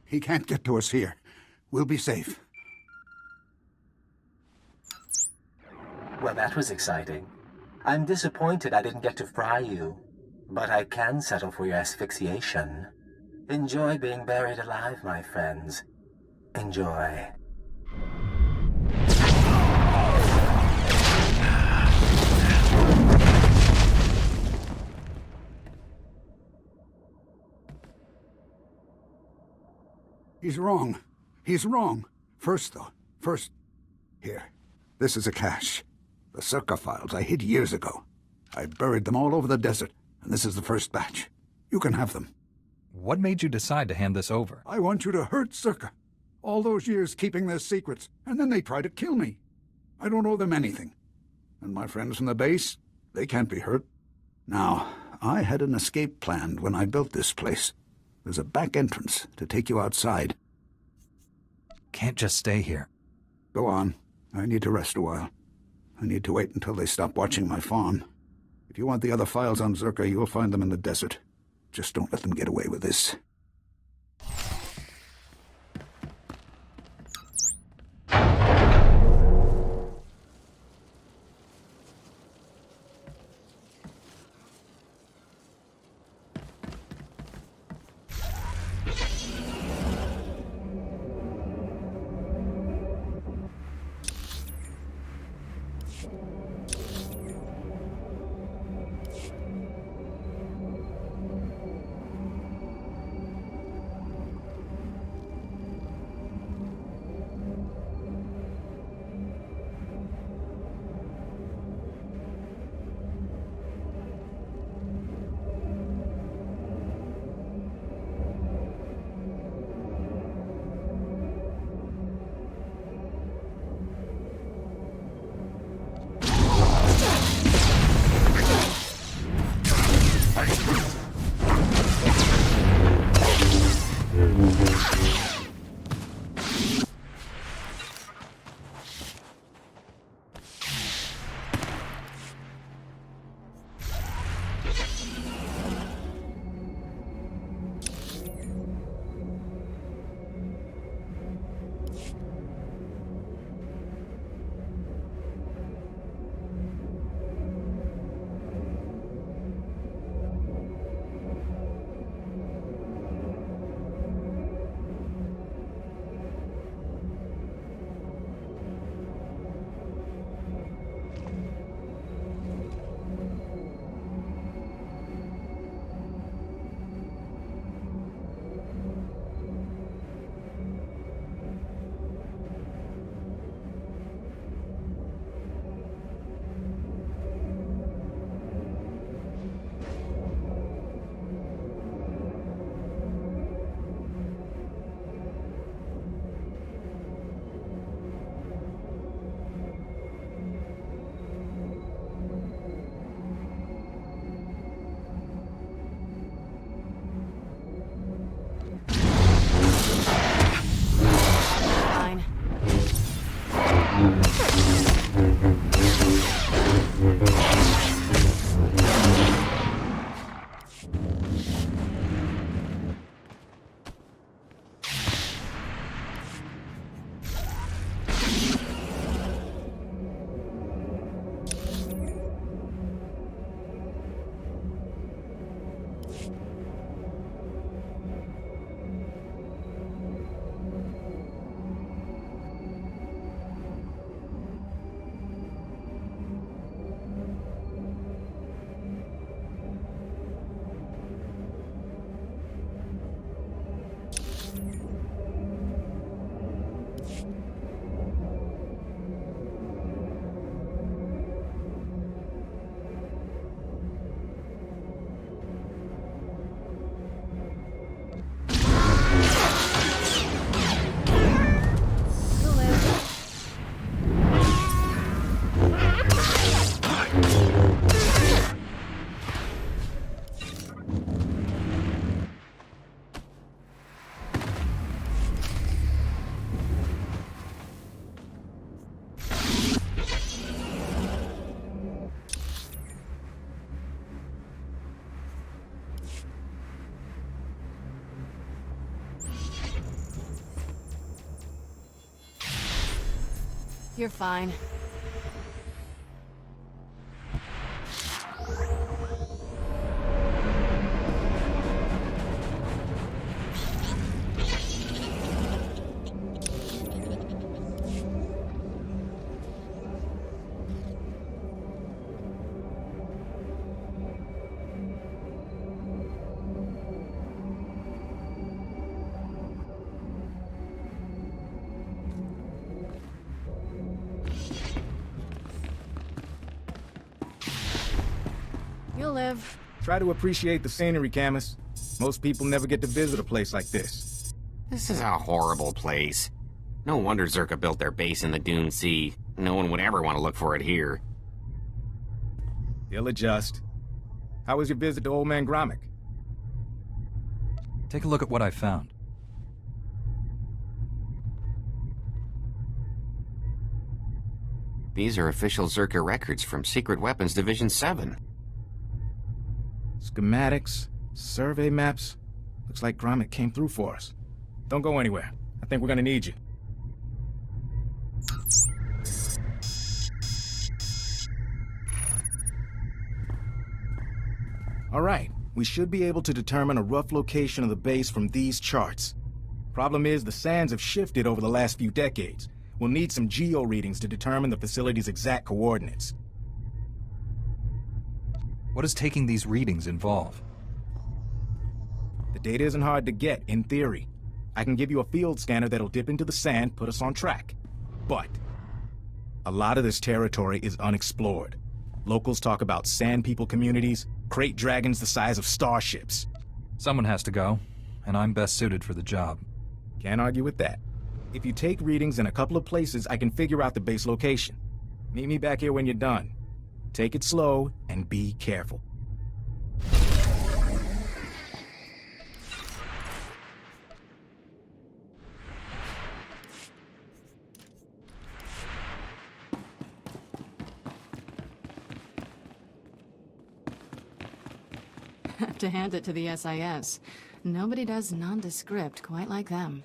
He can't get to us here. We'll be safe. Well, that was exciting. I'm disappointed I didn't get to fry you, but I can settle for your asphyxiation. Enjoy being buried alive, my friends. Enjoy. He's wrong. He's wrong. First, here. This is a cache. The Zerka files I hid years ago. I buried them all over the desert, and this is the first batch. You can have them. What made you decide to hand this over? I want you to hurt Zerka. All those years keeping their secrets, and then they try to kill me. I don't owe them anything. And my friends from the base, they can't be hurt. Now, I had an escape planned when I built this place. There's a back entrance to take you outside. Can't just stay here. Go on. I need to rest a while. I need to wait until they stop watching my farm. If you want the other files on Zerka, you'll find them in the desert. Just don't let them get away with this. You're fine. You'll live. Try to appreciate the scenery, Camus. Most people never get to visit a place like this. This is a horrible place. No wonder Zerka built their base in the Dune Sea. No one would ever want to look for it here. He'll adjust. How was your visit to Old Man Gromit? Take a look at what I found. These are official Zerka records from Secret Weapons Division 7. Schematics, survey maps. Looks like Gromit came through for us. Don't go anywhere. I think we're gonna need you. All right, we should be able to determine a rough location of the base from these charts. Problem is, the sands have shifted over the last few decades. We'll need some geo readings to determine the facility's exact coordinates. What does taking these readings involve? The data isn't hard to get, in theory. I can give you a field scanner that'll dip into the sand, put us on track. But a lot of this territory is unexplored. Locals talk about sand people communities, crate dragons the size of starships. Someone has to go, and I'm best suited for the job. Can't argue with that. If you take readings in a couple of places, I can figure out the base location. Meet me back here when you're done. Take it slow and be careful. Have to hand it to the SIS. Nobody does nondescript quite like them.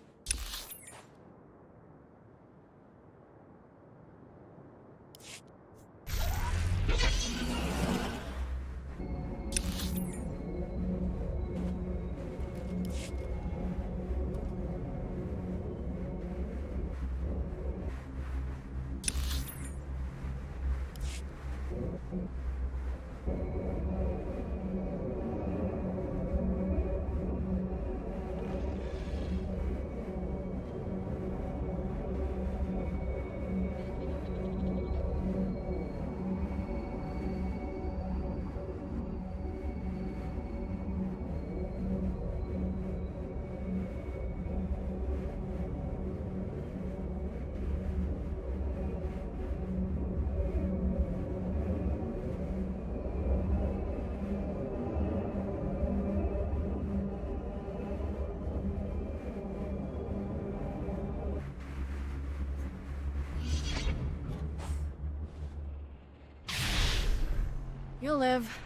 You'll live.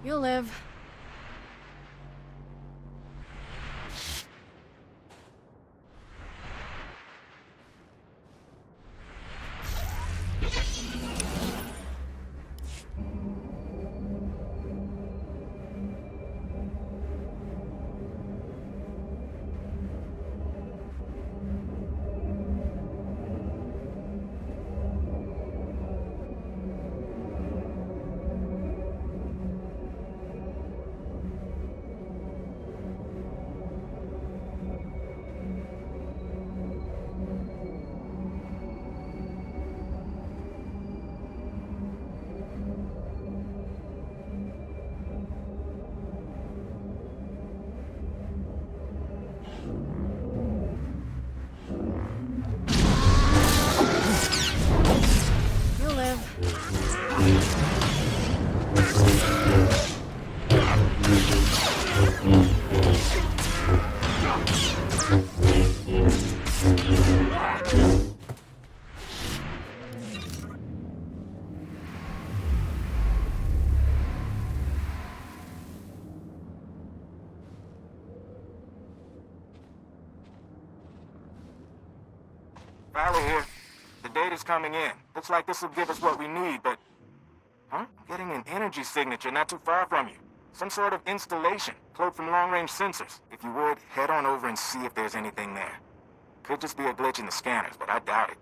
You'll live. You'll live. Valley here. The data's coming in. Looks like this will give us what we need, but... Huh? I'm getting an energy signature not too far from you. Some sort of installation, cloaked from long-range sensors. If you would, head on over and see if there's anything there. Could just be a glitch in the scanners, but I doubt it.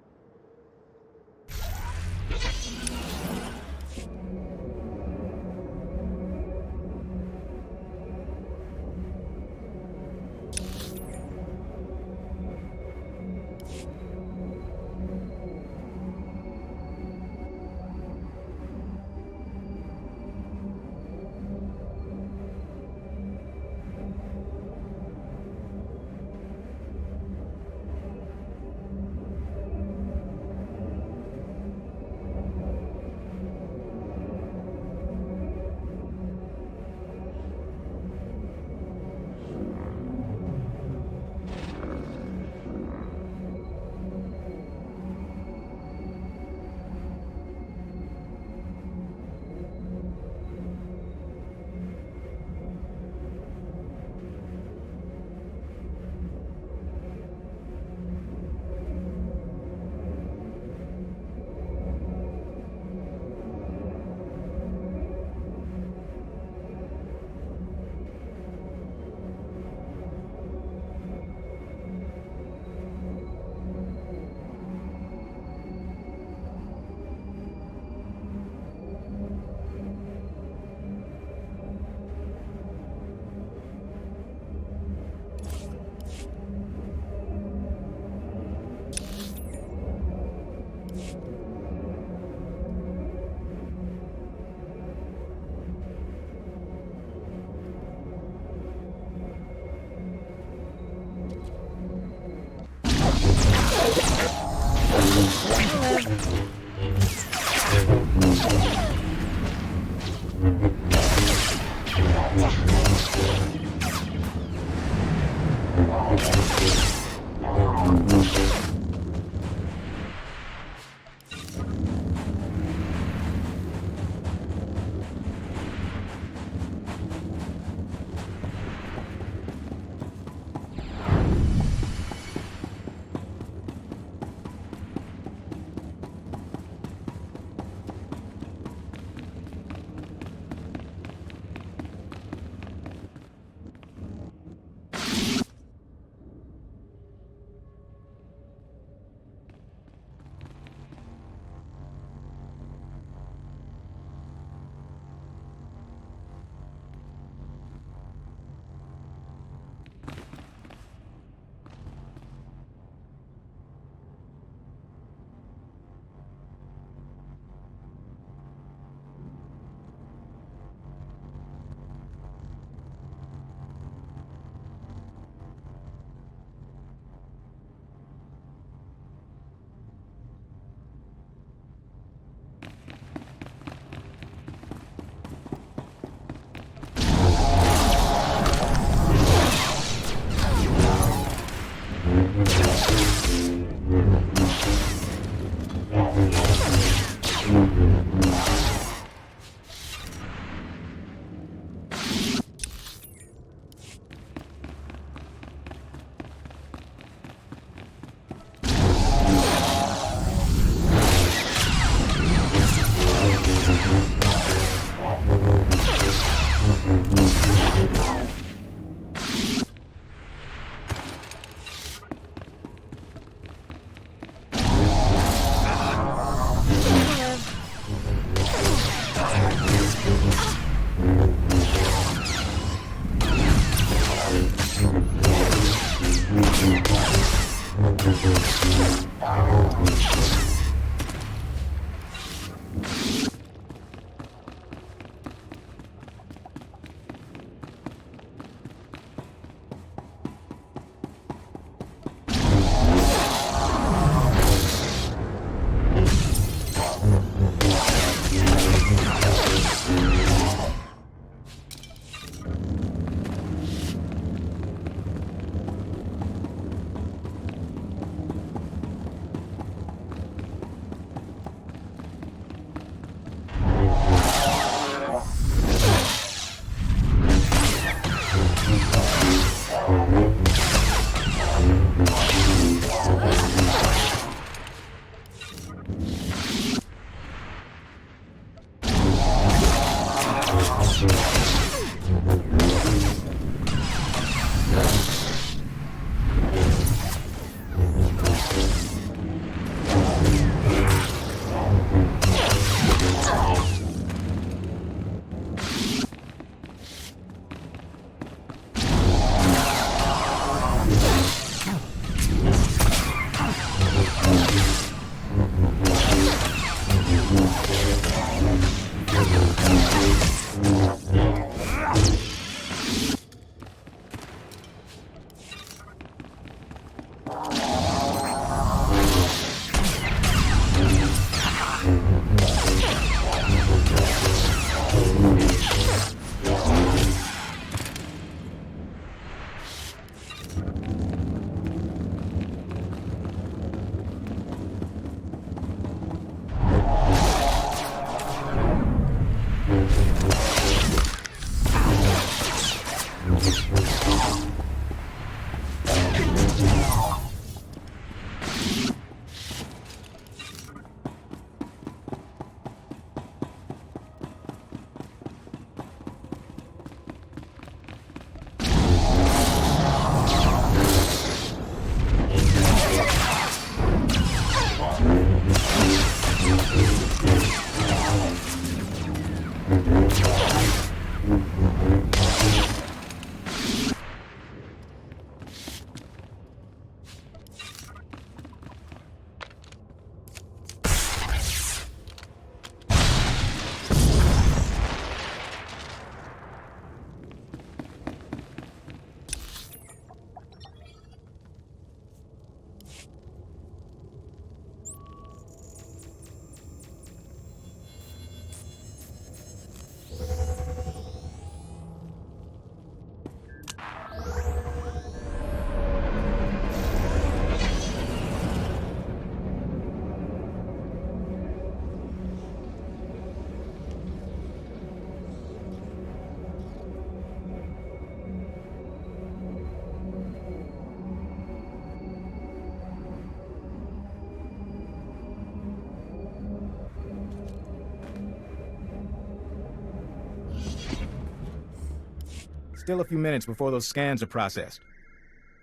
Still a few minutes before those scans are processed.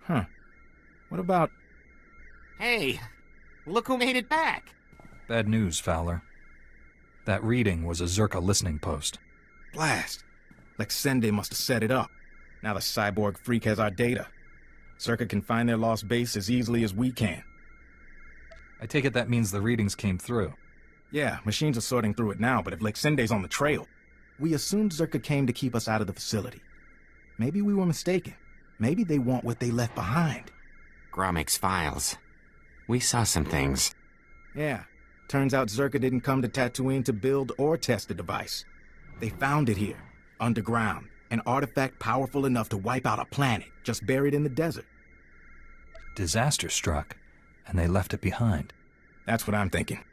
Huh. What about... Hey, look who made it back. Bad news, Fowler. That reading was a Zerka listening post. Blast! Lexende must have set it up. Now the cyborg freak has our data. Zerka can find their lost base as easily as we can. I take it that means the readings came through. Yeah, machines are sorting through it now, but if Lexende's on the trail, we assumed Zerka came to keep us out of the facility. Maybe we were mistaken. Maybe they want what they left behind. Gromik's files. We saw some things. Yeah. Turns out Zerka didn't come to Tatooine to build or test the device. They found it here, underground, an artifact powerful enough to wipe out a planet, just buried in the desert. Disaster struck, and they left it behind. That's what I'm thinking.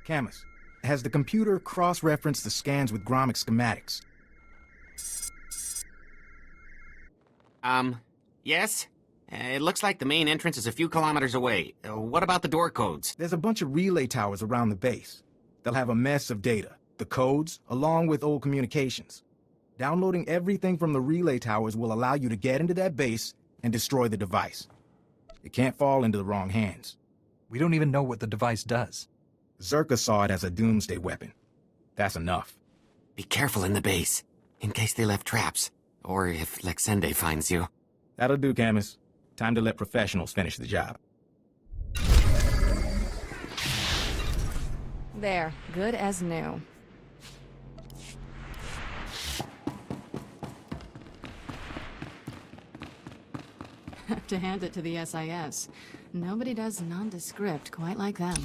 Camus, has the computer cross-referenced the scans with Gromik schematics? Yes? It looks like the main entrance is a few kilometers away. What about the door codes? There's a bunch of relay towers around the base. They'll have a mess of data, the codes, along with old communications. Downloading everything from the relay towers will allow you to get into that base and destroy the device. It can't fall into the wrong hands. We don't even know what the device does. Zerka saw it as a doomsday weapon. That's enough. Be careful in the base, in case they left traps, or if Lexende finds you. That'll do, Camus. Time to let professionals finish the job. There, good as new. Have to hand it to the SIS. Nobody does nondescript quite like them.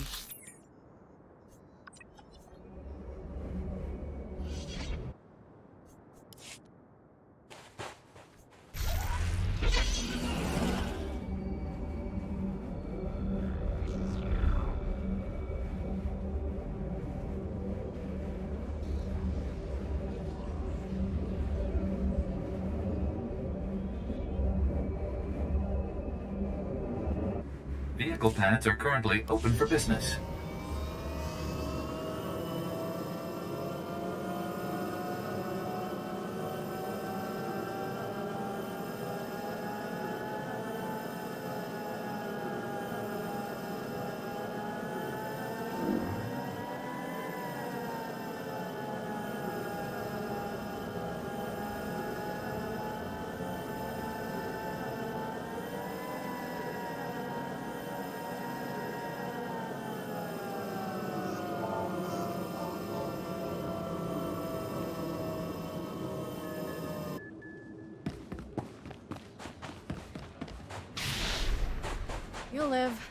Vehicle pads are currently open for business. You'll live.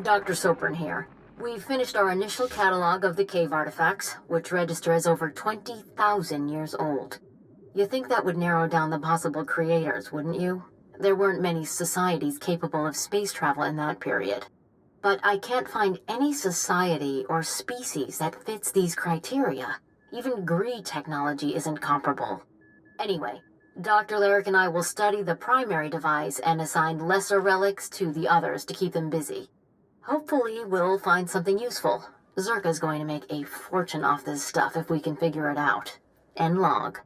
Dr. Sopran here. We've finished our initial catalog of the cave artifacts, which register as over 20,000 years old. You think that would narrow down the possible creators, wouldn't you? There weren't many societies capable of space travel in that period. But I can't find any society or species that fits these criteria. Even Gree technology isn't comparable. Anyway, Dr. Lyric and I will study the primary device and assign lesser relics to the others to keep them busy. Hopefully, we'll find something useful. Zerka's going to make a fortune off this stuff if we can figure it out. End log.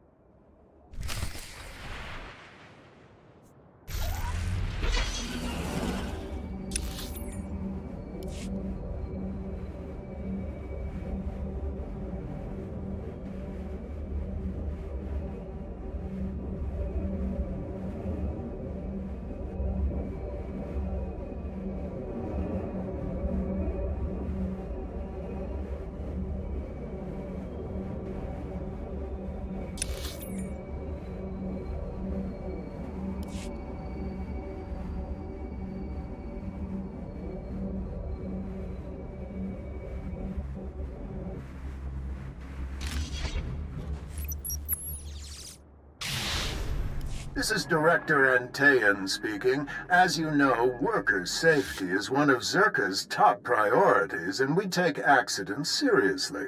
This is Director Antean speaking. As you know, worker safety is one of Zerka's top priorities, and we take accidents seriously.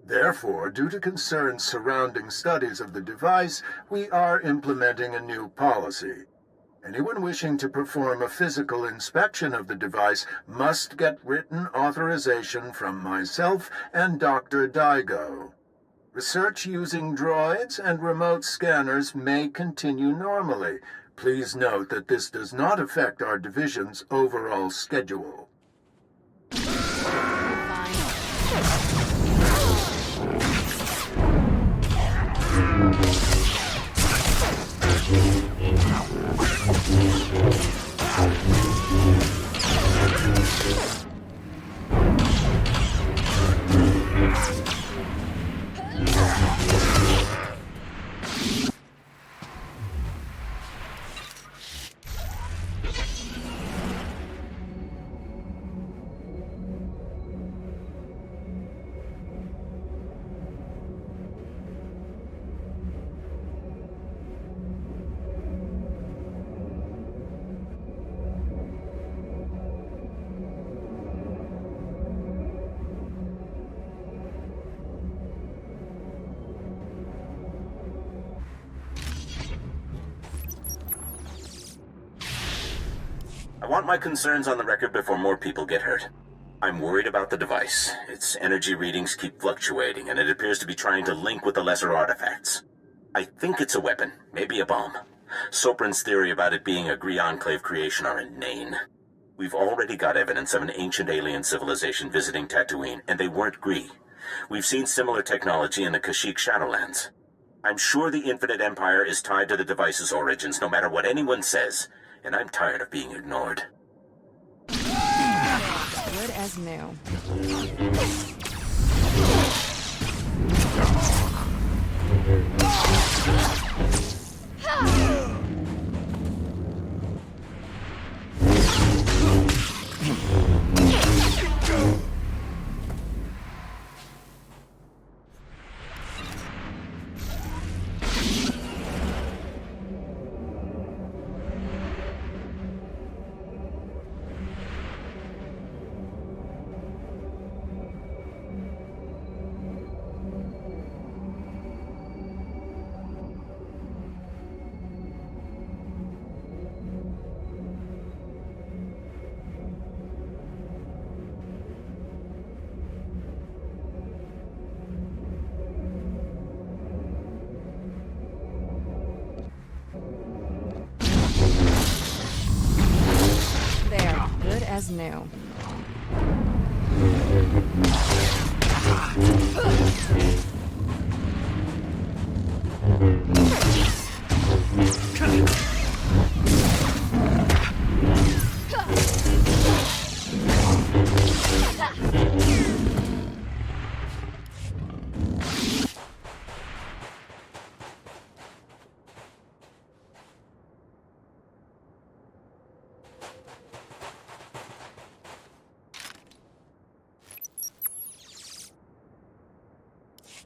Therefore, due to concerns surrounding studies of the device, we are implementing a new policy. Anyone wishing to perform a physical inspection of the device must get written authorization from myself and Dr. Daigo. Research using droids and remote scanners may continue normally. Please note that this does not affect our division's overall schedule. I want my concerns on the record before more people get hurt. I'm worried about the device. Its energy readings keep fluctuating, and it appears to be trying to link with the lesser artifacts. I think it's a weapon, maybe a bomb. Sopran's theory about it being a Gree Enclave creation are inane. We've already got evidence of an ancient alien civilization visiting Tatooine, and they weren't Gree. We've seen similar technology in the Kashyyyk Shadowlands. I'm sure the Infinite Empire is tied to the device's origins, no matter what anyone says. And I'm tired of being ignored. Good as new. Good as new.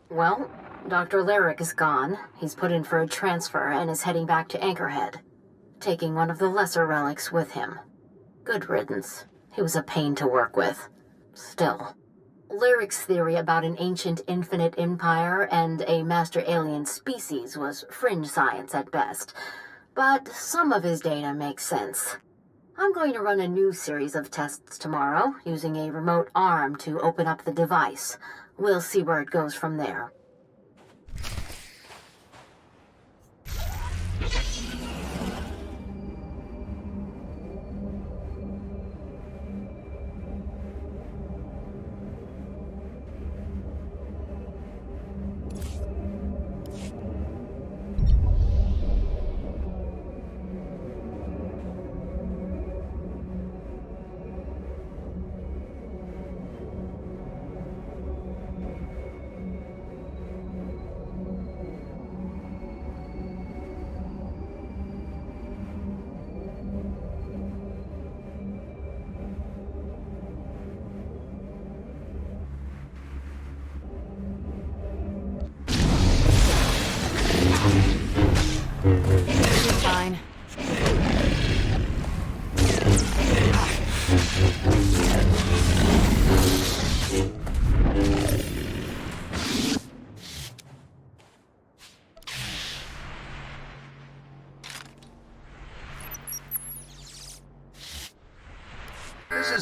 Well, Dr. Lyric is gone. He's put in for a transfer and is heading back to Anchorhead, taking one of the lesser relics with him. Good riddance. He was a pain to work with. Still, Lyric's theory about an ancient infinite empire and a master alien species was fringe science at best, but some of his data makes sense. I'm going to run a new series of tests tomorrow, using a remote arm to open up the device. We'll see where it goes from there.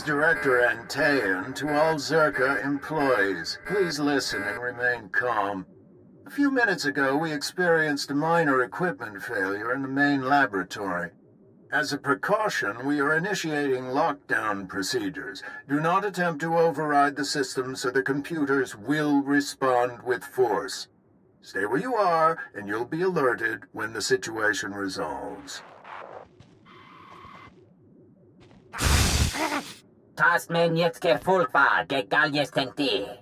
Director Antaean to all Zerka employees. Please listen and remain calm. A few minutes ago, we experienced a minor equipment failure in the main laboratory. As a precaution, we are initiating lockdown procedures. Do not attempt to override the system, so the computers will respond with force. Stay where you are, and you'll be alerted when the situation resolves. Tas men jetzt gefulpa, gegal jestenti.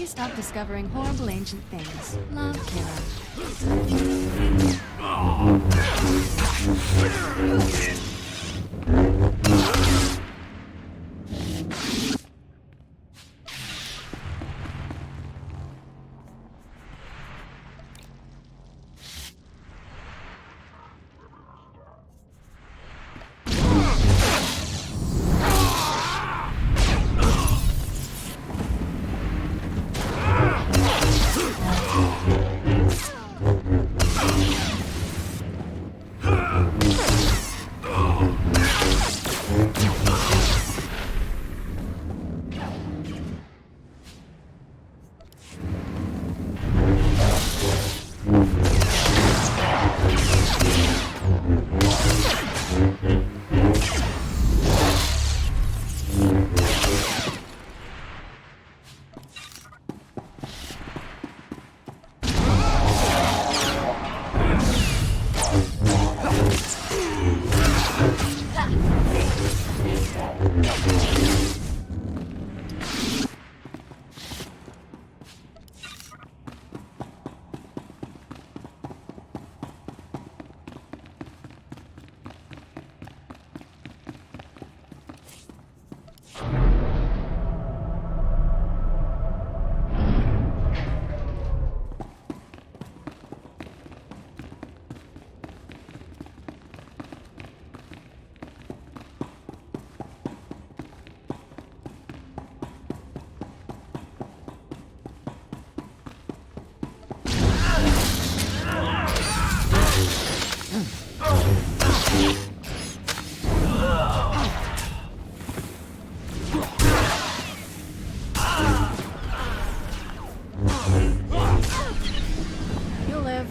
Stop discovering horrible ancient things. Love, Kira. You'll live.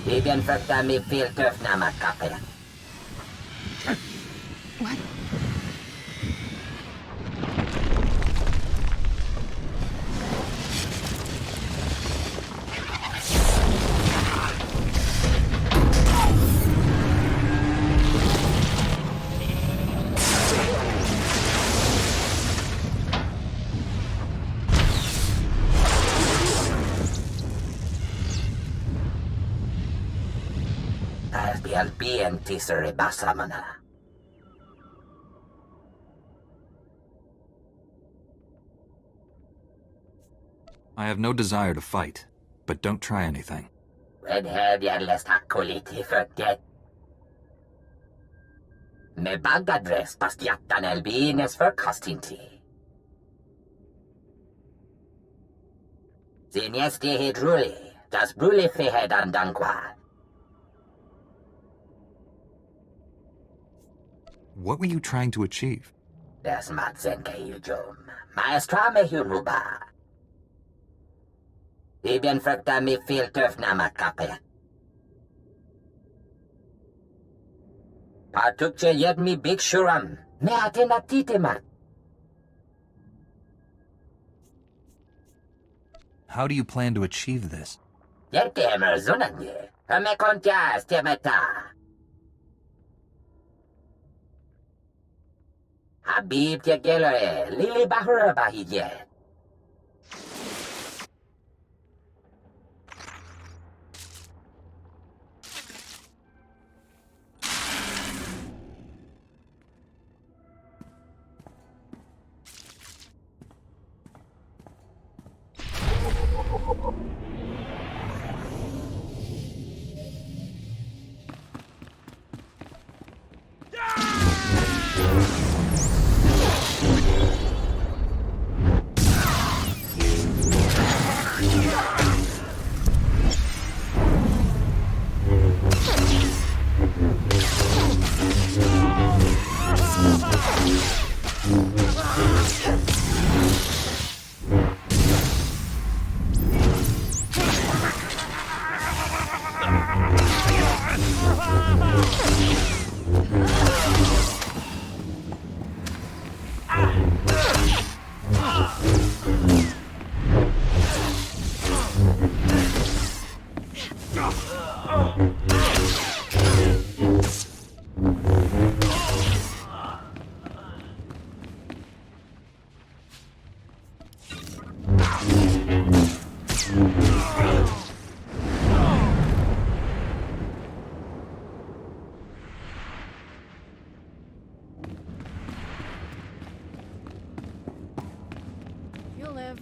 Igen fökte mi fél töfnámat kapja. What? Albian tisere basamana. I have no desire to fight, but don't try anything. Redhead jällest hakkoliti föttet. Me bagadres pastiatan elbines för kastinti. Sinesti hidruli, das bruli fehedan dankwa. What were you trying to achieve? Das matsenke yujum. Maestra me huruba. Ibn frukta mi filtöf namakape. Patukche yed mi big shuram. Me atenatitemat. How do you plan to achieve this? Yetemer zunanye. Me kontia stemeta. Habib tegelore. Lili bahura bahije. You'll live.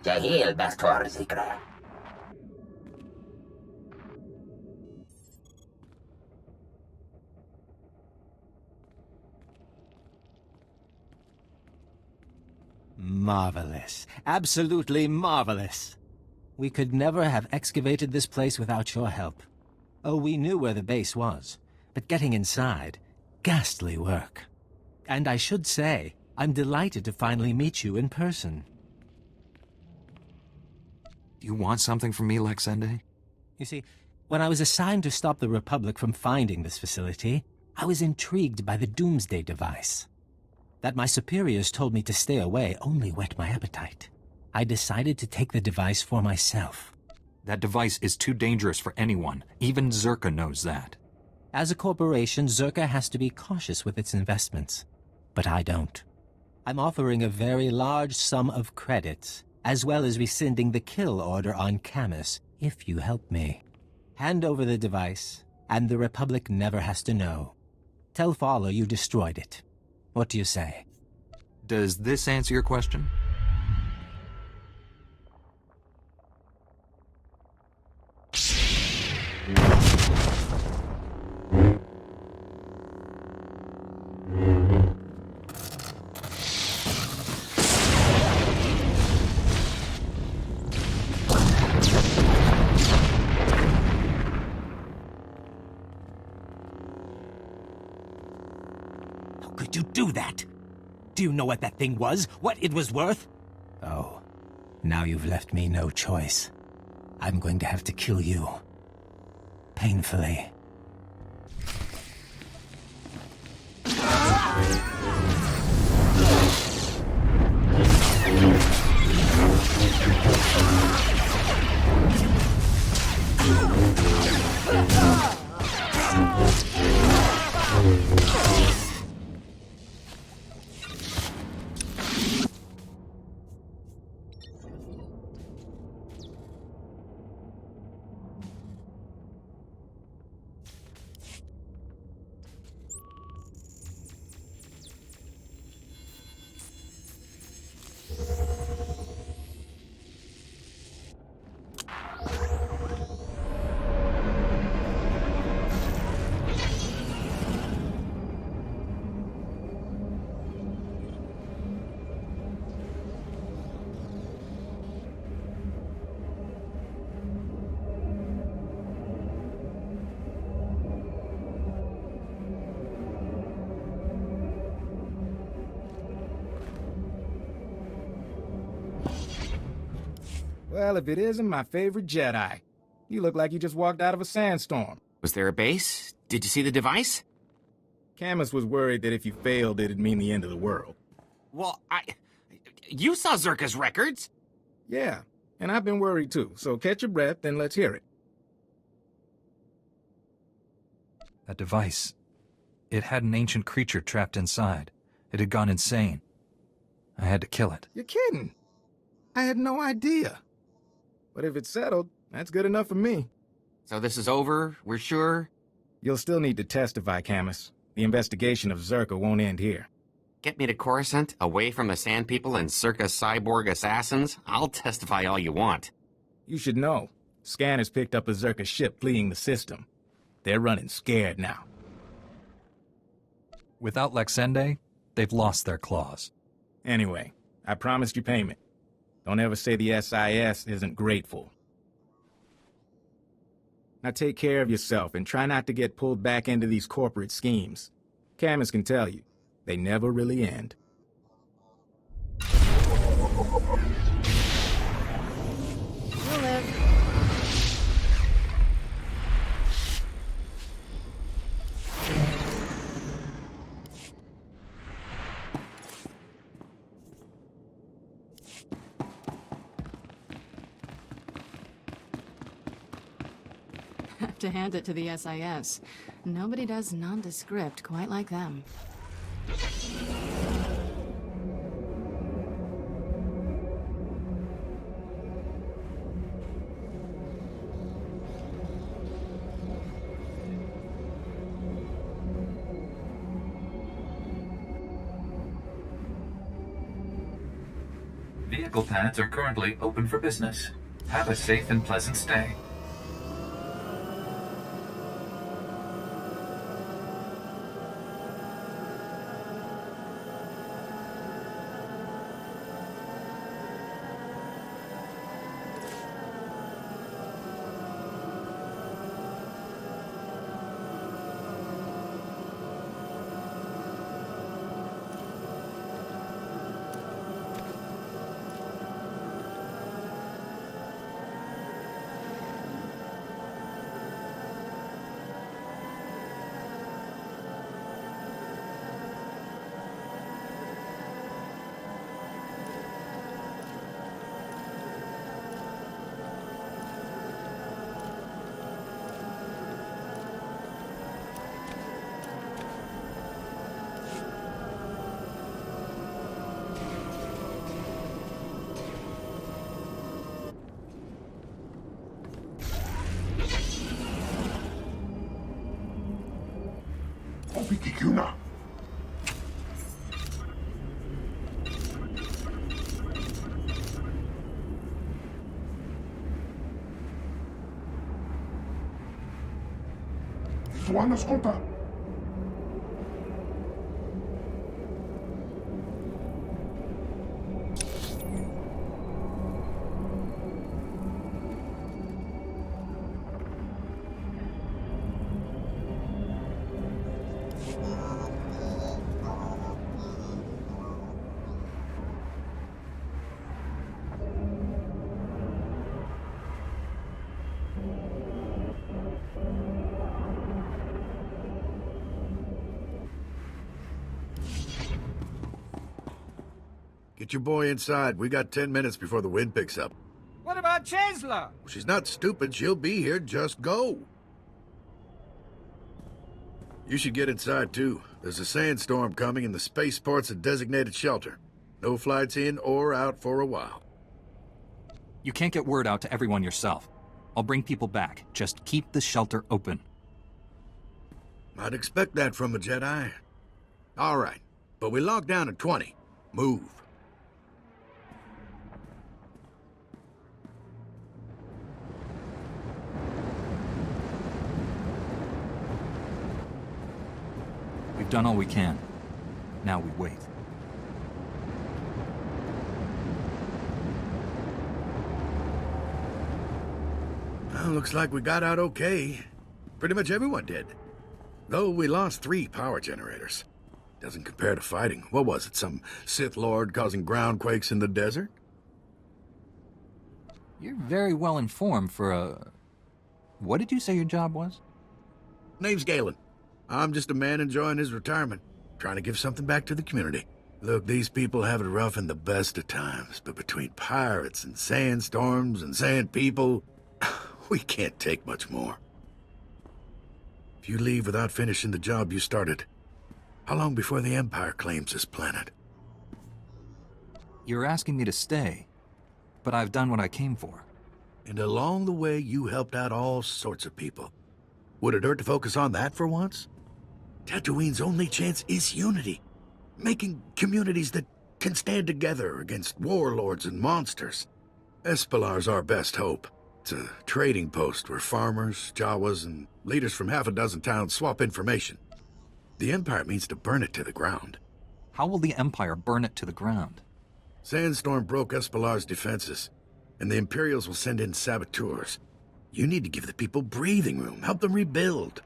Jahil Bastor Zikra. Marvelous. Absolutely marvelous. We could never have excavated this place without your help. Oh, we knew where the base was, but getting inside, ghastly work. And I should say, I'm delighted to finally meet you in person. You want something from me, Lexende? You see, when I was assigned to stop the Republic from finding this facility, I was intrigued by the Doomsday device. That my superiors told me to stay away only whet my appetite. I decided to take the device for myself. That device is too dangerous for anyone. Even Zerka knows that. As a corporation, Zerka has to be cautious with its investments. But I don't. I'm offering a very large sum of credits, as well as rescinding the kill order on Camus, if you help me. Hand over the device, and the Republic never has to know. Tell Fowler you destroyed it. What do you say? Does this answer your question? How could you do that? Do you know what that thing was? What it was worth? Oh, now you've left me no choice. I'm going to have to kill you. Painfully. Well, if it isn't my favorite Jedi. You look like you just walked out of a sandstorm. Was there a base? Did you see the device? Camus was worried that if you failed, it'd mean the end of the world. Well, You saw Zerka's records! Yeah, and I've been worried too, so catch your breath and let's hear it. That device. It had an ancient creature trapped inside. It had gone insane. I had to kill it. You're kidding. I had no idea. But if it's settled, that's good enough for me. So this is over? We're sure? You'll still need to testify, Camus. The investigation of Zerka won't end here. Get me to Coruscant, away from the Sand People and Circa cyborg assassins? I'll testify all you want. You should know. Scanners picked up a Zerka ship fleeing the system. They're running scared now. Without Lexende, they've lost their claws. Anyway, I promised you payment. Don't ever say the SIS isn't grateful. Now take care of yourself and try not to get pulled back into these corporate schemes. Camus can tell you, they never really end. You'll live. Have to hand it to the SIS. Nobody does nondescript quite like them. Vehicle pads are currently open for business. Have a safe and pleasant stay. Kuna. Tuanas kota. Get your boy inside. We got 10 minutes before the wind picks up. What about Chancellor? She's not stupid. She'll be here. Just go. You should get inside, too. There's a sandstorm coming and the spaceport's a designated shelter. No flights in or out for a while. You can't get word out to everyone yourself. I'll bring people back. Just keep the shelter open. I'd expect that from a Jedi. All right, but we lock down at 20. Move. We've done all we can. Now we wait. Well, looks like we got out okay. Pretty much everyone did. Though we lost 3 power generators. Doesn't compare to fighting. What was it, some Sith Lord causing ground quakes in the desert? You're very well informed for a... What did you say your job was? Name's Galen. I'm just a man enjoying his retirement, trying to give something back to the community. Look, these people have it rough in the best of times, but between pirates and sandstorms and sand people, we can't take much more. If you leave without finishing the job you started, how long before the Empire claims this planet? You're asking me to stay, but I've done what I came for. And along the way, you helped out all sorts of people. Would it hurt to focus on that for once? Tatooine's only chance is unity. Making communities that can stand together against warlords and monsters. Espellar's our best hope. It's a trading post where farmers, Jawas, and leaders from half a dozen towns swap information. The Empire means to burn it to the ground. How will the Empire burn it to the ground? Sandstorm broke Espellar's defenses, and the Imperials will send in saboteurs. You need to give the people breathing room, help them rebuild.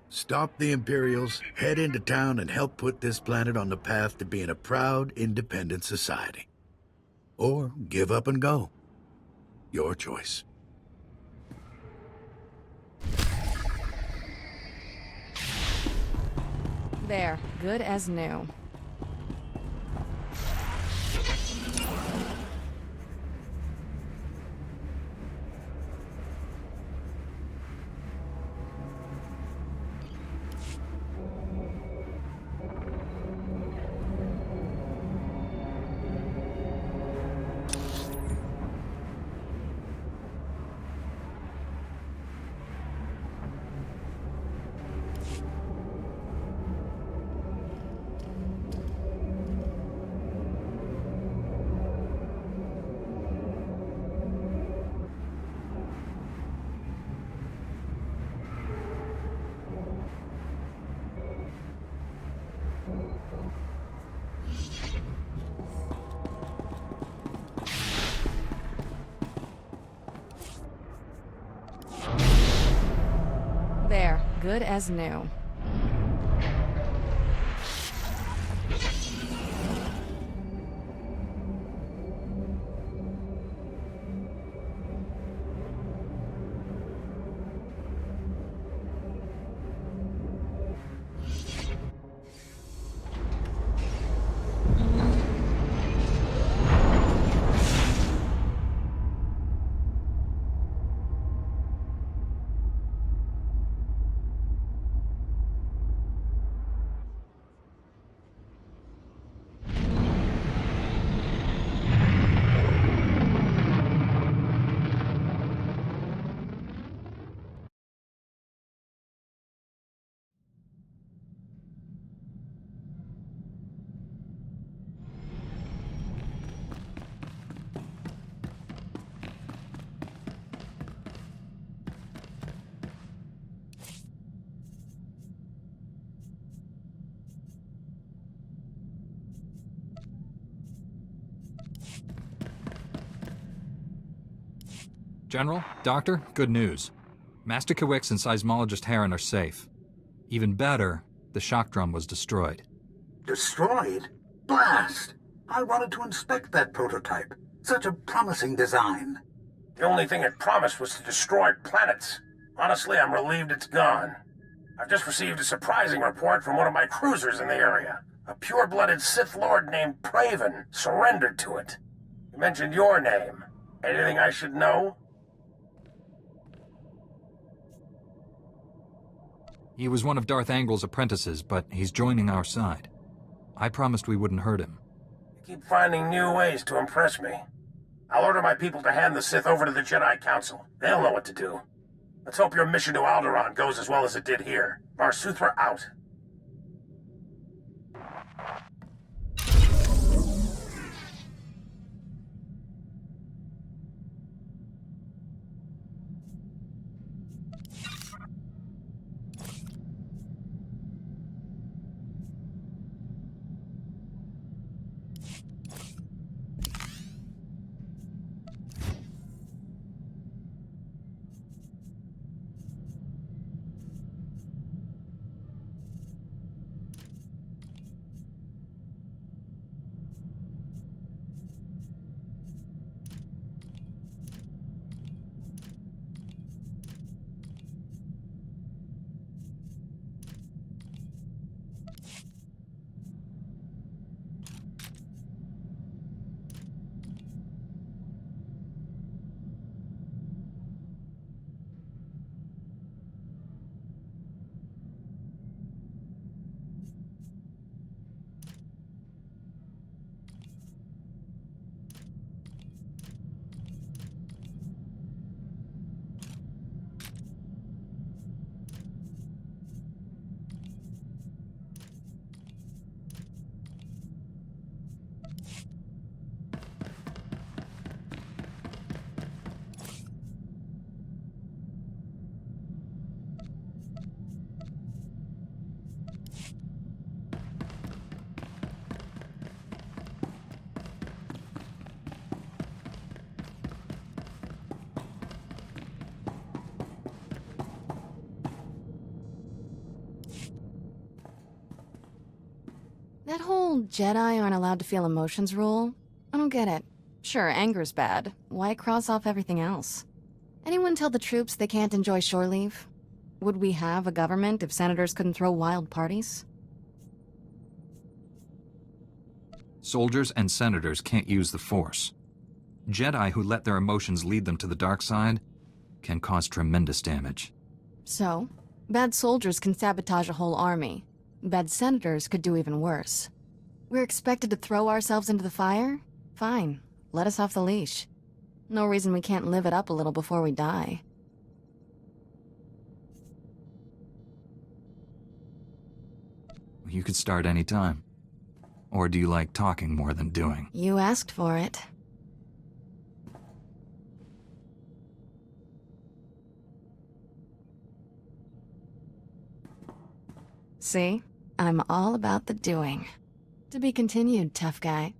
Stop the Imperials, head into town, and help put this planet on the path to being a proud, independent society. Or give up and go. Your choice. There, good as new. There, good as new. General, Doctor, good news. Master Kawix and Seismologist Heron are safe. Even better, the shock drum was destroyed. Destroyed? Blast! I wanted to inspect that prototype. Such a promising design. The only thing it promised was to destroy planets. Honestly, I'm relieved it's gone. I've just received a surprising report from one of my cruisers in the area. A pure-blooded Sith Lord named Praven surrendered to it. He mentioned your name. Anything I should know? He was one of Darth Angle's apprentices, but he's joining our side. I promised we wouldn't hurt him. You keep finding new ways to impress me. I'll order my people to hand the Sith over to the Jedi Council. They'll know what to do. Let's hope your mission to Alderaan goes as well as it did here. Varsuthra out. That whole Jedi aren't allowed to feel emotions rule? I don't get it. Sure, anger's bad. Why cross off everything else? Anyone tell the troops they can't enjoy shore leave? Would we have a government if senators couldn't throw wild parties? Soldiers and senators can't use the Force. Jedi who let their emotions lead them to the dark side can cause tremendous damage. So, bad soldiers can sabotage a whole army. Bad senators could do even worse. We're expected to throw ourselves into the fire? Fine, let us off the leash. No reason we can't live it up a little before we die. You could start any time. Or do you like talking more than doing? You asked for it. See? I'm all about the doing. To be continued, tough guy.